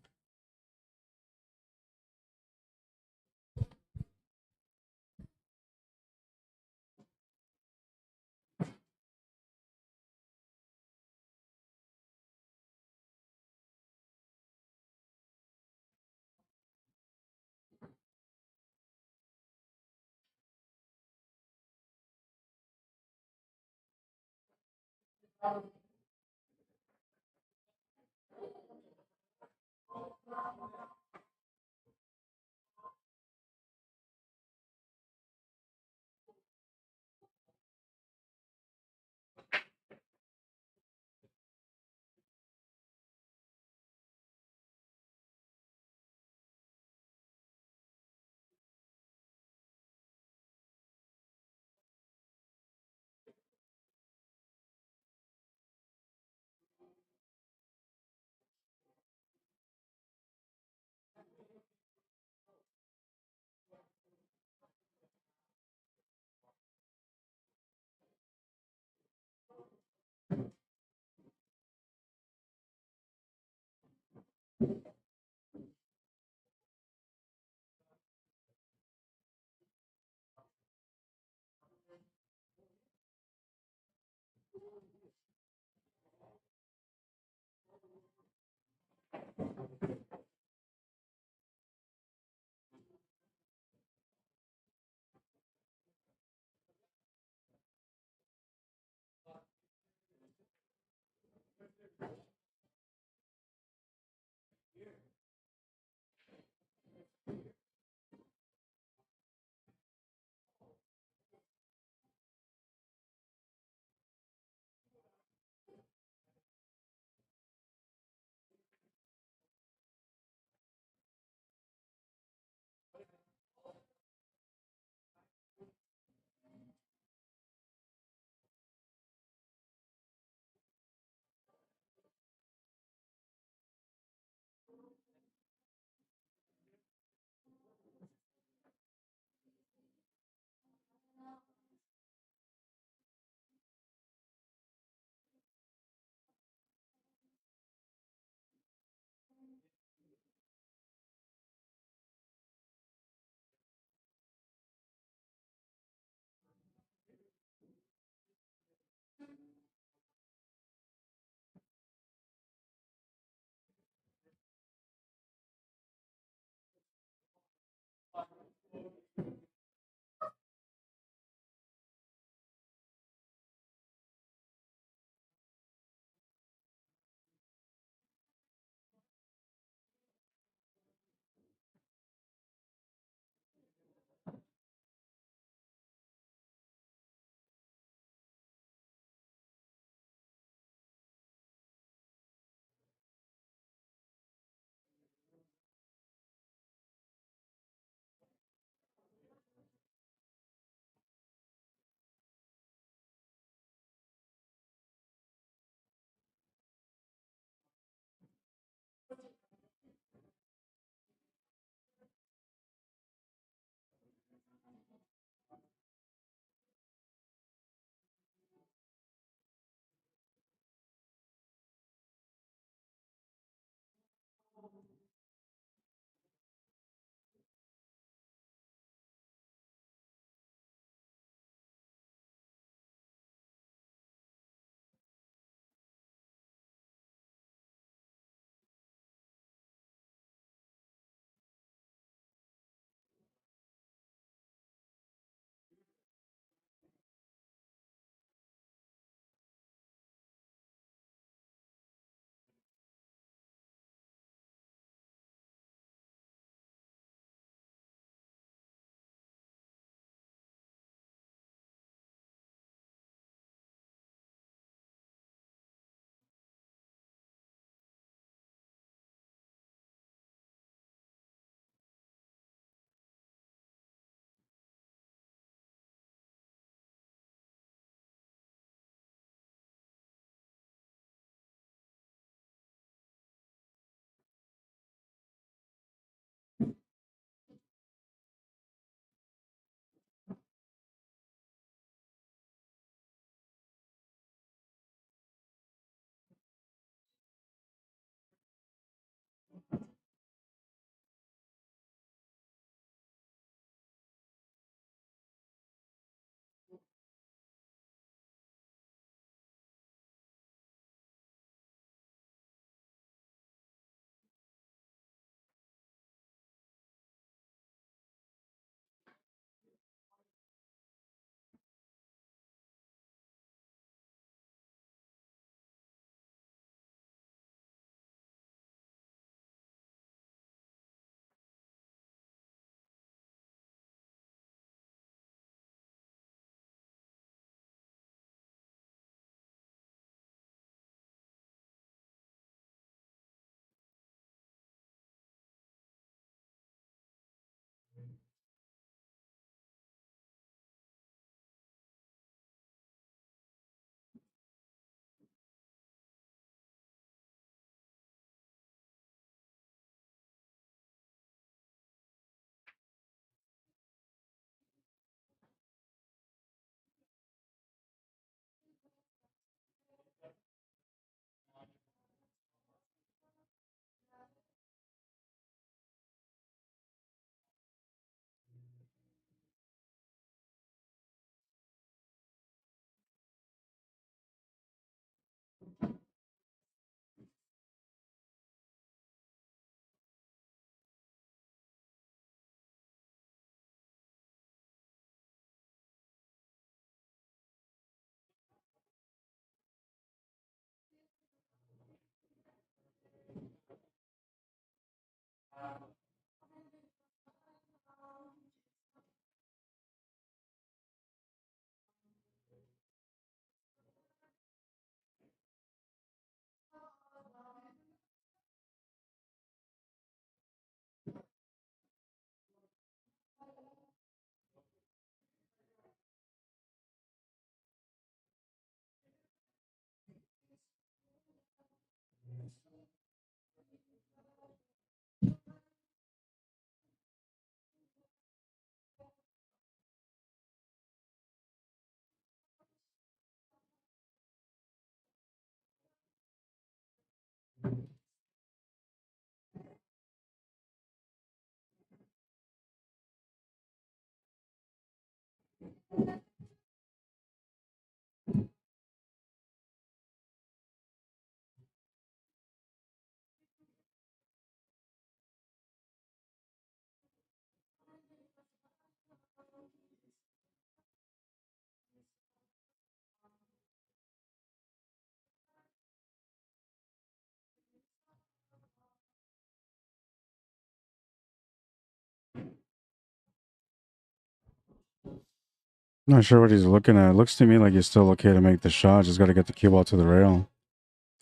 Not sure what he's looking at. It looks to me like he's still okay to make the shot. Just got to get the cue ball to the rail.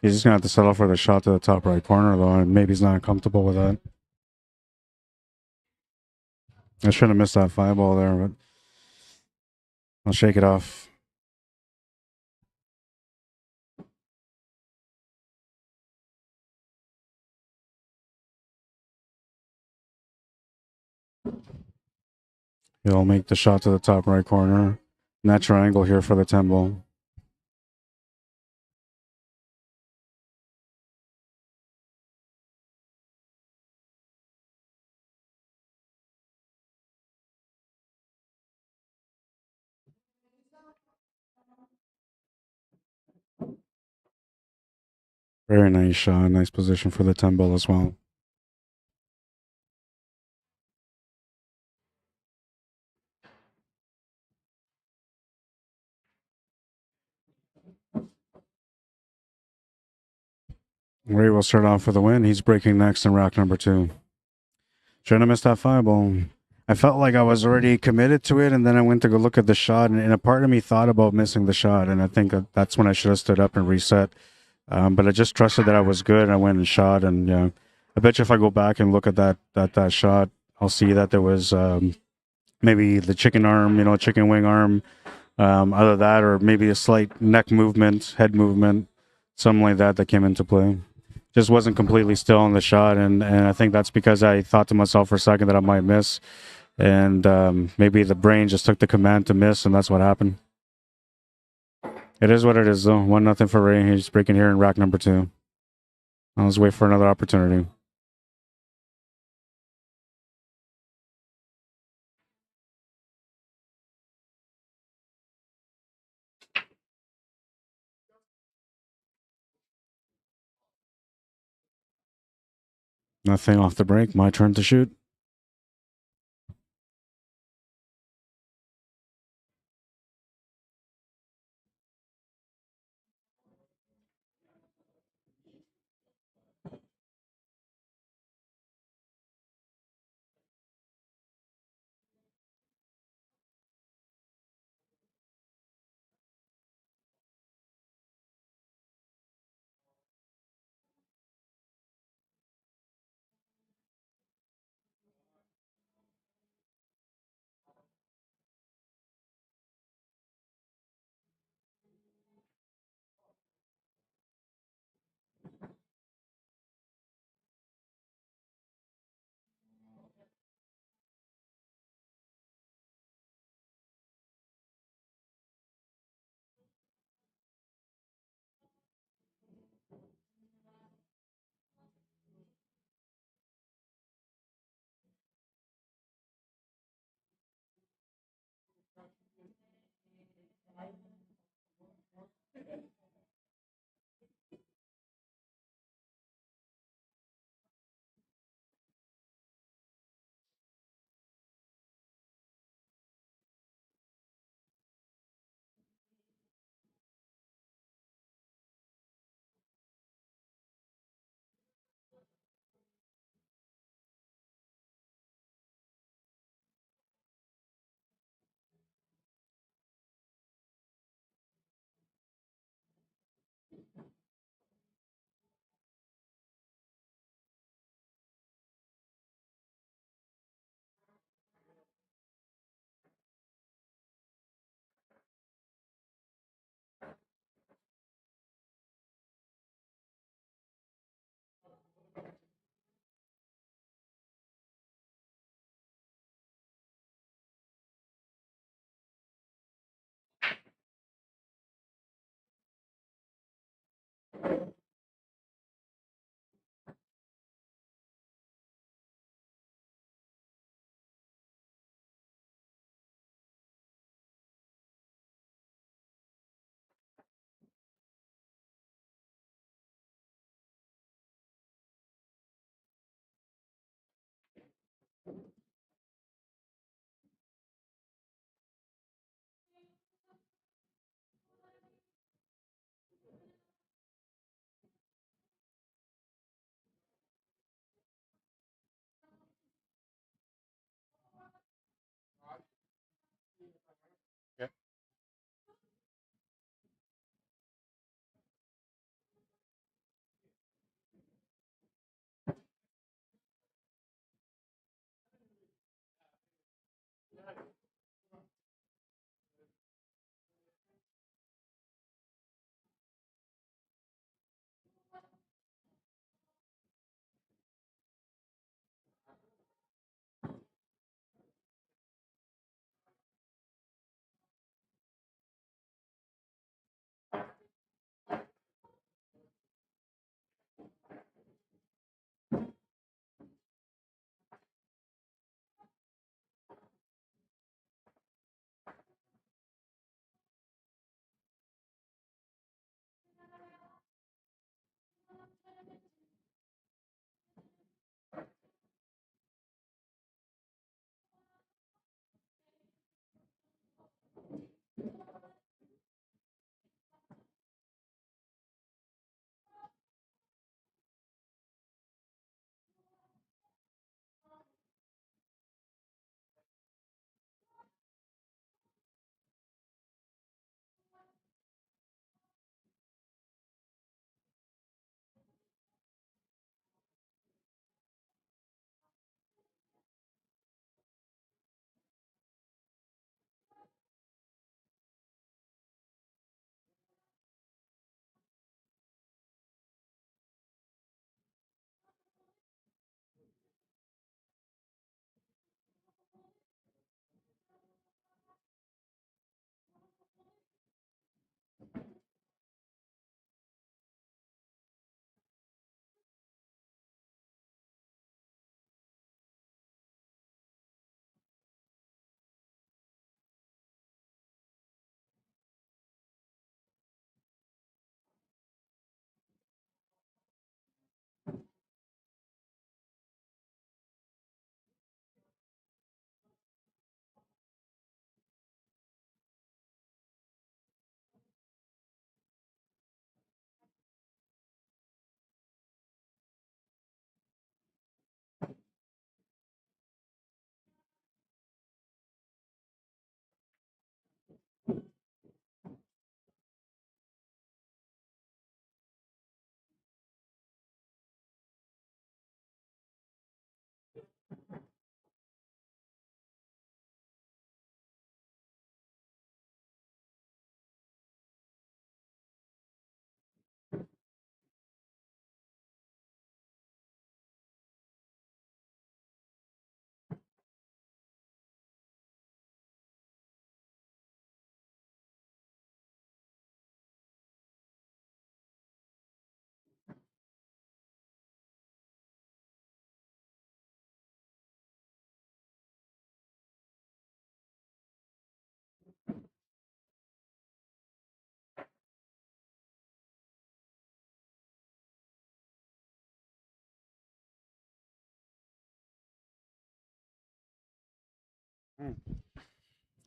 He's just gonna have to settle for the shot to the top right corner though, and maybe he's not comfortable with that. I should have missed that 5 ball there, but I'll shake it off. He'll make the shot to the top right corner. Net triangle here for the 10 ball. Very nice shot. Nice position for the 10 ball as well. Ray will start off for the win. He's breaking next in rack number 2. Shouldn't have missed that 5 ball. I felt like I was already committed to it, and then I went to go look at the shot, and a part of me thought about missing the shot, and I think that's when I should have stood up and reset. But I just trusted that I was good. I went and shot, and I bet you if I go back and look at that shot, I'll see that there was maybe the chicken arm, chicken wing arm, either that or maybe a slight neck movement, head movement, something like that came into play. Just wasn't completely still on the shot, and I think that's because I thought to myself for a second that I might miss, and maybe the brain just took the command to miss, and that's what happened. It is what it is, though. 1-0 for Ray. He's breaking here in rack number 2. Let's wait for another opportunity. Nothing off the break. My turn to shoot.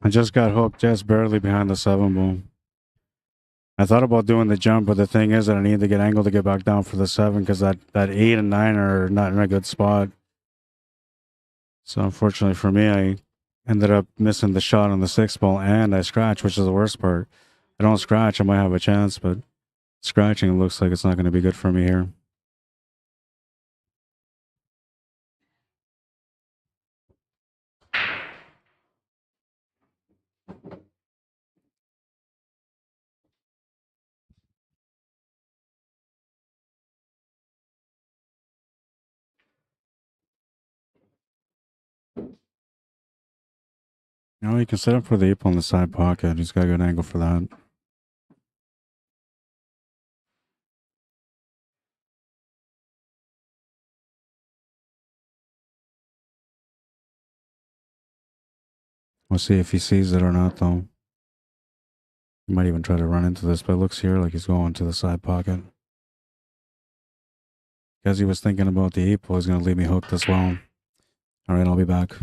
I just got hooked just barely behind the 7 ball. I thought about doing the jump, but the thing is that I need to get angled to get back down for the 7 because that 8 and 9 are not in a good spot. So unfortunately for me, I ended up missing the shot on the 6 ball and I scratched, which is the worst part. If I don't scratch, I might have a chance, but scratching looks like it's not going to be good for me here. You know, you can set up for the 8 ball in the side pocket. He's got a good angle for that. We'll see if he sees it or not, though. He might even try to run into this, but it looks here like he's going to the side pocket. Because he was thinking about the 8 ball, he's going to leave me hooked as well. All right, I'll be back.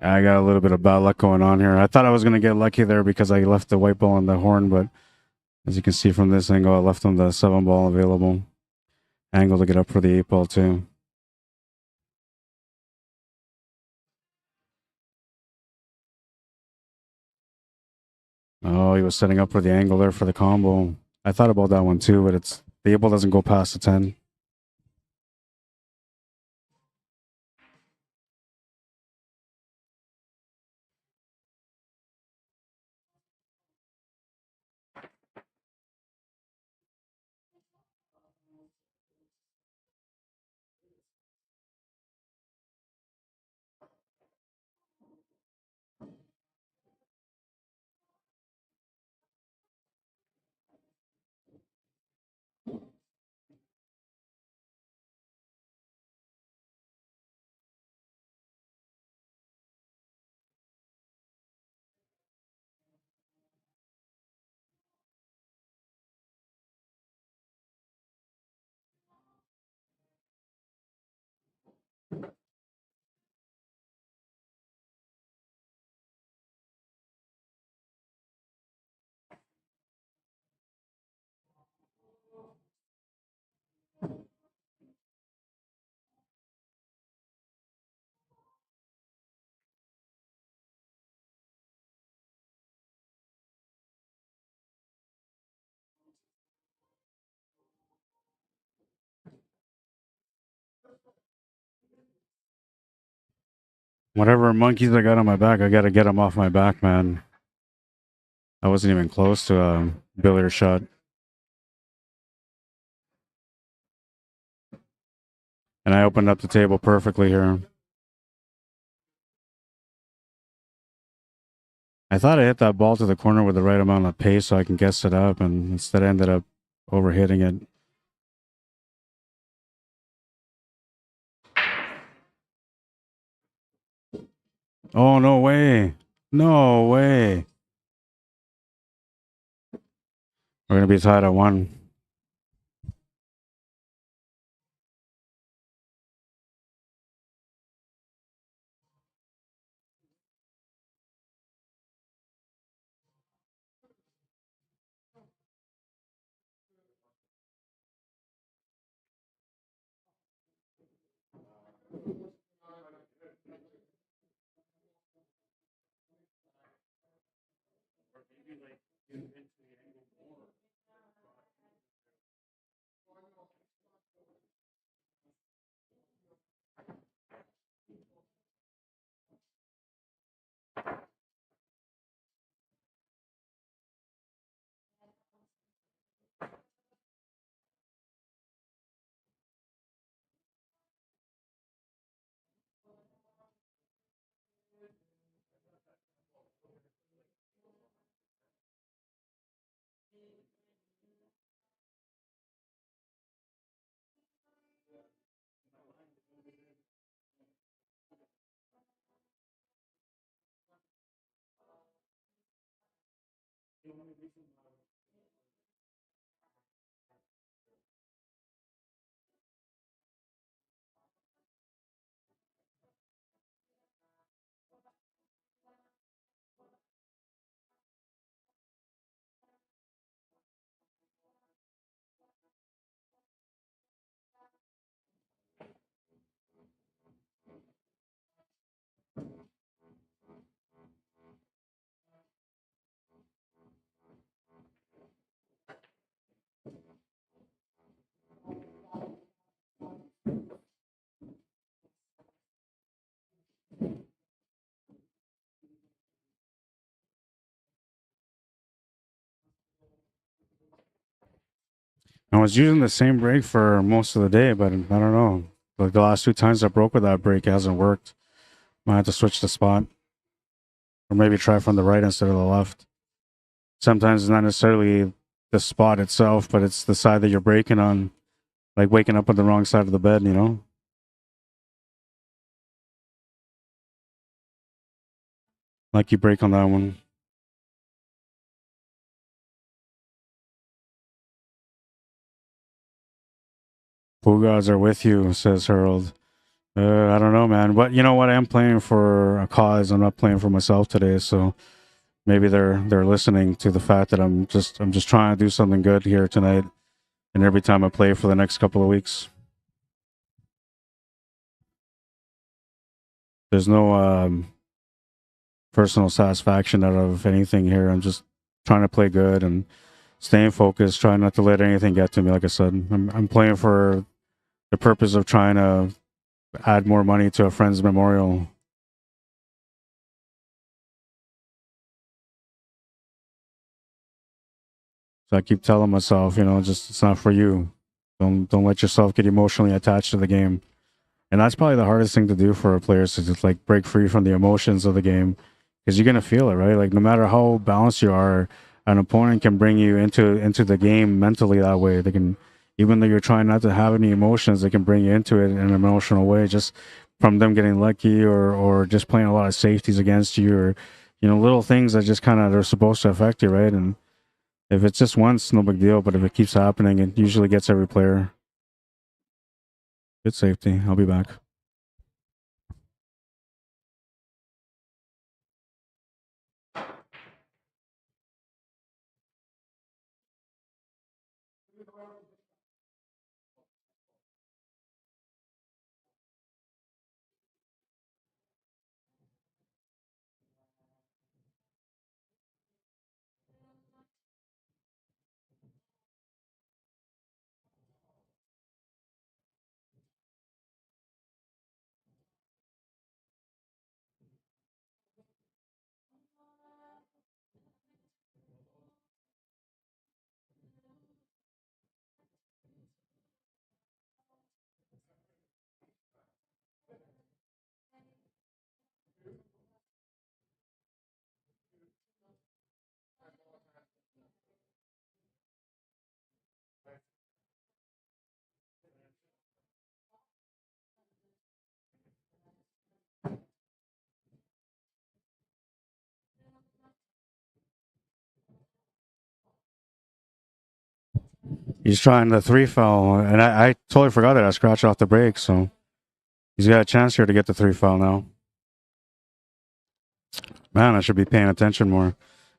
I got a little bit of bad luck going on here. I thought I was going to get lucky there because I left the white ball on the horn, but as you can see from this angle, I left him the 7 ball available. Angle to get up for the 8 ball too. Oh, he was setting up for the angle there for the combo. I thought about that one too, but it's the 8 ball doesn't go past the 10. Whatever monkeys I got on my back, I got to get them off my back, man. I wasn't even close to a billiard shot. And I opened up the table perfectly here. I thought I hit that ball to the corner with the right amount of pace so I can guess it up, and instead I ended up overhitting it. Oh, no way. No way. We're going to be tied at 1. I was using the same brake for most of the day, but I don't know. Like the last 2 times I broke with that brake, it hasn't worked. Might have to switch the spot, or maybe try from the right instead of the left. Sometimes it's not necessarily the spot itself, but it's the side that you're braking on, like waking up on the wrong side of the bed, you know? Like you brake on that one. Pool gods are with you, says Harold. I don't know, man. But you know what? I am playing for a cause. I'm not playing for myself today, so maybe they're listening to the fact that I'm just trying to do something good here tonight, and every time I play for the next couple of weeks. There's no personal satisfaction out of anything here. I'm just trying to play good and staying focused, trying not to let anything get to me. Like I said, I'm playing for the purpose of trying to add more money to a friend's memorial. So I keep telling myself, you know, just it's not for you. Don't let yourself get emotionally attached to the game. And that's probably the hardest thing to do for a player is to just like break free from the emotions of the game, because you're gonna feel it, right? Like no matter how balanced you are, an opponent can bring you into the game mentally that way. They can, even though you're trying not to have any emotions, they can bring you into it in an emotional way, just from them getting lucky or just playing a lot of safeties against you, or you know, little things that just kind of are supposed to affect you, right? And if it's just once, no big deal. But if it keeps happening, it usually gets every player. Good safety. I'll be back. He's trying the 3 foul, and I totally forgot that I scratched off the break, so he's got a chance here to get the 3 foul now. Man, I should be paying attention more.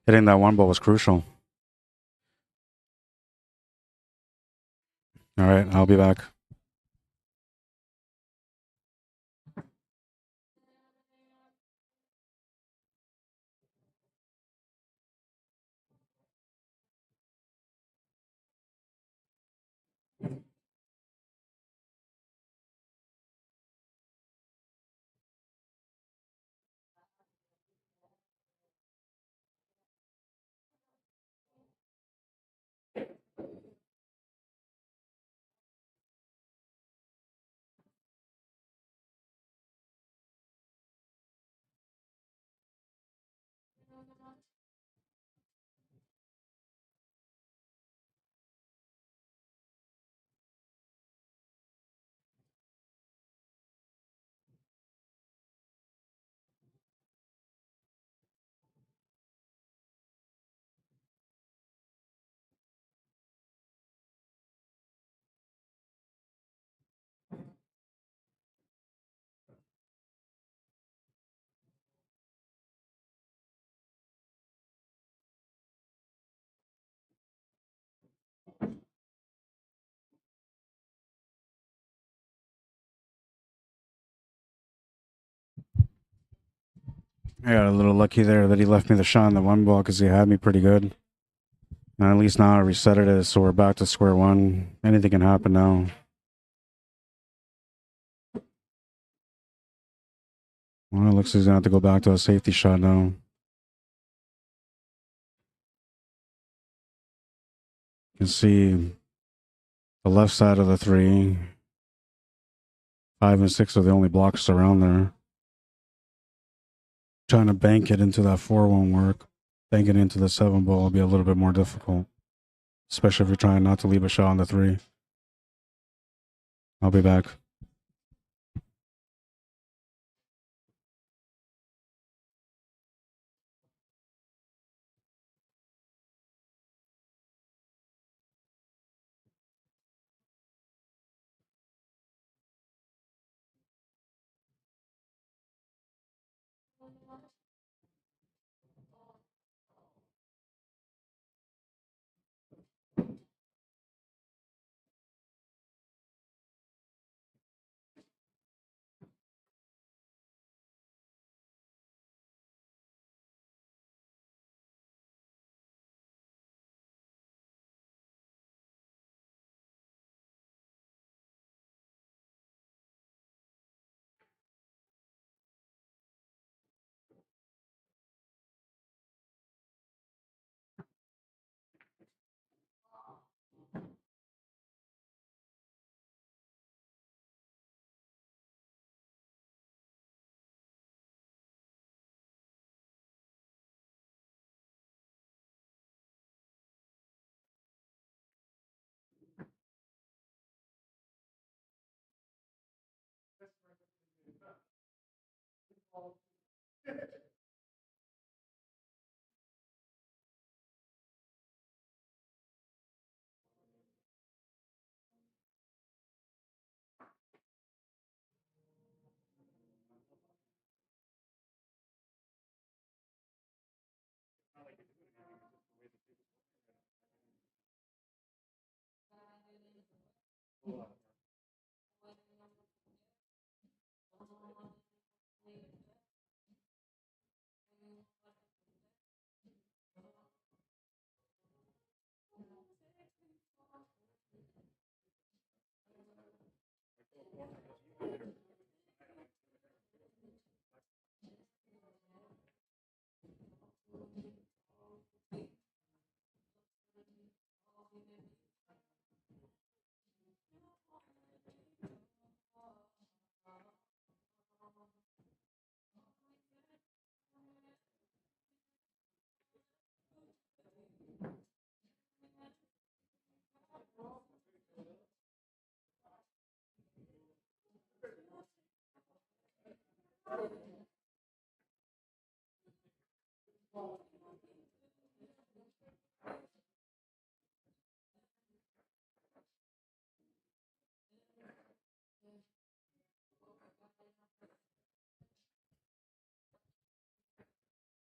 Hitting that one ball was crucial. All right, I'll be back. I got a little lucky there that he left me the shot on the one ball because he had me pretty good. And at least now I reset it, so we're back to square one. Anything can happen now. Well, it looks like he's gonna have to go back to a safety shot now. You can see the left side of the three. 5 and 6 are the only blocks around there. Trying to bank it into that 4 won't work. Bank it into the 7 ball will be a little bit more difficult, especially if you're trying not to leave a shot on the 3. I'll be back.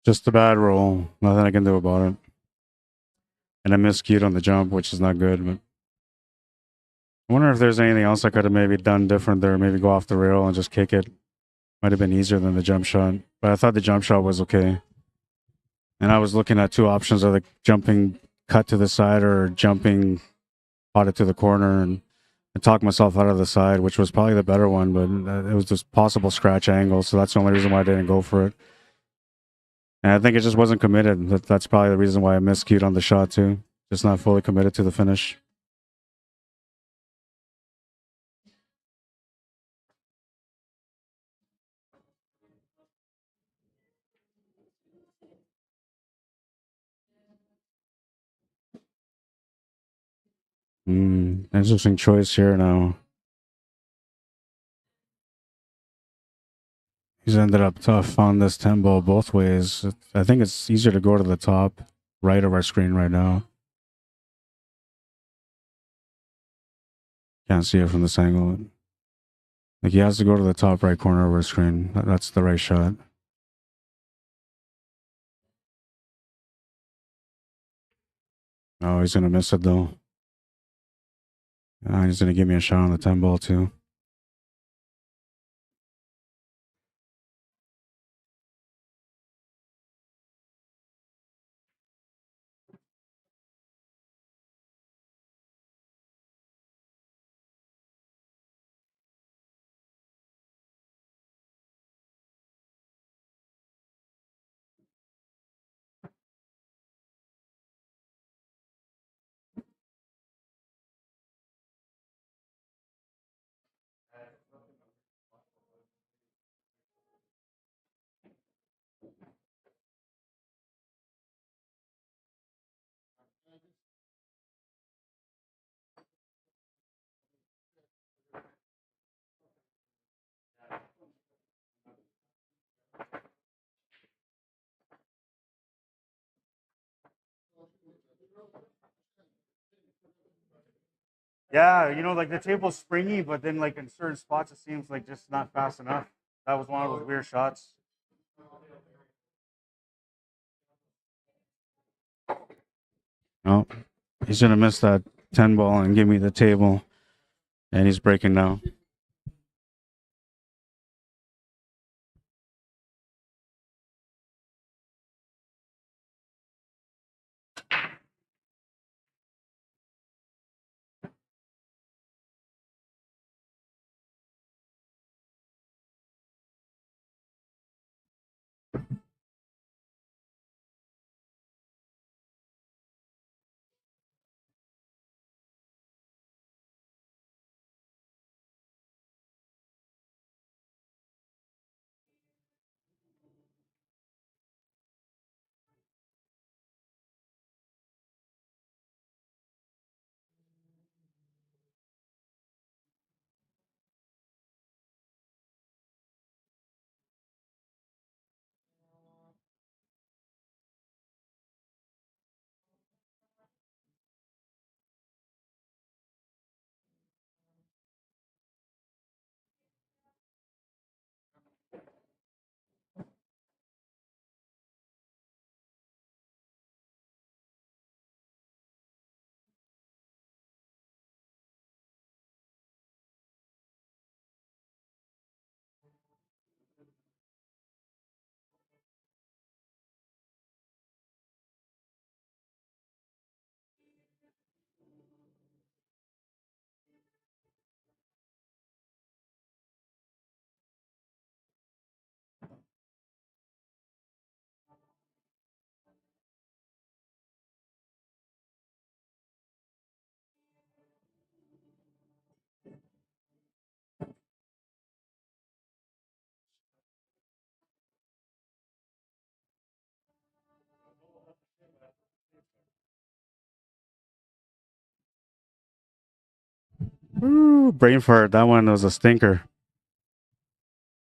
Just a bad roll. Nothing I can do about it. And I miscued on the jump, which is not good. But I wonder if there's anything else I could have maybe done different there. Maybe go off the rail and just kick it. Might have been easier than the jump shot. But I thought the jump shot was okay. And I was looking at 2 options of the jumping cut to the side or jumping pot it to the corner. And I talked myself out of the side, which was probably the better one. But it was just possible scratch angle. So that's the only reason why I didn't go for it. And I think it just wasn't committed. That's probably the reason why I miscued on the shot too. Just not fully committed to the finish. Interesting choice here now. He's ended up tough on this 10 ball both ways. I think it's easier to go to the top right of our screen right now. Can't see it from this angle. Like he has to go to the top right corner of our screen. That's the right shot. Oh, he's going to miss it though. He's going to give me a shot on the 10 ball too. Yeah, you know, like the table's springy, but then like in certain spots it seems like just not fast enough. That was one of those weird shots. Oh, he's gonna miss that 10 ball and give me the table, and he's breaking down. Ooh, brain fart. That one was a stinker.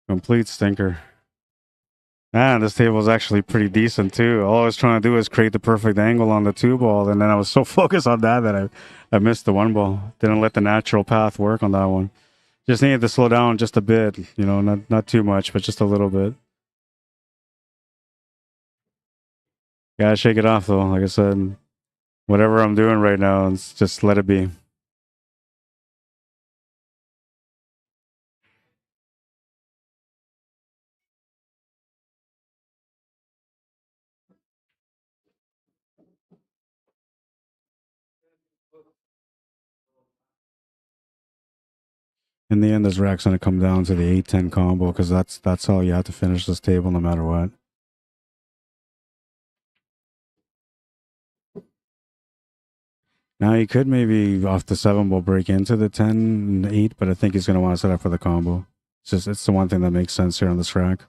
Complete stinker. Man, this table is actually pretty decent too. All I was trying to do is create the perfect angle on the 2 ball, and then I was so focused on that that I missed the 1 ball. Didn't let the natural path work on that one. Just needed to slow down just a bit, you know, not too much, but just a little bit. Gotta shake it off though. Like I said, whatever I'm doing right now, it's just let it be. In the end, this rack's gonna come down to the 8-10 combo because that's how you have to finish this table no matter what. Now he could maybe off the 7 ball break into the 10-8, but I think he's gonna want to set up for the combo. It's the one thing that makes sense here on this rack.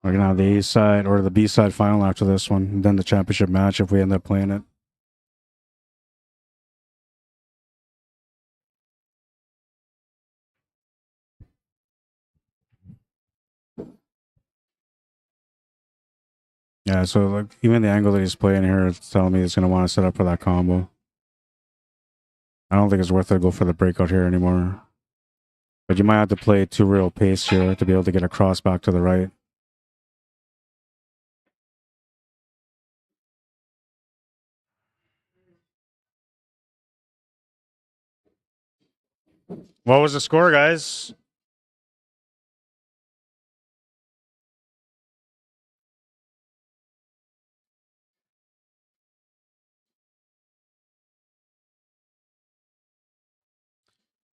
We're gonna have the A side or the B side final after this one, and then the championship match if we end up playing it. Yeah, so like even the angle that he's playing here is telling me he's gonna want to set up for that combo. I don't think it's worth it to go for the breakout here anymore. But you might have to play 2 real pace here to be able to get a cross back to the right. What was the score, guys?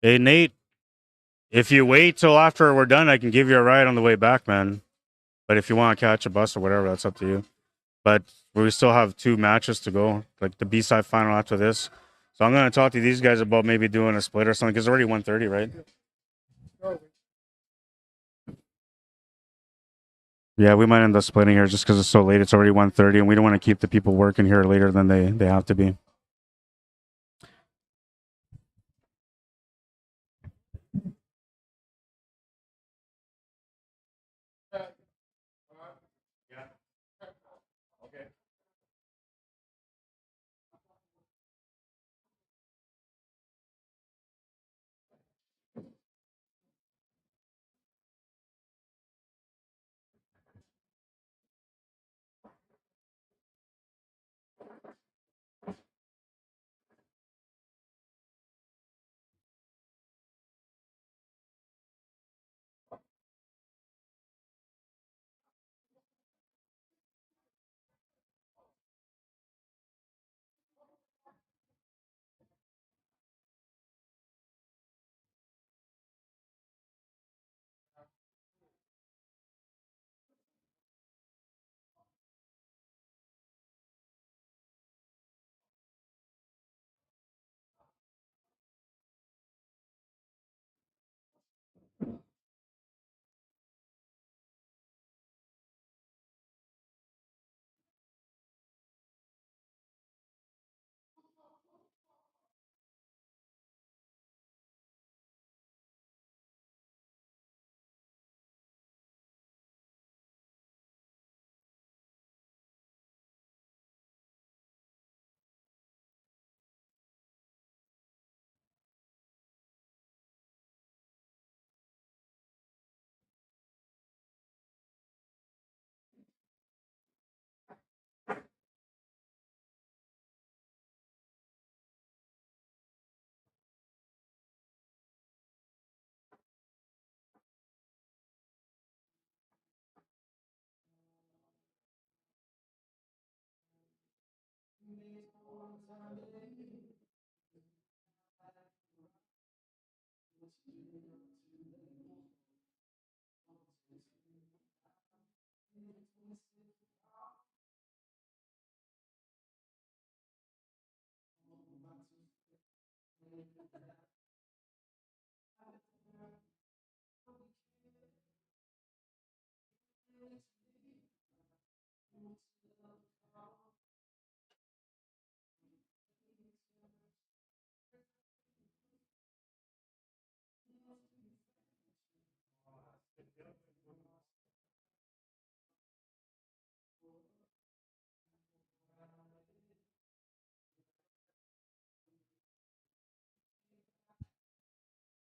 Hey, Nate, if you wait till after we're done, I can give you a ride on the way back, man. But if you want to catch a bus or whatever, that's up to you. But we still have 2 matches to go, like the B-side final after this. So I'm going to talk to these guys about maybe doing a split or something, because it's already 1:30, right? Yeah, we might end up splitting here just because it's so late. It's already 1:30, and we don't want to keep the people working here later than they have to be.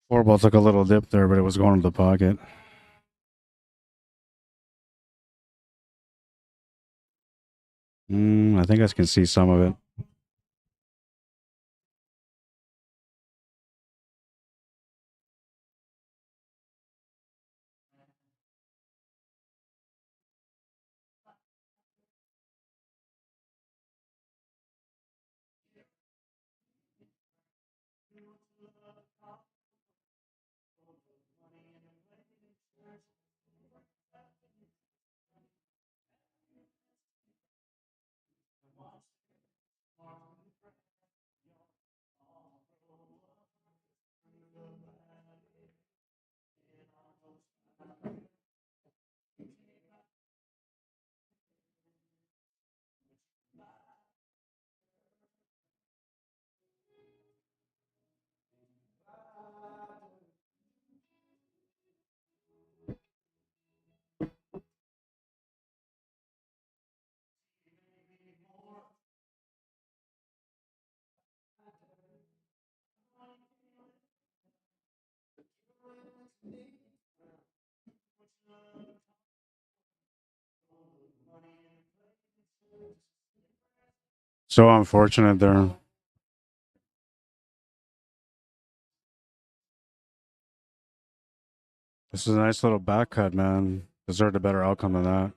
Four ball took a little dip there, but it was going to the pocket. I think I can see some of it. So unfortunate there. This is a nice little back cut, man. Deserved a better outcome than that.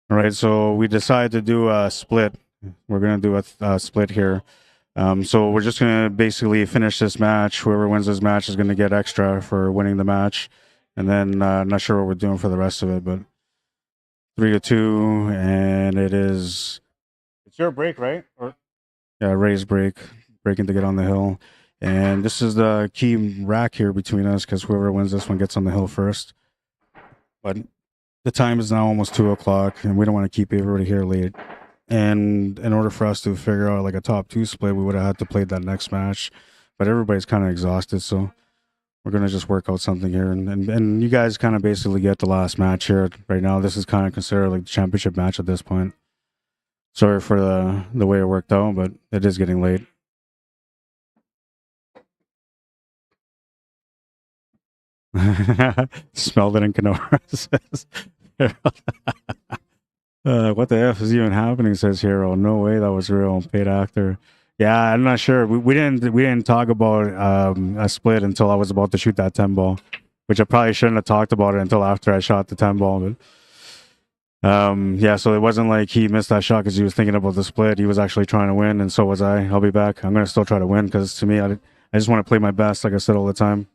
All right, so we decided to do a split. We're gonna do a split here. So we're just gonna basically finish this match. Whoever wins this match is gonna get extra for winning the match, and then not sure what we're doing for the rest of it, but 3-2, and it is It's your break, right? Or raise break, breaking to get on the hill, and this is the key rack here between us because whoever wins this one gets on the hill first. But the time is now almost 2 o'clock, and we don't want to keep everybody here late. And in order for us to figure out like a top 2 split, we would have had to play that next match. But everybody's kind of exhausted, so we're gonna just work out something here. And you guys kind of basically get the last match here right now. This is kind of considered like the championship match at this point. Sorry for the way it worked out, but it is getting late. Smelled it in Kenora. What the F is even happening? Says Hero. No way that was real. Paid actor. Yeah, I'm not sure. We didn't talk about a split until I was about to shoot that 10 ball, which I probably shouldn't have talked about it until after I shot the 10 ball. But yeah, so it wasn't like he missed that shot because he was thinking about the split. He was actually trying to win, and so was I. I'll be back. I'm gonna still try to win because to me, I just want to play my best, like I said all the time.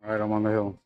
All right, I'm on the hill.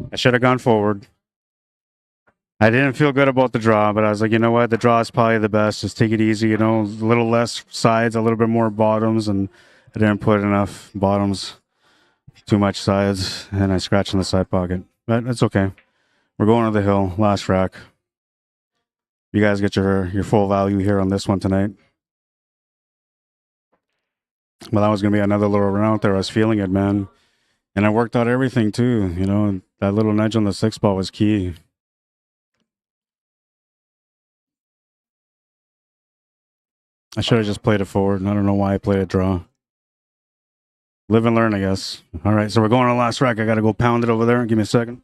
I should have gone forward. I didn't feel good about the draw, but I was like, you know what? The draw is probably the best. Just take it easy, you know, a little less sides, a little bit more bottoms, and I didn't put enough bottoms, too much sides, and I scratched in the side pocket. But it's okay. We're going to the hill, last rack. You guys get your full value here on this one tonight. Well, that was going to be another little run out there. I was feeling it, man. And I worked out everything too. You know, that little nudge on the 6 ball was key. I should have just played it forward. I don't know why I played it draw. Live and learn, I guess. All right, so we're going on the last rack. I got to go pound it over there. Give me a second.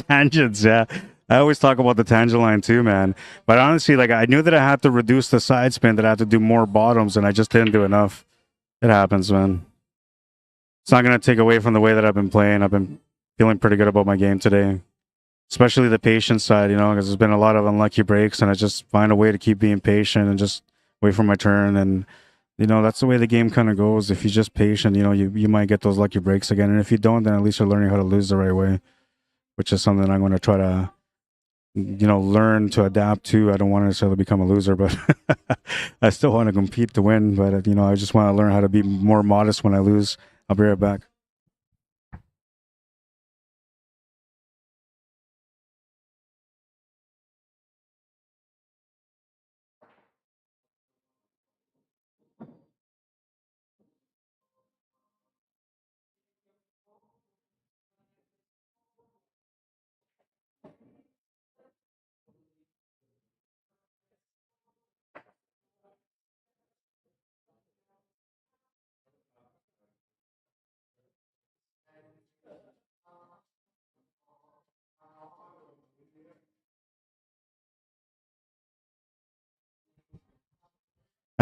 Tangents, yeah. I always talk about the tangent line too, man. But honestly, like I knew that I had to reduce the side spin, that I had to do more bottoms, and I just didn't do enough. It happens, man. It's not gonna take away from the way that I've been playing. I've been feeling pretty good about my game today, especially the patience side. You know, because there's been a lot of unlucky breaks, and I just find a way to keep being patient and just wait for my turn. And you know, that's the way the game kind of goes. If you're just patient, you know, you might get those lucky breaks again, and if you don't, then at least you're learning how to lose the right way, which is something I'm going to try to, you know, learn to adapt to. I don't want to necessarily become a loser, but I still want to compete to win. But you know, I just want to learn how to be more modest when I lose. I'll be right back.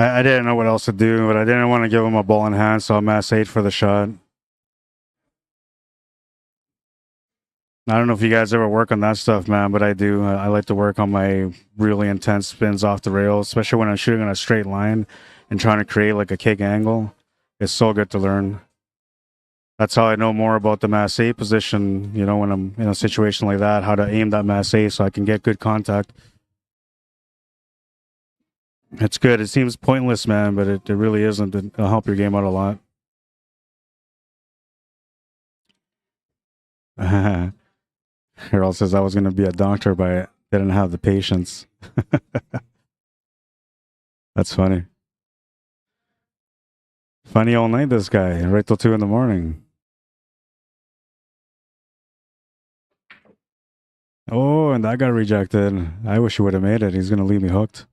I didn't know what else to do, but I didn't want to give him a ball in hand, so I mass 8 for the shot. I don't know if you guys ever work on that stuff, man, but I do. I like to work on my really intense spins off the rails, especially when I'm shooting on a straight line and trying to create like a kick angle. It's so good to learn. That's how I know more about the mass 8 position, you know, when I'm in a situation like that, how to aim that mass 8 so I can get good contact. It's good. It seems pointless, man, but it really isn't. It'll help your game out a lot. Harold says I was going to be a doctor, but I didn't have the patience. That's funny. Funny all night, this guy, right till 2 in the morning. Oh, and that got rejected. I wish he would have made it. He's going to leave me hooked.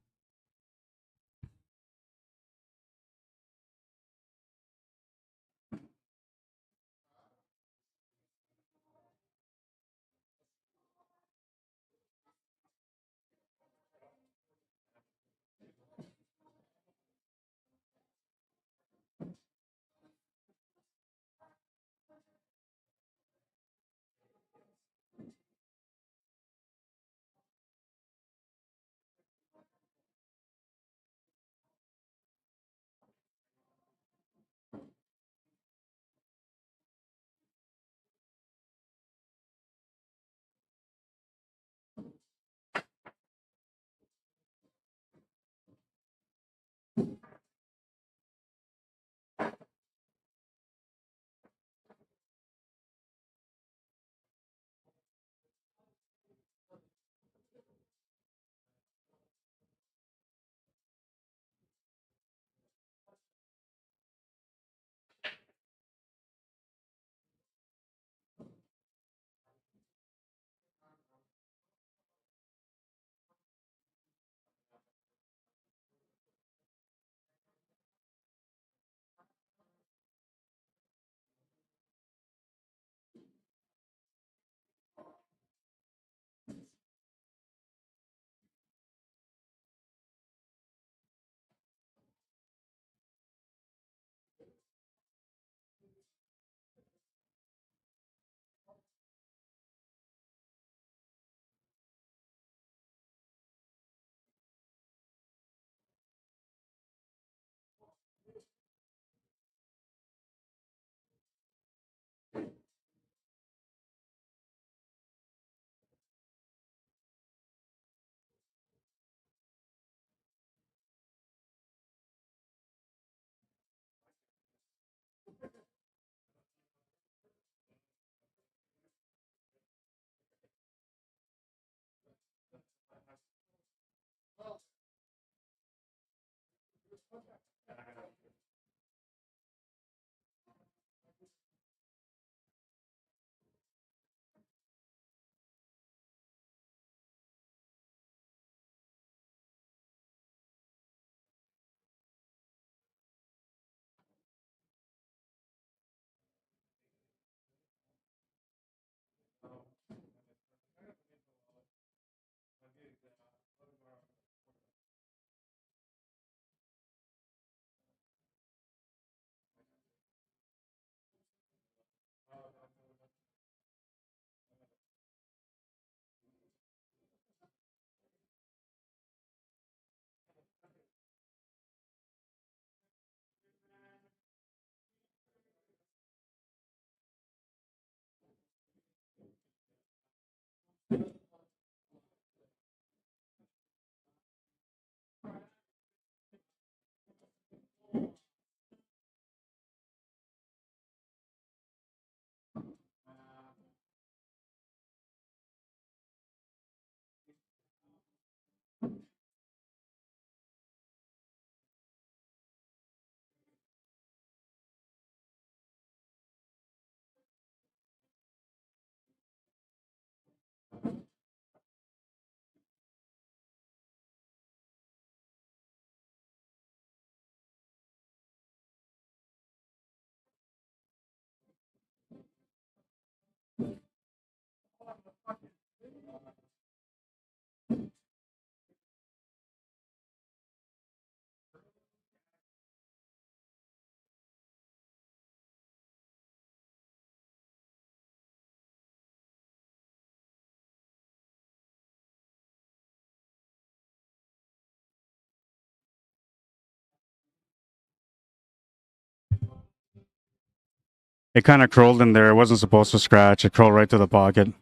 It kind of curled in there. It wasn't supposed to scratch. It curled right to the pocket.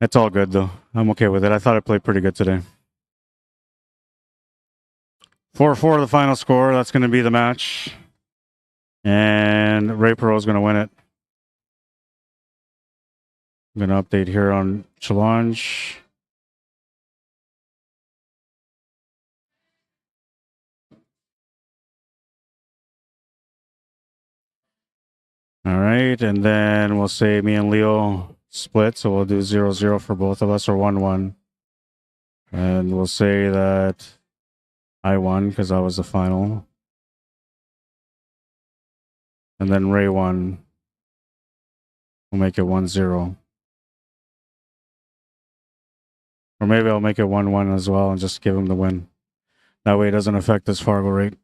It's all good, though. I'm okay with it. I thought I played pretty good today. 4-4 the final score. That's going to be the match. And Ray Perot is going to win it. I'm going to update here on challenge. All right, and then we'll say me and Leo split, so we'll do 0-0 for both of us, or 1-1. And we'll say that I won because I was the final. And then Ray won. We'll make it 1-0. Or maybe I'll make it 1-1 as well and just give him the win. That way it doesn't affect his Fargorate.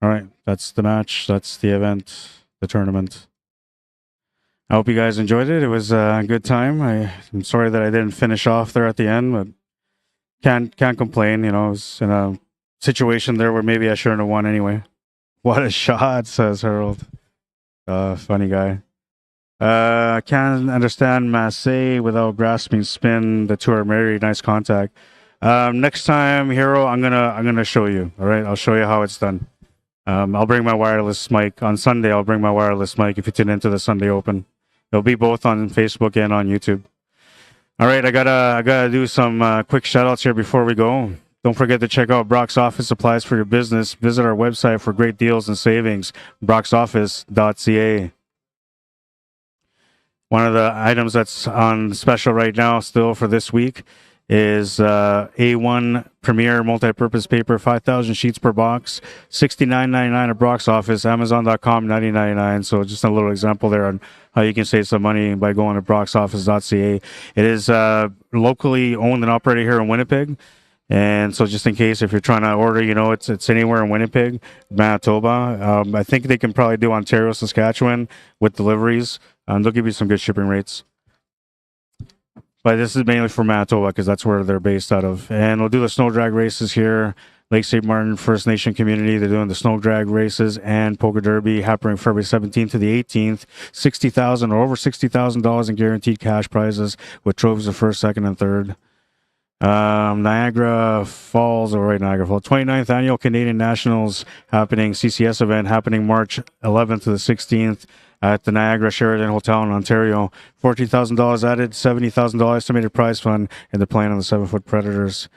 All right, that's the match. That's the event, the tournament. I hope you guys enjoyed it. It was a good time. I'm sorry that I didn't finish off there at the end, but can't complain. You know, I was in a situation there where maybe I shouldn't have won anyway. What a shot, says Harold. Funny guy. Can't understand Massey without grasping spin. The two are married. Nice contact. Next time, Hero, I'm gonna show you. All right, I'll show you how it's done. I'll bring my wireless mic on Sunday. I'll bring my wireless mic if you tune into the Sunday Open. It'll be both on Facebook and on YouTube. All right, I gotta do some quick shout outs here before we go. Don't forget to check out Brock's Office Supplies for your business. Visit our website for great deals and savings, brocksoffice.ca. One of the items that's on special right now still for this week is A1 Premier Multi-Purpose Paper, 5,000 sheets per box, $69.99 at Brock's Office, Amazon.com, $90.99. So just a little example there on how you can save some money by going to brocksoffice.ca. It is locally owned and operated here in Winnipeg. And so just in case if you're trying to order, you know, it's anywhere in Winnipeg, Manitoba. I think they can probably do Ontario, Saskatchewan with deliveries. They'll give you some good shipping rates. But this is mainly for Manitoba because that's where they're based out of. And we'll do the snow drag races here. Lake St. Martin First Nation community. They're doing the snow drag races and poker derby happening February 17th to the 18th. $60,000 or over $60,000 in guaranteed cash prizes with trophies of first, second, and third. Niagara Falls, 29th Annual Canadian Nationals happening, CCS event happening March 11th to the 16th at the Niagara Sheraton Hotel in Ontario. $14,000 added, $70,000 estimated prize fund, and they're playing on the 7-foot Predators.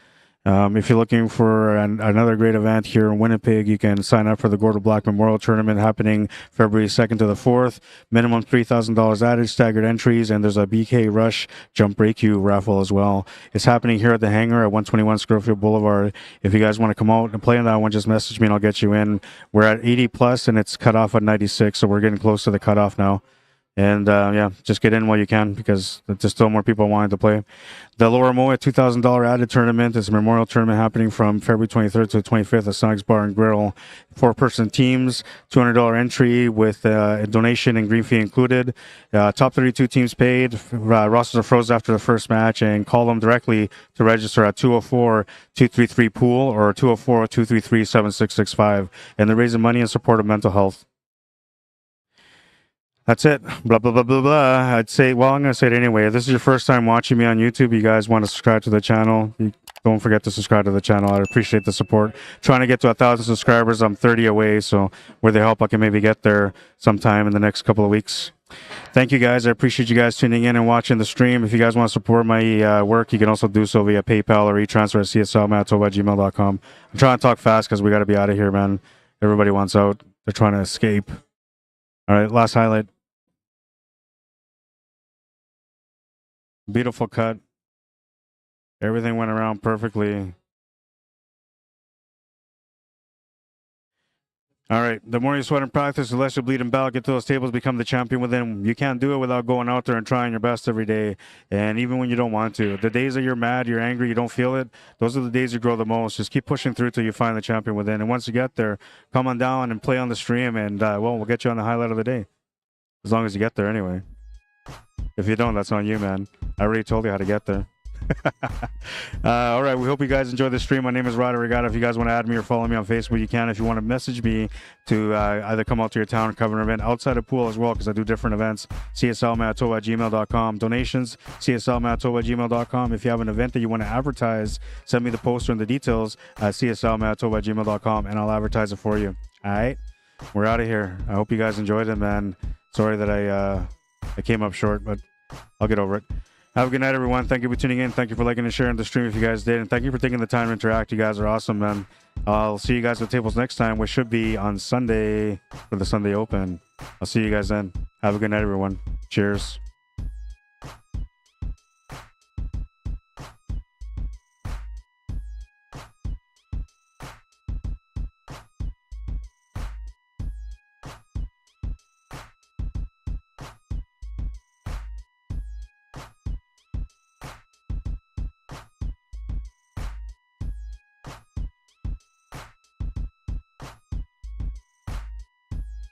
If you're looking for another great event here in Winnipeg, you can sign up for the Gordo Black Memorial Tournament happening February 2nd to the 4th. Minimum $3,000 added, staggered entries, and there's a BK Rush Jump Break You raffle as well. It's happening here at the Hangar at 121 Scurfield Blvd. If you guys want to come out and play on that one, just message me and I'll get you in. We're at 80 plus and it's cut off at 96, so we're getting close to the cutoff now. And yeah, just get in while you can because there's still more people wanting to play. The Lower Moa $2,000 added tournament is a memorial tournament happening from February 23rd to the 25th at Sonic's Bar and Grill. 4-person teams, $200 entry with a donation and green fee included. Top 32 teams paid. Rosters are frozen after the first match, and call them directly to register at 204-233-POOL or 204-233-7665. And they're raising money in support of mental health. That's it. Blah, blah, blah, blah, blah. I'd say, well, I'm going to say it anyway. If this is your first time watching me on YouTube, you guys want to subscribe to the channel, don't forget to subscribe to the channel. I appreciate the support. Trying to get to 1,000 subscribers. I'm 30 away, so with the help, I can maybe get there sometime in the next couple of weeks. Thank you, guys. I appreciate you guys tuning in and watching the stream. If you guys want to support my work, you can also do so via PayPal or e-transfer at cslmanitoba@gmail.com. I'm trying to talk fast because we got to be out of here, man. Everybody wants out. They're trying to escape. All right, last highlight. Beautiful cut. Everything went around perfectly. All right. The more you sweat and practice, the less you bleed and battle. Get to those tables, become the champion within. You can't do it without going out there and trying your best every day. And even when you don't want to. The days that you're mad, you're angry, you don't feel it, those are the days you grow the most. Just keep pushing through till you find the champion within. And once you get there, come on down and play on the stream. And, well, we'll get you on the highlight of the day. As long as you get there anyway. If you don't, that's on you, man. I already told you how to get there. All right, we hope you guys enjoy the stream. My name is Rod Arriagada. If you guys want to add me or follow me on Facebook, you can. If you want to message me to either come out to your town or cover an event outside of pool as well, because I do different events, cslmanitoba@gmail.com. Donations, cslmanitoba@gmail.com. If you have an event that you want to advertise, send me the poster and the details at cslmanitoba@gmail.com, and I'll advertise it for you. All right, we're out of here. I hope you guys enjoyed it, man. Sorry that I came up short, but I'll get over it. Have a good night, everyone. Thank you for tuning in. Thank you for liking and sharing the stream if you guys did. And thank you for taking the time to interact. You guys are awesome, man. I'll see you guys at tables next time, which should be on Sunday for the Sunday Open. I'll see you guys then. Have a good night, everyone. Cheers.